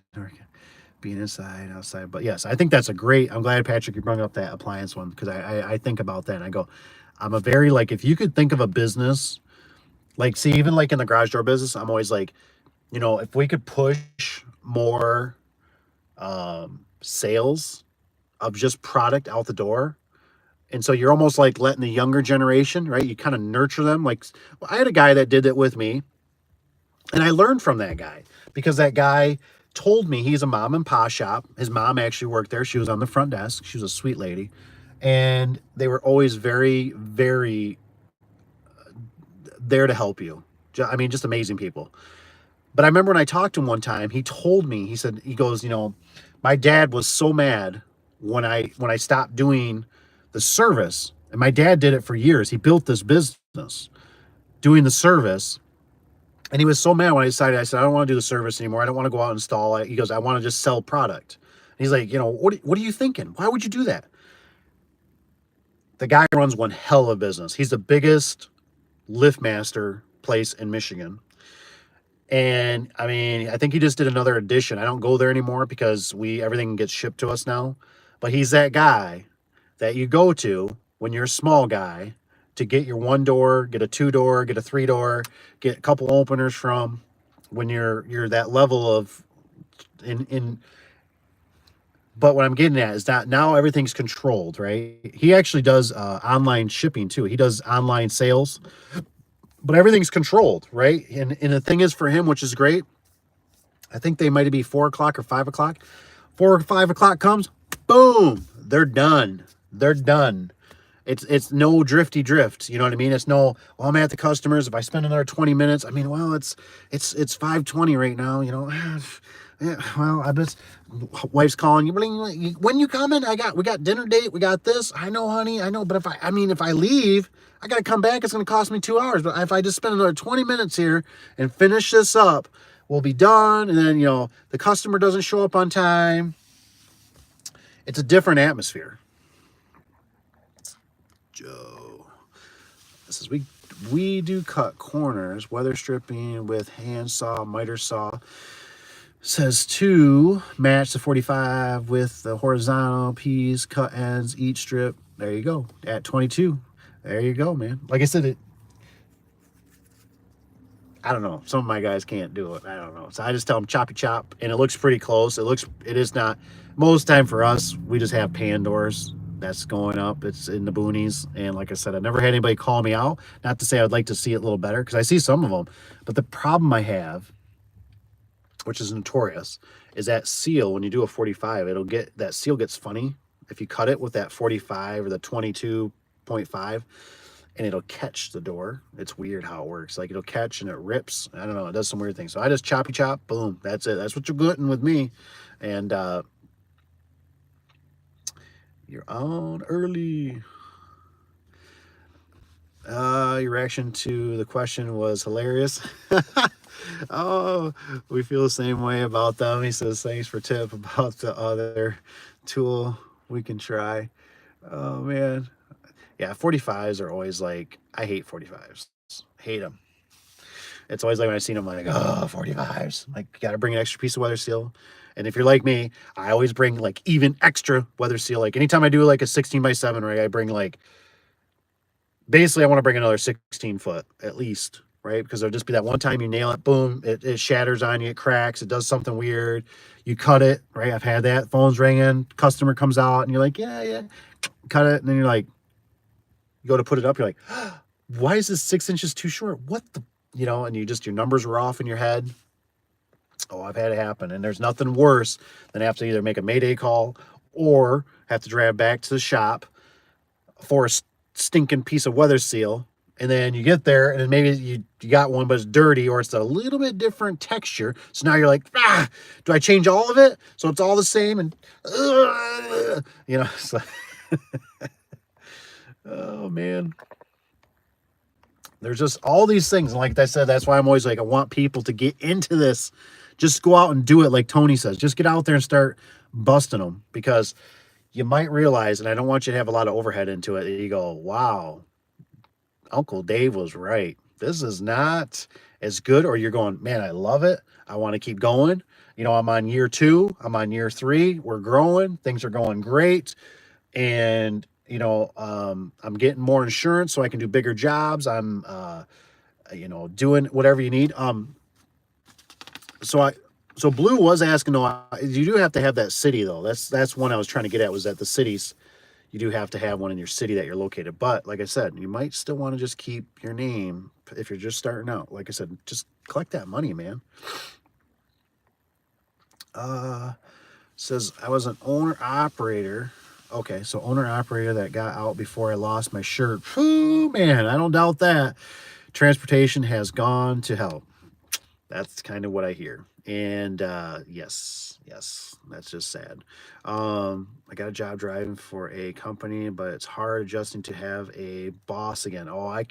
being inside, outside. But yes, I think that's a great, I'm glad, Patrick, you brought up that appliance one because I think about that and I go, I'm a very, like, if you could think of a business, like, see, even like in the garage door business, I'm always like, you know, if we could push more sales of just product out the door. And so you're almost like letting the younger generation, right? You kind of nurture them. Like, well, I had a guy that did it with me. And I learned from that guy because that guy told me he's a mom and pop shop. His mom actually worked there. She was on the front desk. She was a sweet lady. And they were always very, very there to help you. I mean, just amazing people. But I remember when I talked to him one time, he told me, he said, he goes, you know, my dad was so mad when I stopped doing the service. And my dad did it for years. He built this business doing the service. And he was so mad when I decided, I said, I don't want to do the service anymore. I don't want to go out and install it. He goes, I want to just sell product. And he's like, you know, what are you thinking? Why would you do that? The guy runs one hell of a business. He's the biggest lift master place in Michigan. And I mean, I think he just did another edition. I don't go there anymore because everything gets shipped to us now. But he's that guy that you go to when you're a small guy to get your 1 door, get a 2 door, get a 3 door, get a couple openers from when you're that level of in. But what I'm getting at is that now everything's controlled, right? He actually does online shipping too. He does online sales, but everything's controlled, right? And the thing is for him, which is great, I think they might be 4 o'clock or 5 o'clock. 4 or 5 o'clock comes, boom, they're done. They're done. It's no drifty drift. You know what I mean? It's no, well, I'm at the customers. If I spend another 20 minutes, I mean, well, it's 5:20 right now, you know. Yeah, well, I just, wife's calling you. When you coming? We got dinner date. We got this. I know, honey. I know. But if I leave, I got to come back. It's going to cost me 2 hours. But if I just spend another 20 minutes here and finish this up, we'll be done. And then, you know, the customer doesn't show up on time. It's a different atmosphere. Joe, this is we do cut corners, weather stripping with hand saw, miter saw. Says to match the 45 with the horizontal piece, cut ends, each strip. There you go. At 22. There you go, man. Like I said, I don't know. Some of my guys can't do it. I don't know. So I just tell them choppy chop, and it looks pretty close. It is not. Most time for us, we just have pan doors. That's going up. It's in the boonies. And like I said, I've never had anybody call me out. Not to say I'd like to see it a little better, because I see some of them. But the problem I have, which is notorious, is that seal, when you do a 45, that seal gets funny if you cut it with that 45 or the 22.5, and it'll catch the door. It's weird how it works. Like, it'll catch and it rips. I don't know. It does some weird things. So I just choppy chop, boom. That's it. That's what you're getting with me. And you're on early. Your reaction to the question was hilarious. Oh, we feel the same way about them. He says, thanks for tip about the other tool we can try. Oh, man. Yeah, 45s are always like, I hate 45s. Hate them. It's always like when I see them, I'm like, oh, 45s. Like, you got to bring an extra piece of weather seal. And if you're like me, I always bring like even extra weather seal. Like anytime I do like a 16x7, right, I bring like, basically I want to bring another 16 foot at least, right? Because there'll just be that one time you nail it, boom, it shatters on you, it cracks, it does something weird. You cut it, right? I've had that. Phone's ringing, customer comes out, and you're like, yeah, cut it. And then you're like, you go to put it up, you're like, why is this 6 inches too short? What the, you know, and your numbers were off in your head. Oh, I've had it happen. And there's nothing worse than have to either make a Mayday call or have to drive back to the shop for a stinking piece of weather seal. And then you get there and then maybe you got one, but it's dirty or it's a little bit different texture. So now you're like, do I change all of it? So it's all the same. And, you know, so Oh man. There's just all these things. And like I said, that's why I'm always like, I want people to get into this. Just go out and do it like Tony says. Just get out there and start busting them, because you might realize, and I don't want you to have a lot of overhead into it, you go, wow, Uncle Dave was right. This is not as good. Or you're going, man, I love it. I want to keep going. I'm on year 2. I'm on year 3. We're growing. Things are going great. And, I'm getting more insurance so I can do bigger jobs. I'm, doing whatever you need. So I, so Blue was asking, though, you do have to have that city though. That's one I was trying to get at, was that the cities, you do have to have one in your city that you're located. But like I said, you might still want to just keep your name if you're just starting out. Like I said, just collect that money, man. Says I was an owner operator. Okay, so owner operator that got out before I lost my shirt. Whew, man, I don't doubt that. Transportation has gone to hell. That's kind of what I hear. And yes, that's just sad. I got a job driving for a company, but it's hard adjusting to have a boss again. Oh, I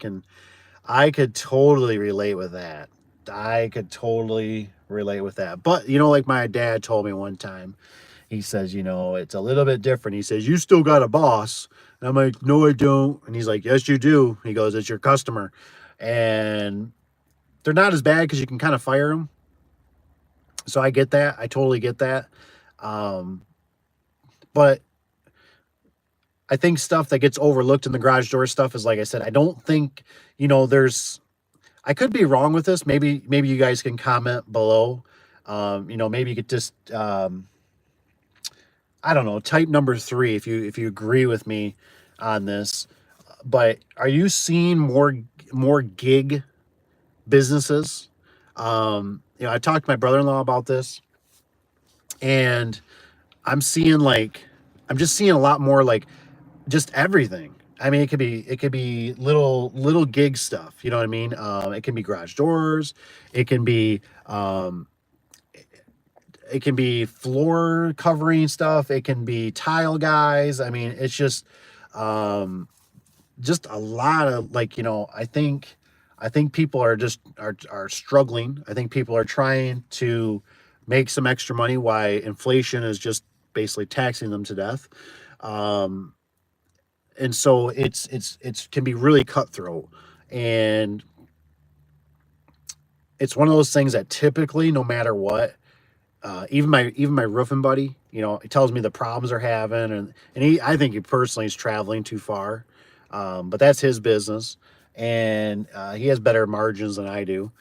could totally relate with that. I could totally relate with that. But like my dad told me one time, he says, it's a little bit different. He says, you still got a boss. And I'm like, no, I don't. And he's like, yes, you do. He goes, it's your customer. And they're not as bad because you can kind of fire them. So I get that. I totally get that. But I think stuff that gets overlooked in the garage door stuff is, like I said, I don't think, there's, I could be wrong with this. Maybe you guys can comment below. Maybe you could just, I don't know, type number 3 if you agree with me on this. But are you seeing more gig businesses? I talked to my brother-in-law about this, and I'm just seeing a lot more, like, just everything. I mean, it could be little gig stuff. You know what I mean? It can be garage doors. It can be floor covering stuff. It can be tile guys. I mean, it's just a lot of, like, I think people are struggling. I think people are trying to make some extra money, while inflation is just basically taxing them to death. Um, and so it's can be really cutthroat. And it's one of those things that typically, no matter what, even my roofing buddy, he tells me the problems they're having, and I think he personally is traveling too far, but that's his business, and he has better margins than I do,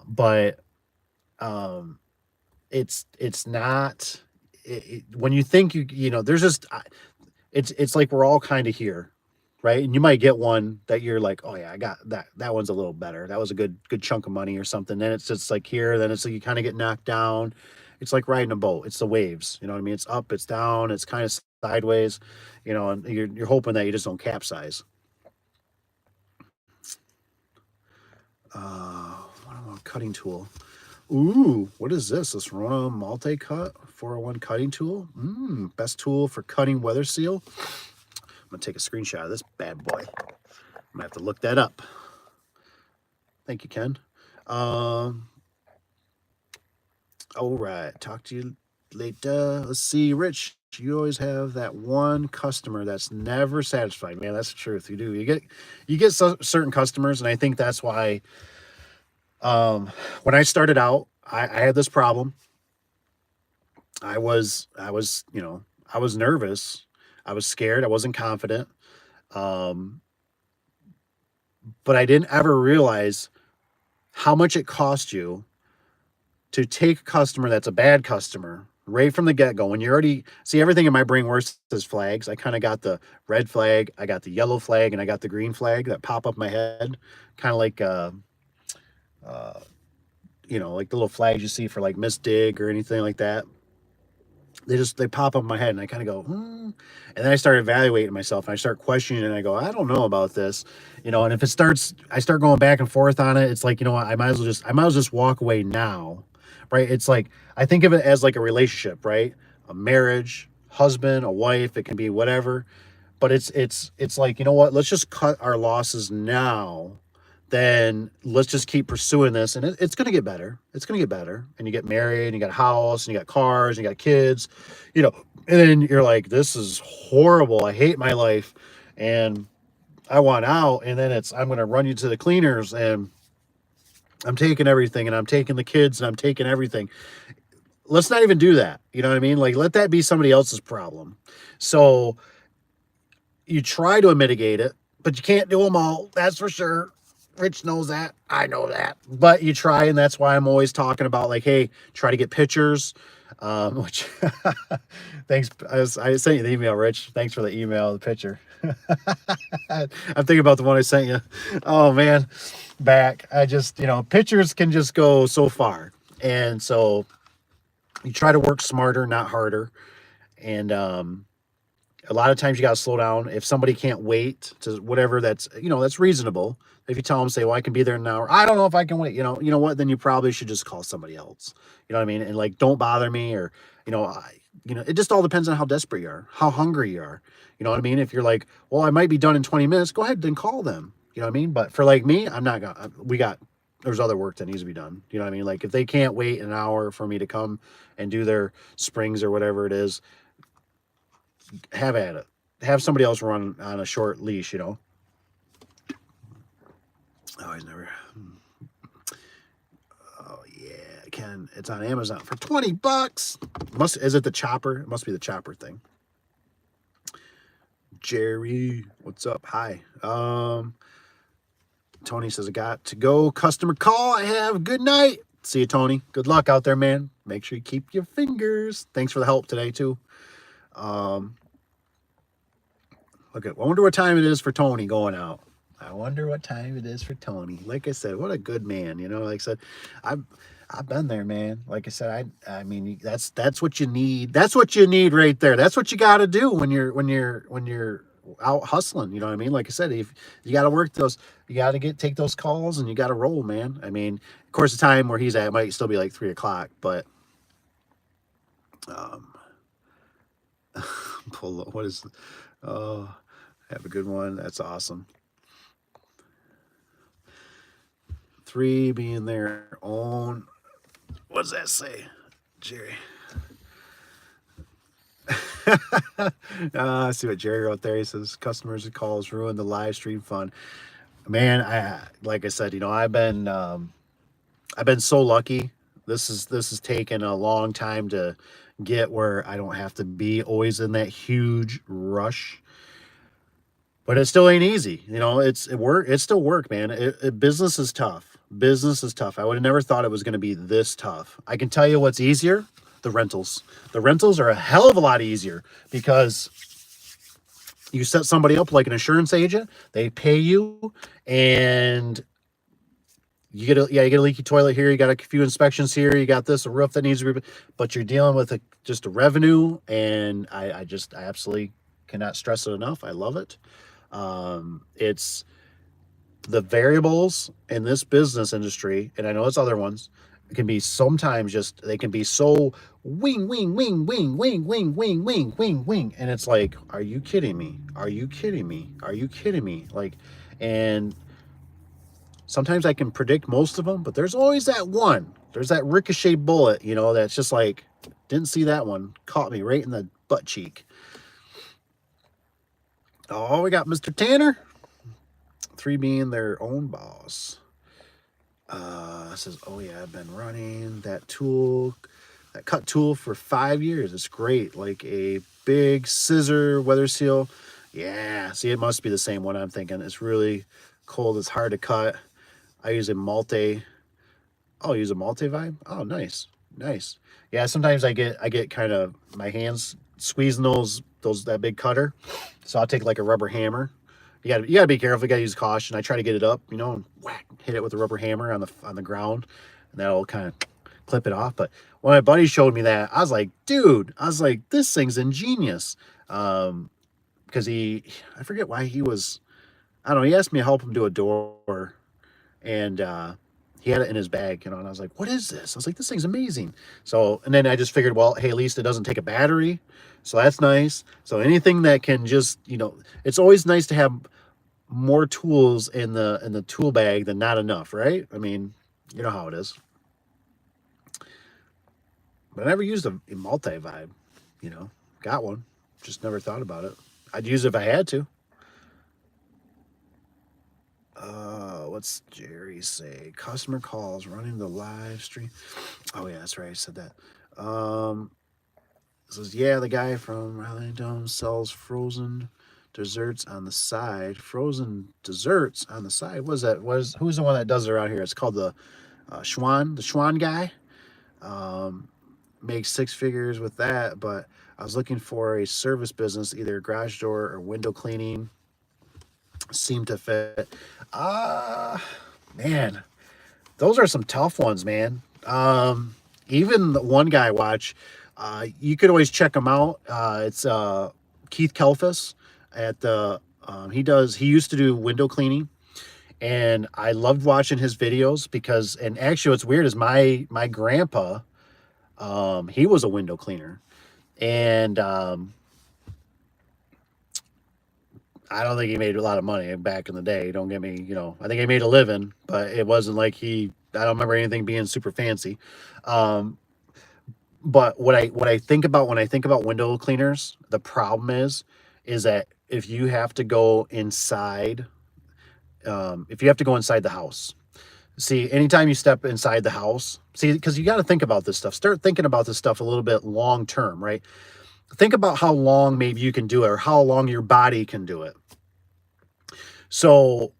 but um, it's not, when you think there's just, it's like we're all kind of here, right? And you might get one that you're like, oh yeah, I got that one's a little better. That was a good chunk of money or something. Then it's just like here, then it's like you kind of get knocked down. It's like riding a boat. It's the waves. You know what I mean? It's up, it's down, it's kind of sideways, and you're hoping that you just don't capsize. What am I, cutting tool? Ooh, what is this? This Rona multi-cut 401 cutting tool? Best tool for cutting weather seal. I'm gonna take a screenshot of this bad boy. I'm gonna have to look that up. Thank you, Ken. All right. Talk to you later. Let's see, Rich. You always have that one customer that's never satisfied. Man, that's the truth. You do. You get certain customers, and I think that's why. When I started out, I had this problem. I was nervous. I was scared. I wasn't confident. Um, but I didn't ever realize how much it cost you to take a customer that's a bad customer right from the get-go. When you already see, everything in my brain works as flags. I kind of got the red flag, I got the yellow flag, and I got the green flag that pop up my head, kind of like uh like the little flags you see for like Miss Dig or anything like that. They pop up in my head, and I kind of go, and then I start evaluating myself, and I start questioning, and I go, I don't know about this, and if I start going back and forth on it, it's like, what, I might as well just walk away now, right? It's like, I think of it as like a relationship, right? A marriage, husband, a wife, it can be whatever. But it's like, you know what? Let's just cut our losses now. Then let's just keep pursuing this, and it's going to get better. It's going to get better. And you get married, and you got a house, and you got cars, and you got kids, you know. And then you're like, this is horrible. I hate my life, and I want out. And then I'm going to run you to the cleaners, and I'm taking everything, and I'm taking the kids, and I'm taking everything. Let's not even do that. You know what I mean? Like, let that be somebody else's problem. So you try to mitigate it, but you can't do them all. That's for sure. Rich knows that. I know that. But you try, and that's why I'm always talking about, like, hey, try to get pictures. Which thanks. I sent you the email, Rich. Thanks for the email, the picture. I'm thinking about the one I sent you. Oh man, back. I just, pictures can just go so far, and so you try to work smarter, not harder. And a lot of times you got to slow down. If somebody can't wait to whatever, that's reasonable. If you tell them, say, well, I can be there in an hour. I don't know if I can wait. You know what? Then you probably should just call somebody else. You know what I mean? And like, don't bother me, or, it just all depends on how desperate you are, how hungry you are. You know what I mean? If you're like, well, I might be done in 20 minutes, go ahead and call them. You know what I mean? But for like me, I'm not gonna, there's other work that needs to be done. You know what I mean? Like if they can't wait an hour for me to come and do their springs or whatever it is, have at it. Have somebody else run on a short leash, Oh, he's never. Oh yeah, Ken. It's on Amazon for $20. Is it the chopper? It must be the chopper thing. Jerry, what's up? Hi. Tony says I got to go. Customer call. I have. Good night. See you, Tony. Good luck out there, man. Make sure you keep your fingers. Thanks for the help today too. I wonder what time it is for Tony going out. I wonder what time it is for Tony. Like I said, what a good man. Like I said, I've been there, man. Like I said, I mean, that's what you need. That's what you need right there. That's what you got to do when you're out hustling. You know what I mean? Like I said, if you got to work those, you got to take those calls, and you got to roll, man. I mean, of course, the time where he's at might still be like 3:00, but what is? Oh, have a good one. That's awesome. 3 being their own. What does that say, Jerry? I see what Jerry wrote there. He says customers and calls ruin the live stream fun. Man, like I said, I've been so lucky. This is taken a long time to get where I don't have to be always in that huge rush. But it still ain't easy. It's still work, man. Business is tough. Business is tough. I would have never thought it was going to be this tough. I can tell you what's easier: the rentals. The rentals are a hell of a lot easier because you set somebody up like an insurance agent. They pay you, and you get a leaky toilet here. You got a few inspections here. You got a roof that needs to be, but you're dealing with just a revenue, and I absolutely cannot stress it enough. I love it. It's the variables in this business industry, and I know it's other ones, it can be sometimes they can be so wing, wing, wing, wing, wing, wing, wing, wing, wing, wing. And it's like, are you kidding me? Are you kidding me? Are you kidding me? Like, and sometimes I can predict most of them, but there's always that one. There's that ricochet bullet, that's just like, didn't see that one. Caught me right in the butt cheek. Oh, we got Mr. Tanner. 3 being their own boss. Says, oh yeah, I've been running that cut tool for 5 years. It's great. Like a big scissor weather seal. Yeah, see, it must be the same one I'm thinking. It's really cold. It's hard to cut. I use a multi. Oh, use a multi-vibe? Oh, nice. Nice. Yeah, sometimes I get kind of my hands squeezing that big cutter. So I'll take like a rubber hammer. You gotta be careful. You gotta use caution. I try to get it up, and whack, hit it with a rubber hammer on the ground, and that'll kind of clip it off. But when my buddy showed me that, I was like, dude, this thing's ingenious. Because I forget why he was, I don't know, he asked me to help him do a door, and He had it in his bag, and I was like, what is this? I was like, this thing's amazing. So, and then I just figured, well, hey, at least it doesn't take a battery. So that's nice. So anything that can just, it's always nice to have more tools in the tool bag than not enough, right? I mean, you know how it is. But I never used a multi-vibe, got one. Just never thought about it. I'd use it if I had to. What's Jerry say? Customer calls running the live stream. Oh yeah, that's right. I said that. Says yeah, the guy from Raleigh Dome sells frozen desserts on the side. Frozen desserts on the side. What's that? Who's the one that does it around here? It's called the Schwan. The Schwan guy. Makes six figures with that, but I was looking for a service business, either a garage door or window cleaning. Seem to fit. Man, those are some tough ones, man. Even the one guy watch, you could always check him out. It's Keith Kelfus at the he used to do window cleaning, and I loved watching his videos because, and actually what's weird is my grandpa, he was a window cleaner, and I don't think he made a lot of money back in the day. Don't get me, I think he made a living, but it wasn't like I don't remember anything being super fancy. Um, but what I think about when I think about window cleaners, the problem is that if you have to go inside, if you have to go inside the house, see, anytime you step inside the house, see, because you got to think about this stuff. Start thinking about this stuff a little bit long term, right? Think about how long maybe you can do it or how long your body can do it. So,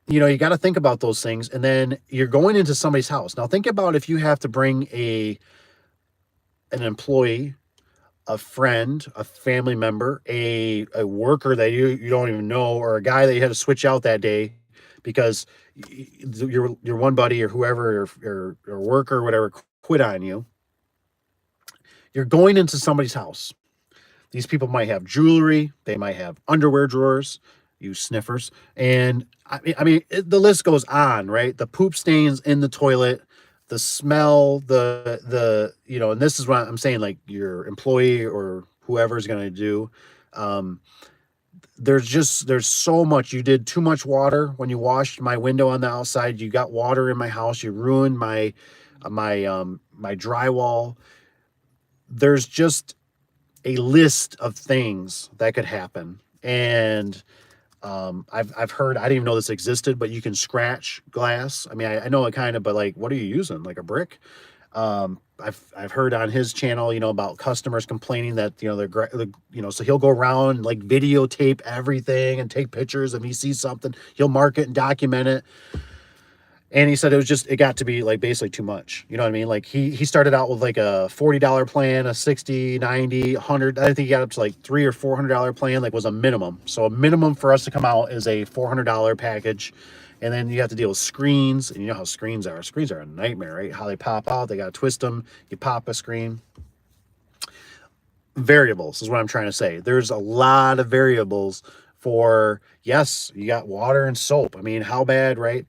you got to think about those things. And then you're going into somebody's house. Now, think about if you have to bring an employee, a friend, a family member, a worker that you don't even know, or a guy that you had to switch out that day because your one buddy or whoever or worker or whatever quit on you. You're going into somebody's house. These people might have jewelry, they might have underwear drawers, you sniffers, and the list goes on, right? The poop stains in the toilet, the smell, and this is what I'm saying, like your employee or whoever's going to do. There's so much. You did too much water when you washed my window on the outside. You got water in my house. You ruined my drywall. There's just a list of things that could happen. And I've heard, I didn't even know this existed, but you can scratch glass. I mean, I know it kind of, but like, what are you using? Like a brick? I've heard on his channel, about customers complaining that, so he'll go around and like videotape everything and take pictures. If he sees something, he'll mark it and document it. And he said it got to be like basically too much. You know what I mean? Like he started out with like a $40 plan, a $60, $90, $100. I think he got up to like $300 or $400 plan, like was a minimum. So a minimum for us to come out is a $400 package. And then you have to deal with screens. And you know how screens are. Screens are a nightmare, right? How they pop out. They got to twist them. You pop a screen. Variables is what I'm trying to say. There's a lot of variables for, yes, you got water and soap. I mean, how bad, right?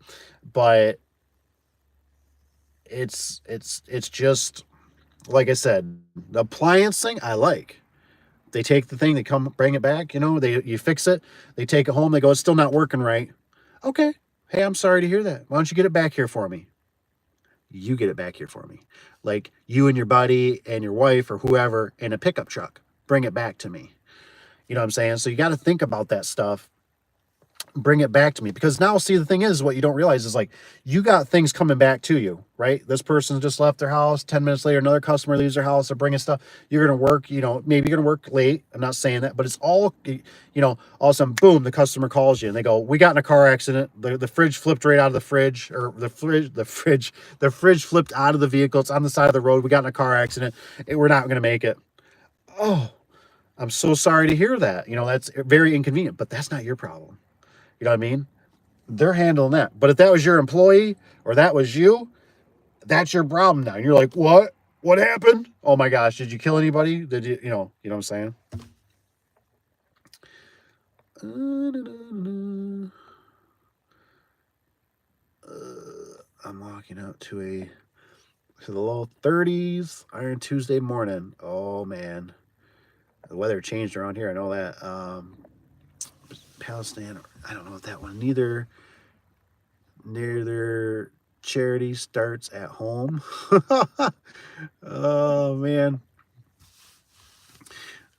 But it's just like I said, the appliance thing I like. They take the thing, they come bring it back, you fix it, they take it home, they go, it's still not working right. Okay. Hey, I'm sorry to hear that. Why don't you get it back here for me? You get it back here for me. Like you and your buddy and your wife or whoever in a pickup truck. Bring it back to me. You know what I'm saying? So you got to think about that stuff. Bring it back to me, because now, see, the thing is, what you don't realize is like you got things coming back to you, right? This person just left their house. 10 minutes later, another customer leaves their house. They're bringing stuff. You're going to work, maybe you're going to work late. I'm not saying that, but it's all of a sudden, boom, the customer calls you and they go, we got in a car accident. The fridge flipped right out of the fridge, or the fridge flipped out of the vehicle. It's on the side of the road. We got in a car accident. We're not going to make it. Oh, I'm so sorry to hear that. That's very inconvenient, but that's not your problem. You know what I mean? They're handling that. But if that was your employee or that was you, that's your problem now. And you're like, what? What happened? Oh my gosh, did you kill anybody? Did you, what I'm saying? walking out to the low 30s. Iron Tuesday morning. Oh man, the weather changed around here. I know that. Palestine. I don't know that one neither. Neither charity starts at home. Oh man.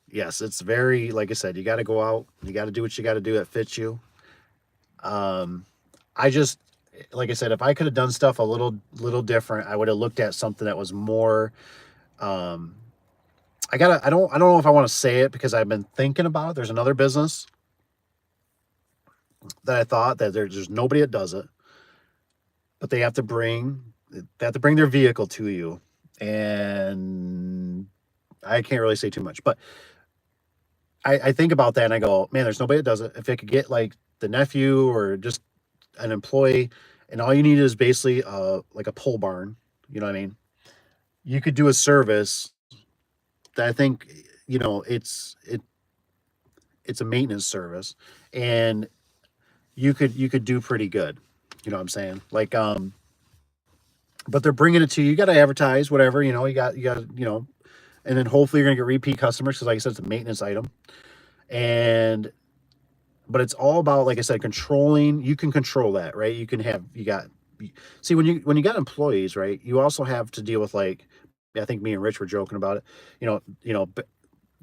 Yes, it's very, like I said, you got to go out. You got to do what you got to do that fits you. I just, like I said, if I could have done stuff a little different, I would have looked at something that was more. I don't know if I want to say it because I've been thinking about it. There's another business that I thought that there's nobody that does it, but they have to bring their vehicle to you, and I can't really say too much, but I think about that and I go, man, there's nobody that does it. If I could get like the nephew or just an employee, and all you need is basically like a pole barn, you know what I mean? You could do a service that I think, it's a maintenance service, and you could do pretty good. You know what I'm saying? Like, but they're bringing it to you. You got to advertise, whatever. You got, and then hopefully you're gonna get repeat customers because, like I said, it's a maintenance item. And but it's all about, like I said, controlling. You can control that, right? See, when you got employees, right, you also have to deal with, like, I think me and Rich were joking about it.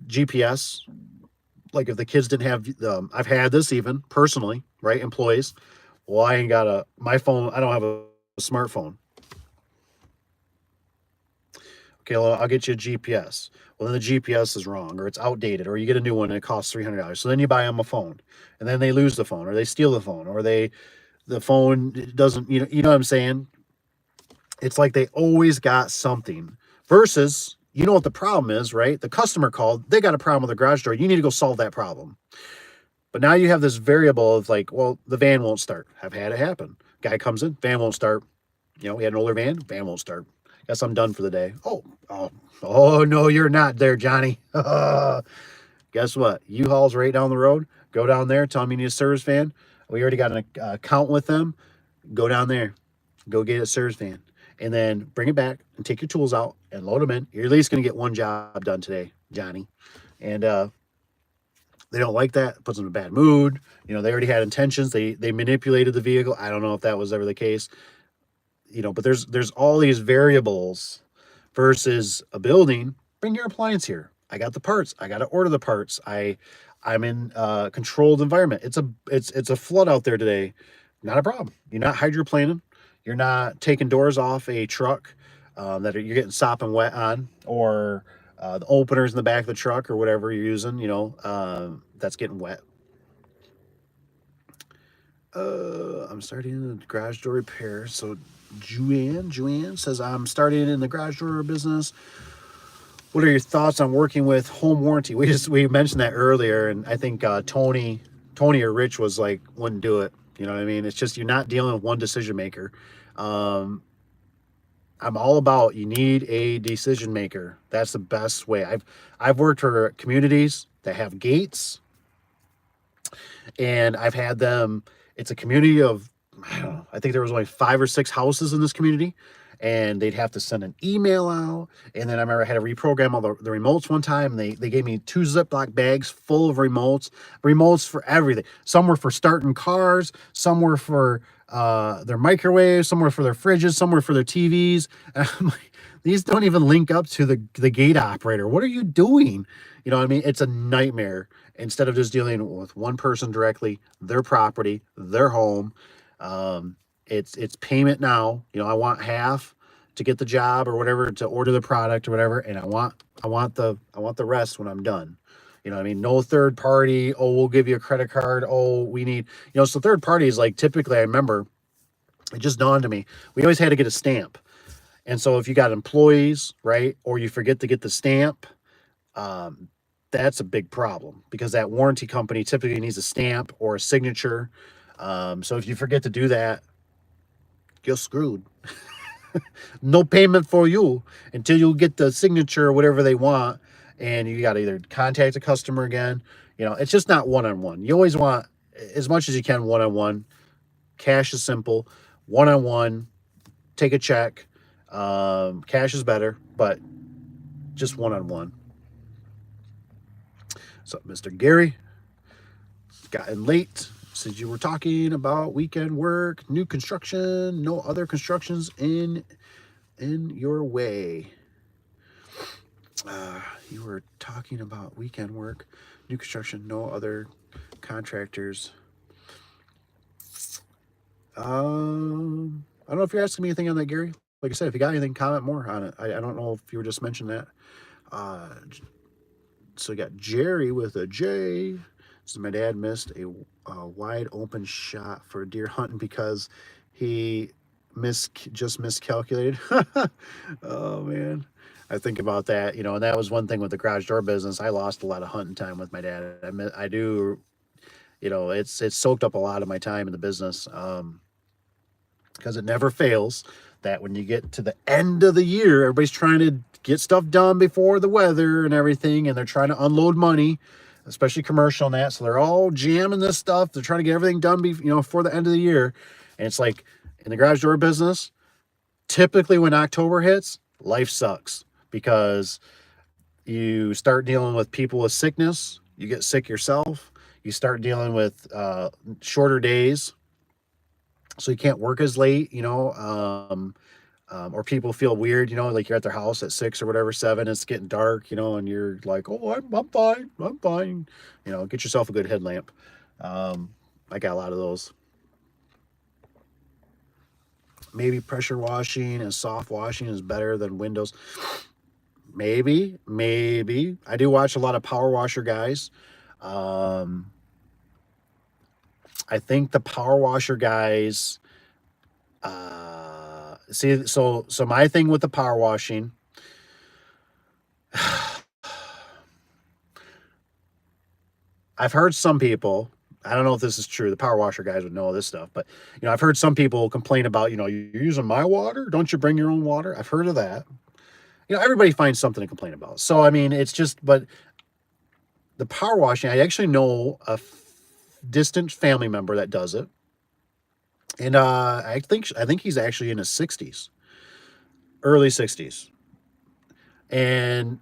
GPS. Like if the kids didn't have, I've had this even personally, right? Employees. Well, I ain't got my phone. I don't have a smartphone. Okay, well, I'll get you a GPS. Well, then the GPS is wrong, or it's outdated, or you get a new one and it costs $300. So then you buy them a phone, and then they lose the phone, or they steal the phone, or the phone doesn't. You know what I'm saying? It's like they always got something. Versus, you know what the problem is, right? The customer called, they got a problem with their garage door. You need to go solve that problem. But now you have this variable of like, well, the van won't start. I've had it happen. Guy comes in, van won't start. We had an older van won't start. Guess I'm done for the day. Oh, no, you're not there, Johnny. Guess what? U-Haul's right down the road. Go down there. Tell them you need a service van. We already got an account with them. Go down there. Go get a service van. And then bring it back and take your tools out and load them in. You're at least going to get one job done today, Johnny. And they don't like that. It puts them in a bad mood. They already had intentions. They manipulated the vehicle. I don't know if that was ever the case. But there's all these variables versus a building. Bring your appliance here. I got the parts. I got to order the parts. I'm in a controlled environment. It's a flood out there today. Not a problem. You're not hydroplaning. You're not taking doors off a truck that you're getting sopping wet on, or the openers in the back of the truck or whatever you're using, that's getting wet. I'm starting in the garage door repair. So Joanne says, I'm starting in the garage door business. What are your thoughts on working with home warranty? We mentioned that earlier, and I think Tony or Rich was like, wouldn't do it. You know what I mean? It's just, you're not dealing with one decision maker. I'm all about, you need a decision maker. That's the best way. I've worked for communities that have gates, and I've had them. It's a community of, I don't know, I think there was only 5 or 6 houses in this community, and they'd have to send an email out. And then I remember I had to reprogram all the remotes one time. They gave me 2 Ziploc bags full of remotes for everything. Some were for starting cars, some were for their microwaves, some were for their fridges, some were for their TVs. And I'm like, these don't even link up to the gate operator. What are you doing? You know what I mean? It's a nightmare. Instead of just dealing with one person directly, their property, their home. It's payment now. I want half to get the job or whatever, to order the product or whatever, and I want the rest when I'm done. You know what I mean? No third party. Oh, we'll give you a credit card. Oh, we need, so third party is like, typically, I remember, it just dawned on me, we always had to get a stamp. And so if you got employees, right, or you forget to get the stamp, that's a big problem, because that warranty company typically needs a stamp or a signature. So if you forget to do that, you're screwed. No payment for you until you get the signature or whatever they want. And you got to either contact the customer again. It's just not one-on-one. You always want, as much as you can, one-on-one. Cash is simple. One-on-one. take a check. Cash is better, but just one-on-one. So, Mr. Gary, it's gotten late since you were talking about weekend work, new construction, no other constructions in your way. You were talking about weekend work, new construction, no other contractors. I don't know if you're asking me anything on that, Gary. Like I said, if you got anything, comment more on it. I don't know if you were just mentioning that. So we got Jerry with a J. So my dad missed a wide open shot for deer hunting because he just miscalculated. Oh man, I think about that, and that was one thing with the garage door business. I lost a lot of hunting time with my dad. I do, it's soaked up a lot of my time in the business. Because it never fails that when you get to the end of the year, everybody's trying to get stuff done before the weather and everything, and they're trying to unload money, especially commercial and that. So they're all jamming this stuff. They're trying to get everything done, before the end of the year. And it's like in the garage door business, typically when October hits, life sucks because you start dealing with people with sickness. You get sick yourself. You start dealing with shorter days. So you can't work as late, or people feel weird, like you're at their house at 6 or whatever, 7, it's getting dark, and you're like, oh, I'm fine. Get yourself a good headlamp. I got a lot of those. Maybe pressure washing and soft washing is better than windows. Maybe. I do watch a lot of power washer guys. I think the power washer guys, so my thing with the power washing, I've heard some people, I don't know if this is true, the power washer guys would know this stuff, but I've heard some people complain about, you're using my water, don't you bring your own water? I've heard of that. Everybody finds something to complain about. So I mean, it's just, but the power washing, I actually know a distant family member that does it. And I think he's actually in his 60s, early 60s. And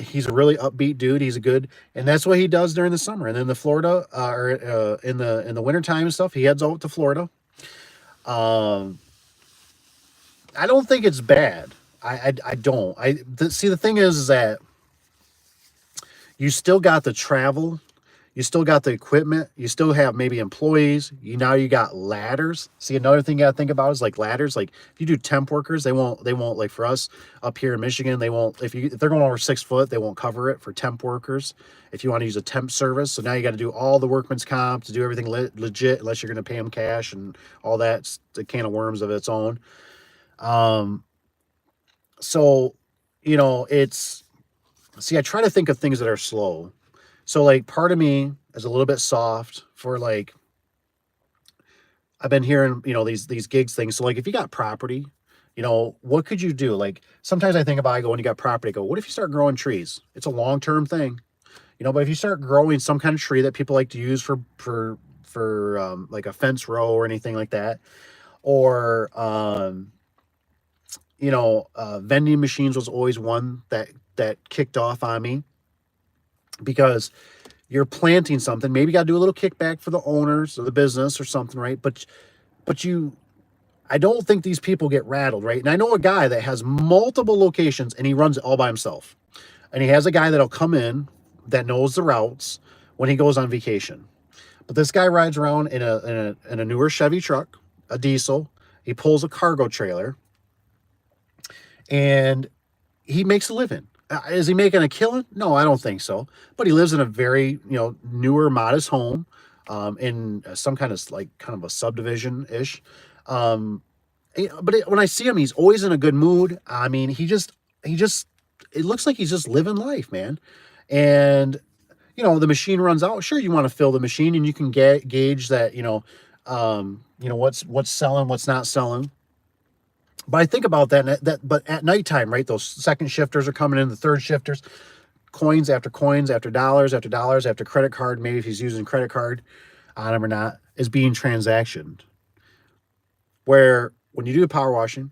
he's a really upbeat dude. He's and that's what he does during the summer. And then the Florida, in the wintertime and stuff, he heads out to Florida. I don't think it's bad. I don't. See, the thing is that you still got the travel. You still got the equipment. You still have maybe employees. Now you got ladders. See, another thing you got to think about is like ladders. Like if you do temp workers, they won't like for us up here in Michigan, they won't, if they're going over 6 foot, they won't cover it for temp workers. If you want to use a temp service. So now you got to do all the workman's comp to do everything legit, unless you're going to pay them cash and all that. It's a can of worms of its own. So, I try to think of things that are slow. So like part of me is a little bit soft for like, I've been hearing, these gigs things. So like if you got property, what could you do? Like sometimes I think about, I go, when you got property, I go, what if you start growing trees? It's a long-term thing, but if you start growing some kind of tree that people like to use for like a fence row or anything like that, or, vending machines was always one that kicked off on me. Because you're planting something, maybe you got to do a little kickback for the owners of the business or something, right? But I don't think these people get rattled, right? And I know a guy that has multiple locations and he runs it all by himself. And he has a guy that'll come in that knows the routes when he goes on vacation. But this guy rides around in a newer Chevy truck, a diesel. He pulls a cargo trailer, and he makes a living. Is he making a killing? No, I don't think so. But he lives in a very, newer, modest home, in some kind of a subdivision-ish. When I see him, he's always in a good mood. I mean, it looks like he's just living life, man. And, the machine runs out. Sure, you want to fill the machine and you can gauge that, what's selling, what's not selling. But I think about that, but at nighttime, right? Those second shifters are coming in, the third shifters, coins after dollars after dollars after credit card, maybe if he's using credit card on him or not, is being transactioned. Where when you do the power washing,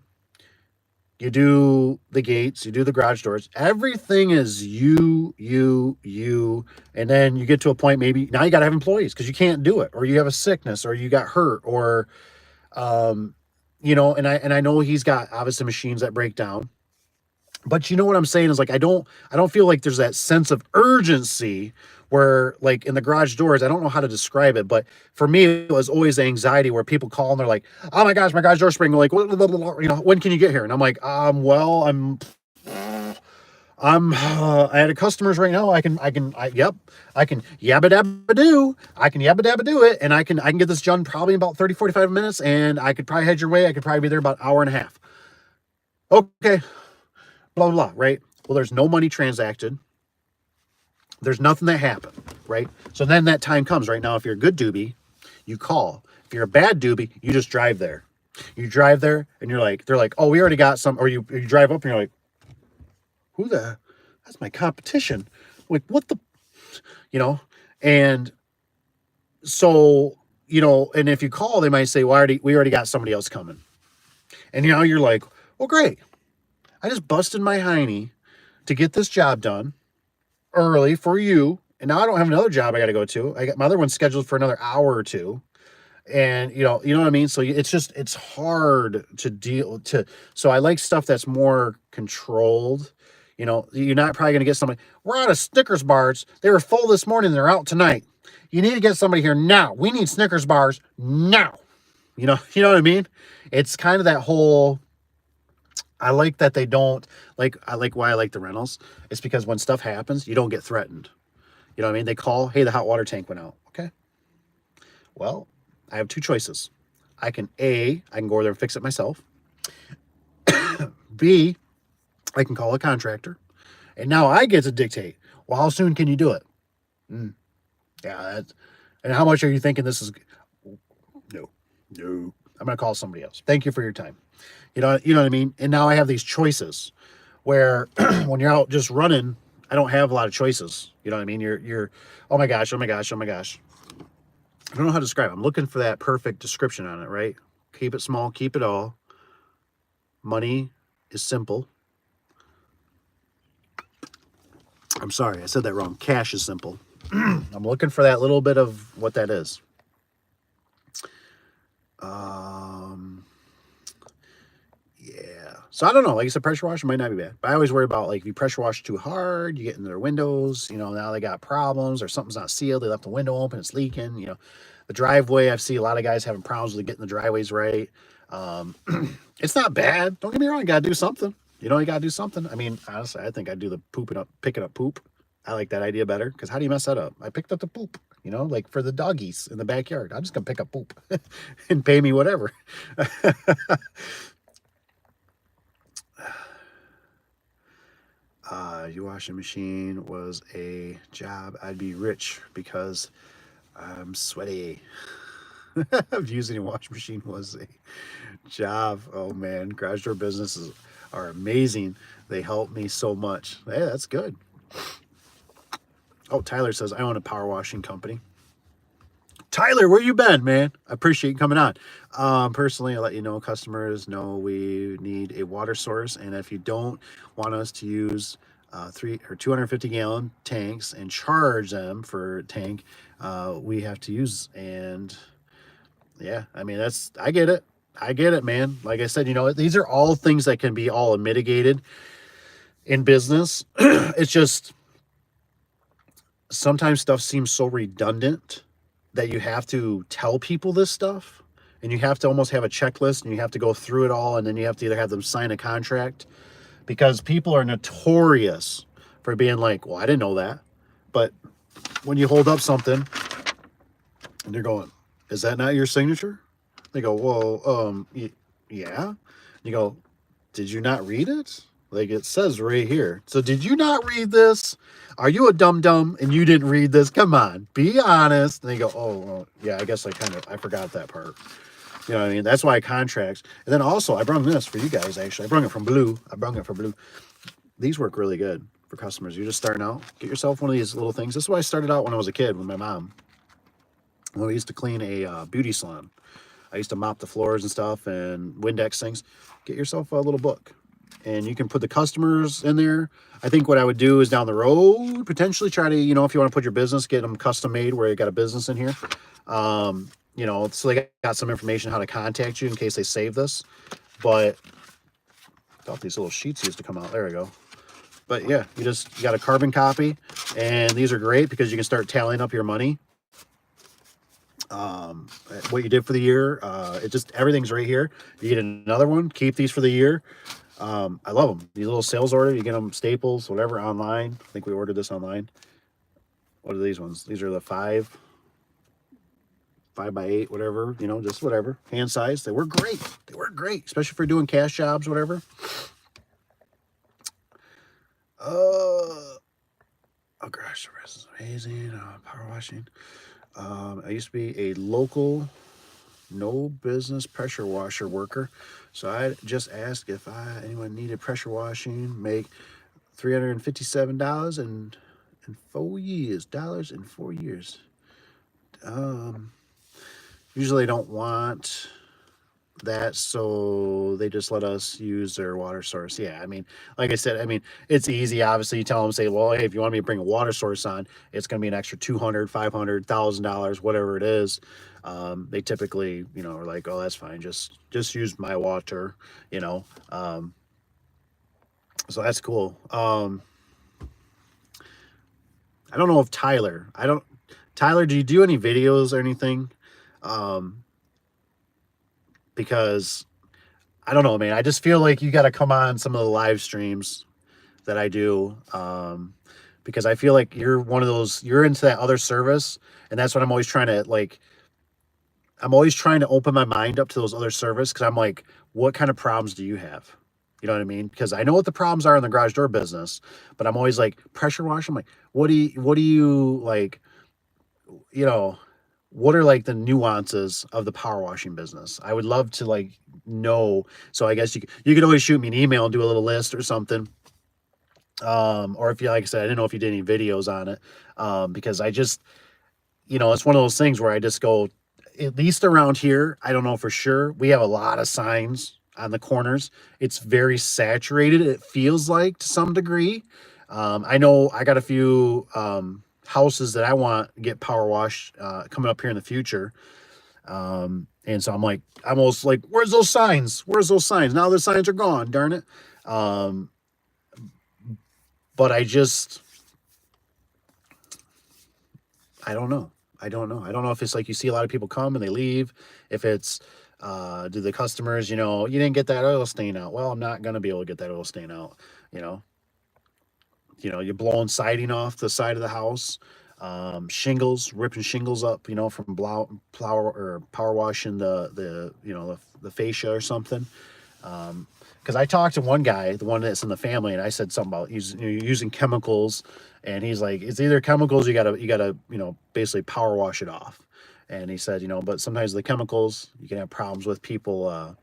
you do the gates, you do the garage doors. Everything is you. And then you get to a point, maybe now you got to have employees because you can't do it, or you have a sickness, or you got hurt, or, and I know he's got obviously machines that break down. But you know what I'm saying is, like, I don't feel like there's that sense of urgency where, like, in the garage doors, I don't know how to describe it, but for me it was always anxiety where people call and they're like, oh my gosh, my garage door spring, like, when can you get here? And I'm like, well, I had a customers right now. Yep, I can yabba dabba do. I can yabba dabba do it. And I can get this done probably in about 30, 45 minutes. And I could probably head your way. I could probably be there about an hour and a half. Okay. Blah, blah, blah. Right. Well, there's no money transacted. There's nothing that happened. Right. So then that time comes. Right now, if you're a good doobie, you call. If you're a bad doobie, you just drive there. You drive there and they're like, oh, we already got some. Or you drive up and you're like, that's my competition. Like, what the, you know? And so, and if you call, they might say, well, we already got somebody else coming. And you're like, well, great. I just busted my hiney to get this job done early for you. And now I don't have another job I got to go to. I got my other one scheduled for another hour or two. And you know what I mean? So it's hard to deal to. So I like stuff that's more controlled. You're not probably going to get somebody. We're out of Snickers bars. They were full this morning. They're out tonight. You need to get somebody here now. We need Snickers bars now. You know what I mean? It's kind of that whole. I like that they don't I like why I like the rentals. It's because when stuff happens, you don't get threatened. You know what I mean? They call, hey, the hot water tank went out. Okay. Well, I have two choices. I can go over there and fix it myself. B, I can call a contractor. And now I get to dictate, well, how soon can you do it? Yeah, and how much are you thinking this is? No. I'm going to call somebody else. Thank you for your time. You know what I mean? And now I have these choices where when you're out just running, I don't have a lot of choices. You know what I mean? You're, oh my gosh. I don't know how to describe it. I'm looking for that perfect description on it, right? Keep it small, keep it all. Money is simple. I'm sorry, I said that wrong. Cash is simple. I'm looking for that little bit of what that is. Yeah. So I don't know. Like I said, pressure washer might not be bad. But I always worry about, like, if you pressure wash too hard, you get into their windows. Now they got problems, or something's not sealed. They left the window open, it's leaking. The driveway, I've seen a lot of guys having problems with getting the driveways right. It's not bad. Don't get me wrong. You got to do something. You got to do something. I mean, honestly, I think I'd do the picking up poop. I like that idea better, because how do you mess that up? I picked up the poop, like for the doggies in the backyard. I'm just going to pick up poop and pay me whatever. Your washing machine was a job, I'd be rich because I'm sweaty. Using a washing machine was a job. Oh man, garage door businesses are amazing. They help me so much. Hey, that's good. Oh, Tyler says, I own a power washing company. Tyler, where you been, man? I appreciate you coming on. Personally, I let you know, customers know we need a water source, and if you don't want us to use 250-gallon tanks and charge them for a tank, we have to use. And yeah, I mean, I get it, man. Like I said, these are all things that can be all mitigated in business. It's just sometimes stuff seems so redundant that you have to tell people this stuff, and you have to almost have a checklist, and you have to go through it all, and then you have to either have them sign a contract, because people are notorious for being like, well, I didn't know that. But when you hold up something and they're going, is that not your signature? They go, well, yeah. You go, did you not read it? Like, it says right here. So did you not read this? Are you a dum-dum and you didn't read this? Come on, be honest. And they go, oh, well, yeah, I guess I forgot that part. You know what I mean? That's why contracts. And then also, I brought this for you guys, actually. I brought it from Blue. These work really good for customers. You're just starting out. Get yourself one of these little things. This is why I started out when I was a kid with my mom. When we used to clean a beauty salon. I used to mop the floors and stuff and Windex things. Get yourself a little book. and you can put the customers in there. I think what I would do is down the road, potentially try to, you know, if you want to put your business, get them custom made where you got a business in here. You know, so they got some information how to contact you in case they save this. But I thought these little sheets used to come out. There we go. But yeah, you got a carbon copy, and these are great because you can start tallying up your money. What you did for the year. Everything's right here. You get another one, keep these for the year. I love them. These little sales order, you get them Staples, whatever, online. I think we ordered this online. What are these ones? These are the 5x8, whatever, you know, just whatever. Hand size. They work great. They work great, especially for doing cash jobs, whatever. Oh gosh, the rest is amazing. Power washing. I used to be a local no business pressure washer worker, so I just asked if anyone needed pressure washing. Make $357 in 4 years. Dollars in 4 years. Usually don't want that, so they just let us use their water source. Yeah, I mean, like I said, I mean, it's easy. Obviously, you tell them, say, well, hey, if you want me to bring a water source on, it's going to be an extra $200, $500, $1,000, whatever it is. They typically, you know, are like, oh, that's fine. Just use my water, you know. So that's cool. I don't know if Tyler, do you do any videos or anything? Because I don't know, man. I just feel like you got to come on some of the live streams that I do, because I feel like you're one of those. You're into that other service, and that's what I'm always trying to like. I'm always trying to open my mind up to those other service because I'm like, what kind of problems do you have? You know what I mean? Because I know what the problems are in the garage door business, but I'm always like pressure wash. I'm like, what do you like? You know, what are like the nuances of the power washing business? I would love to like know. So I guess you could always shoot me an email and do a little list or something. Or if you, like I said, I didn't know if you did any videos on it. Because I just, you know, it's one of those things where I just go, at least around here, I don't know for sure. We have a lot of signs on the corners. It's very saturated. It feels like to some degree. I know I got a few, houses that I want to get power washed, coming up here in the future. And so I'm like, I'm almost like, where's those signs? Where's those signs? Now the signs are gone, darn it. Um, but I don't know. I don't know. I don't know if it's like you see a lot of people come and they leave. If it's, do the customers, you know, you didn't get that oil stain out. Well, I'm not going to be able to get that oil stain out, you know. You're blowing siding off the side of the house, shingles, ripping shingles up, you know, from plow or power washing the fascia or something. Because I talked to one guy, the one that's in the family, and I said something about using chemicals, and he's like, it's either chemicals, you gotta basically power wash it off. And he said, but sometimes the chemicals you can have problems with people,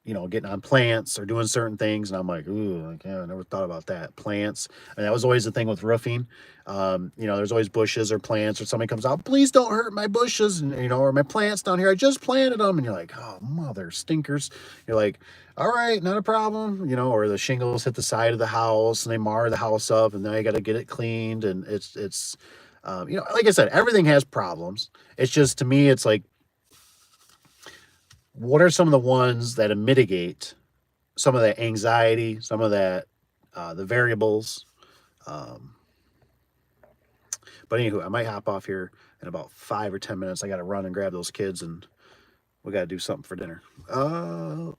getting on plants or doing certain things. And I'm like, ooh, like, yeah, I never thought about that. Plants. And that was always the thing with roofing. There's always bushes or plants, or somebody comes out, please don't hurt my bushes, and, or my plants down here. I just planted them. And you're like, oh, mother stinkers. You're like, all right, not a problem. Or the shingles hit the side of the house and they mar the house up, and now you got to get it cleaned. And it's like I said, everything has problems. It's just, to me, it's like, what are some of the ones that mitigate some of that anxiety, some of that, the variables? But anywho, I might hop off here in about 5 or 10 minutes. I got to run and grab those kids, and we got to do something for dinner.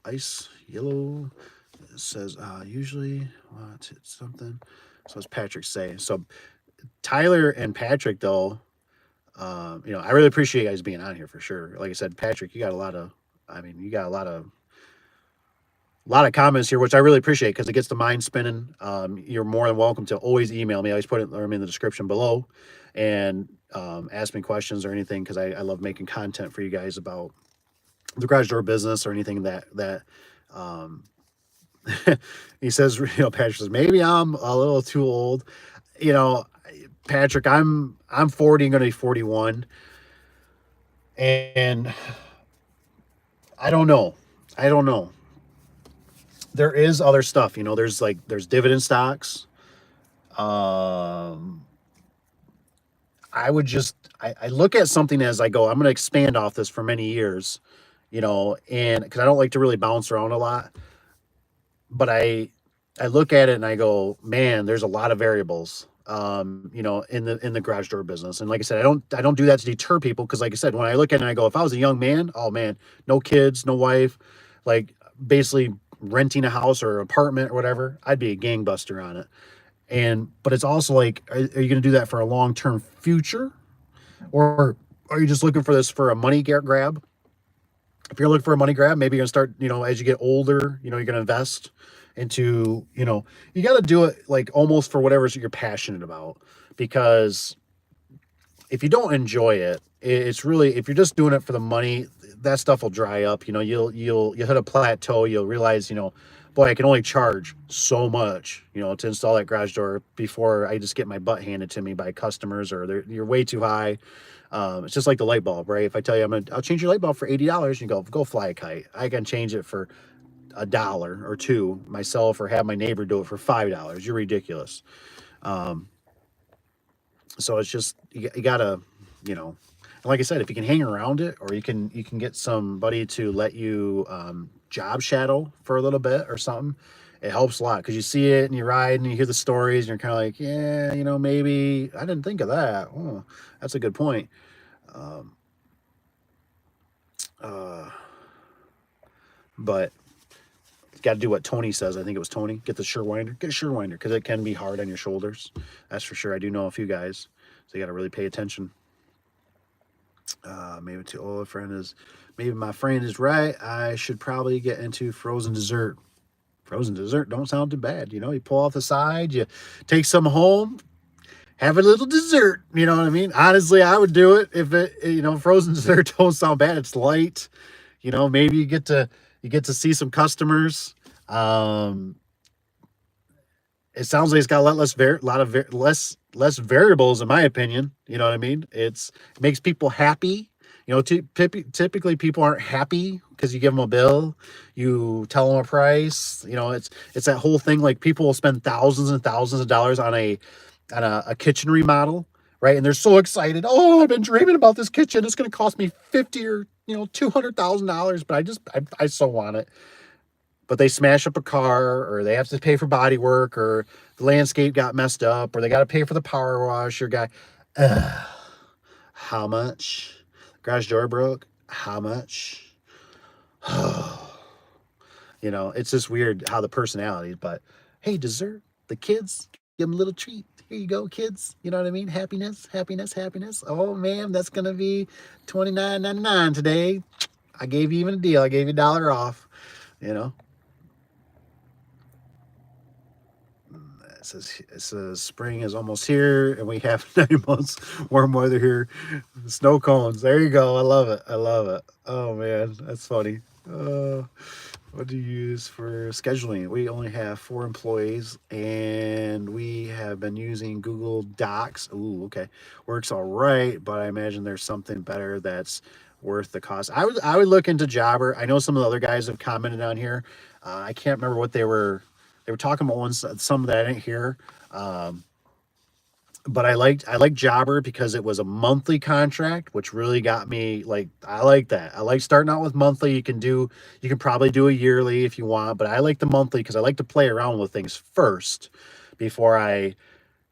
Ice yellow. It says, usually want something. So it's Patrick saying. So Tyler and Patrick, though, I really appreciate you guys being on here for sure. Like I said, Patrick, you got a lot of comments here, which I really appreciate because it gets the mind spinning. You're more than welcome to always email me. I always put it in the description below, and ask me questions or anything, because I love making content for you guys about the garage door business or anything that he says, Patrick says, maybe I'm a little too old. Patrick, I'm 40 and going to be 41. And I don't know. there is other stuff, there's dividend stocks. Um, I look at something as I go, I'm going to expand off this for many years, and because I don't like to really bounce around a lot, but I look at it and I go, man, there's a lot of variables, in the garage door business. And like I said, I don't do that to deter people because, like I said, when I look at it and I go, if I was a young man, oh man, no kids, no wife, like basically renting a house or apartment or whatever, I'd be a gangbuster on it. But it's also like, are you going to do that for a long term future, or are you just looking for this for a money grab? If you're looking for a money grab, maybe you're gonna start, as you get older, you're gonna invest into, you got to do it like almost for whatever you're passionate about. Because if you don't enjoy it, it's really, if you're just doing it for the money, that stuff will dry up. You'll hit a plateau. You'll realize, boy, I can only charge so much, to install that garage door before I just get my butt handed to me by customers, or you're way too high. It's just like the light bulb, right? If I tell you I'll change your light bulb for $80, you go fly a kite. I can change it for $1 or two myself, or have my neighbor do it for $5. You're ridiculous. Um, so it's just, you gotta, and like I said, if you can hang around it, or you can get somebody to let you job shadow for a little bit or something, it helps a lot, because you see it and you ride and you hear the stories and you're kind of like, yeah, maybe I didn't think of that. Oh, that's a good point. Um, uh, but got to do what Tony says. I think it was Tony. Get the Surewinder. Get a Surewinder, because it can be hard on your shoulders. That's for sure. I do know a few guys, so you got to really pay attention. Maybe too old. Maybe my friend is right. I should probably get into frozen dessert. Frozen dessert don't sound too bad. You pull off the side, you take some home, have a little dessert. You know what I mean? Honestly, I would do it if frozen dessert don't sound bad. It's light. Maybe you get to see some customers. Um, it sounds like it's got a lot less variables, in my opinion. You know what I mean? It makes people happy. Typically people aren't happy because you give them a bill, you tell them a price. It's that whole thing. Like, people will spend thousands and thousands of dollars on a kitchen remodel, right? And they're so excited. Oh, I've been dreaming about this kitchen. It's going to cost me 50 or $200,000, but I so want it. But they smash up a car, or they have to pay for body work, or the landscape got messed up, or they got to pay for the power wash. Your guy, how much? Garage door broke. How much? It's just weird how the personalities. But hey, dessert. The kids, give them a little treat. Here you go, kids. You know what I mean? Happiness, happiness, happiness. Oh man, that's gonna be $29.99 today. I gave you even a deal. I gave you $1 off. You know. It says spring is almost here, and we have 9 months warm weather here. Snow cones. There you go. I love it. I love it. Oh man, that's funny. What do you use for scheduling? We only have 4 employees, and we have been using Google Docs. Ooh, okay, works all right, but I imagine there's something better that's worth the cost. I would look into Jobber. I know some of the other guys have commented on here. I can't remember what they were talking about some that I didn't hear. Um, but I liked Jobber because it was a monthly contract, which really got me. Like, I like that. I like starting out with monthly. You can probably do a yearly if you want, but I like the monthly because I like to play around with things first before I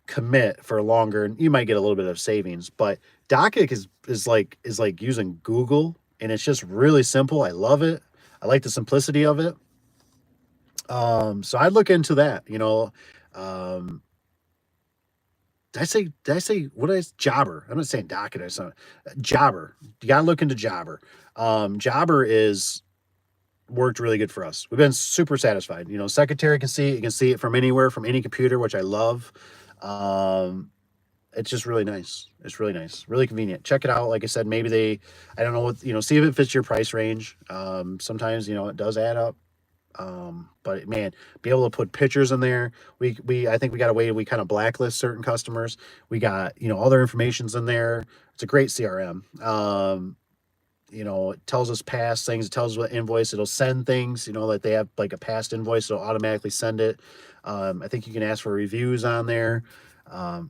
commit for longer. And you might get a little bit of savings, but Docket is like using Google, and it's just really simple. I love it. I like the simplicity of it. So I'd look into that. Um, did I say what is Jobber? I'm not saying Docket or something. Jobber. You gotta look into Jobber. Jobber is worked really good for us. We've been super satisfied. Secretary can see it. You can see it from anywhere, from any computer, which I love. Um, it's just really nice. It's really nice, really convenient. Check it out. Like I said, maybe I don't know see if it fits your price range. Sometimes, it does add up. But man, be able to put pictures in there. I think we got a way we kind of blacklist certain customers. We got, all their information's in there. It's a great CRM. you know, it tells us past things. It tells us what invoice. It'll send things, you know, like they have like a past invoice. It'll automatically send it. I think you can ask for reviews on there.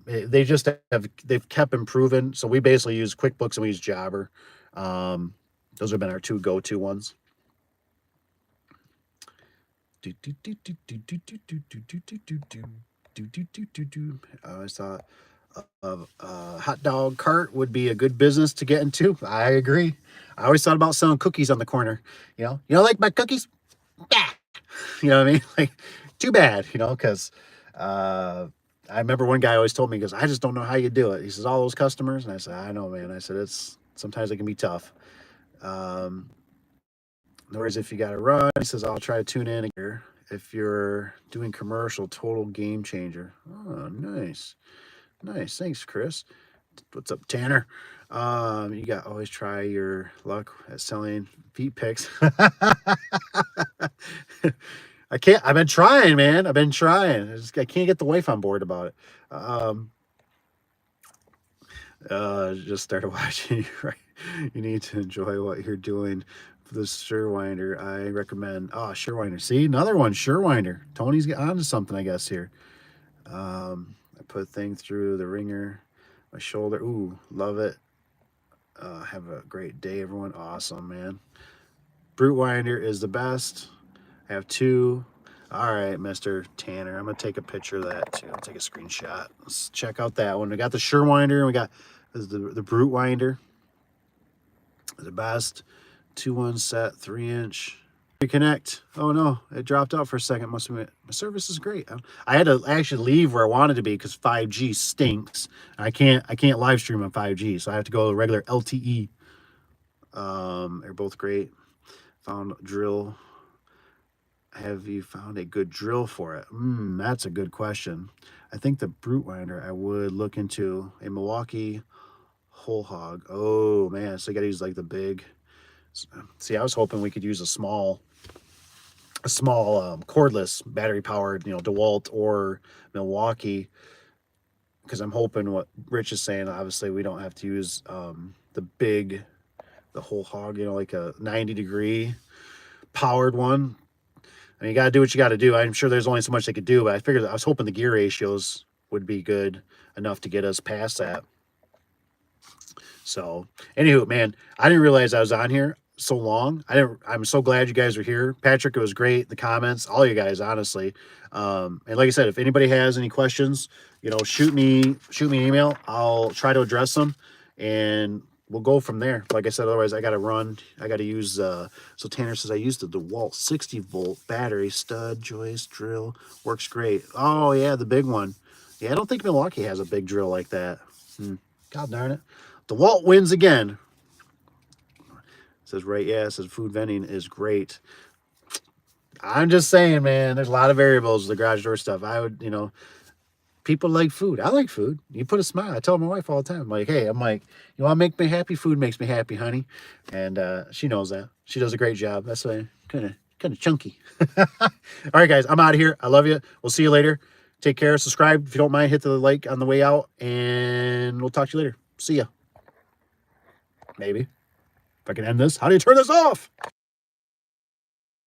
They just they've kept improving. So we basically use QuickBooks and we use Jobber. Those have been our two go-to ones. I always thought a hot dog cart would be a good business to get into. I agree. I always thought about selling cookies on the corner. You know, like my cookies? Yeah. You know what I mean? Like, too bad, you know, because I remember one guy always told me, he goes, I just don't know how you do it. He says, all those customers. And I said, I know, man. I said, sometimes it can be tough. In other words, if you got to run, he says, I'll try to tune in here. If you're doing commercial, total game changer. Oh, nice. Nice. Thanks, Chris. What's up, Tanner? You got always try your luck at selling feet picks. I can't. I've been trying, man. I've been trying. I can't get the wife on board about it. Just started watching. Right, you need to enjoy what you're doing. For the Surewinder, I recommend. Oh, Surewinder. See, another one. Surewinder. Tony's on to something, I guess here. I put thing through the ringer, my shoulder. Ooh, love it. Have a great day, everyone. Awesome, man. Brute Winder is the best. I have two. All right, Mr. Tanner. I'm going to take a picture of that, too. I'll take a screenshot. Let's check out that one. We got the Surewinder, and we got the Brute Winder. The best. 2-1 set, 3-inch. Reconnect. Oh, no. It dropped out for a second. Must have been, my service is great. I had to actually leave where I wanted to be because 5G stinks. I can't live stream on 5G, so I have to go to regular LTE. They're both great. Found drill. Have you found a good drill for it? That's a good question. I think the Brute Winder I would look into a Milwaukee whole hog. Oh man, so you gotta use like the big. See, I was hoping we could use a small cordless battery powered, you know, DeWalt or Milwaukee, because I'm hoping what Rich is saying, obviously we don't have to use the whole hog, you know, like a 90-degree powered one. I mean, you got to do what you got to do. I'm sure there's only so much they could do, but I was hoping the gear ratios would be good enough to get us past that. So, anywho, man, I didn't realize I was on here so long. I'm so glad you guys are here. Patrick, it was great. The comments, all you guys, honestly. And like I said, if anybody has any questions, you know, shoot me an email. I'll try to address them, and we'll go from there. Like I said, otherwise I got to run. I got to use, so Tanner says I used the DeWalt 60-volt battery, stud, joist, drill. Works great. Oh, yeah, the big one. Yeah, I don't think Milwaukee has a big drill like that. God darn it. DeWalt wins again. It says, right, yeah, it says food vending is great. I'm just saying, man, there's a lot of variables with the garage door stuff. I would, you know, people like food. I like food. You put a smile. I tell my wife all the time, I'm like, hey, you want to make me happy? Food makes me happy, honey. And she knows that. She does a great job. That's why kind of chunky. All right, guys, I'm out of here. I love you. We'll see you later. Take care. Subscribe if you don't mind. Hit the like on the way out, and we'll talk to you later. See ya. Maybe. If I can end this. How do you turn this off?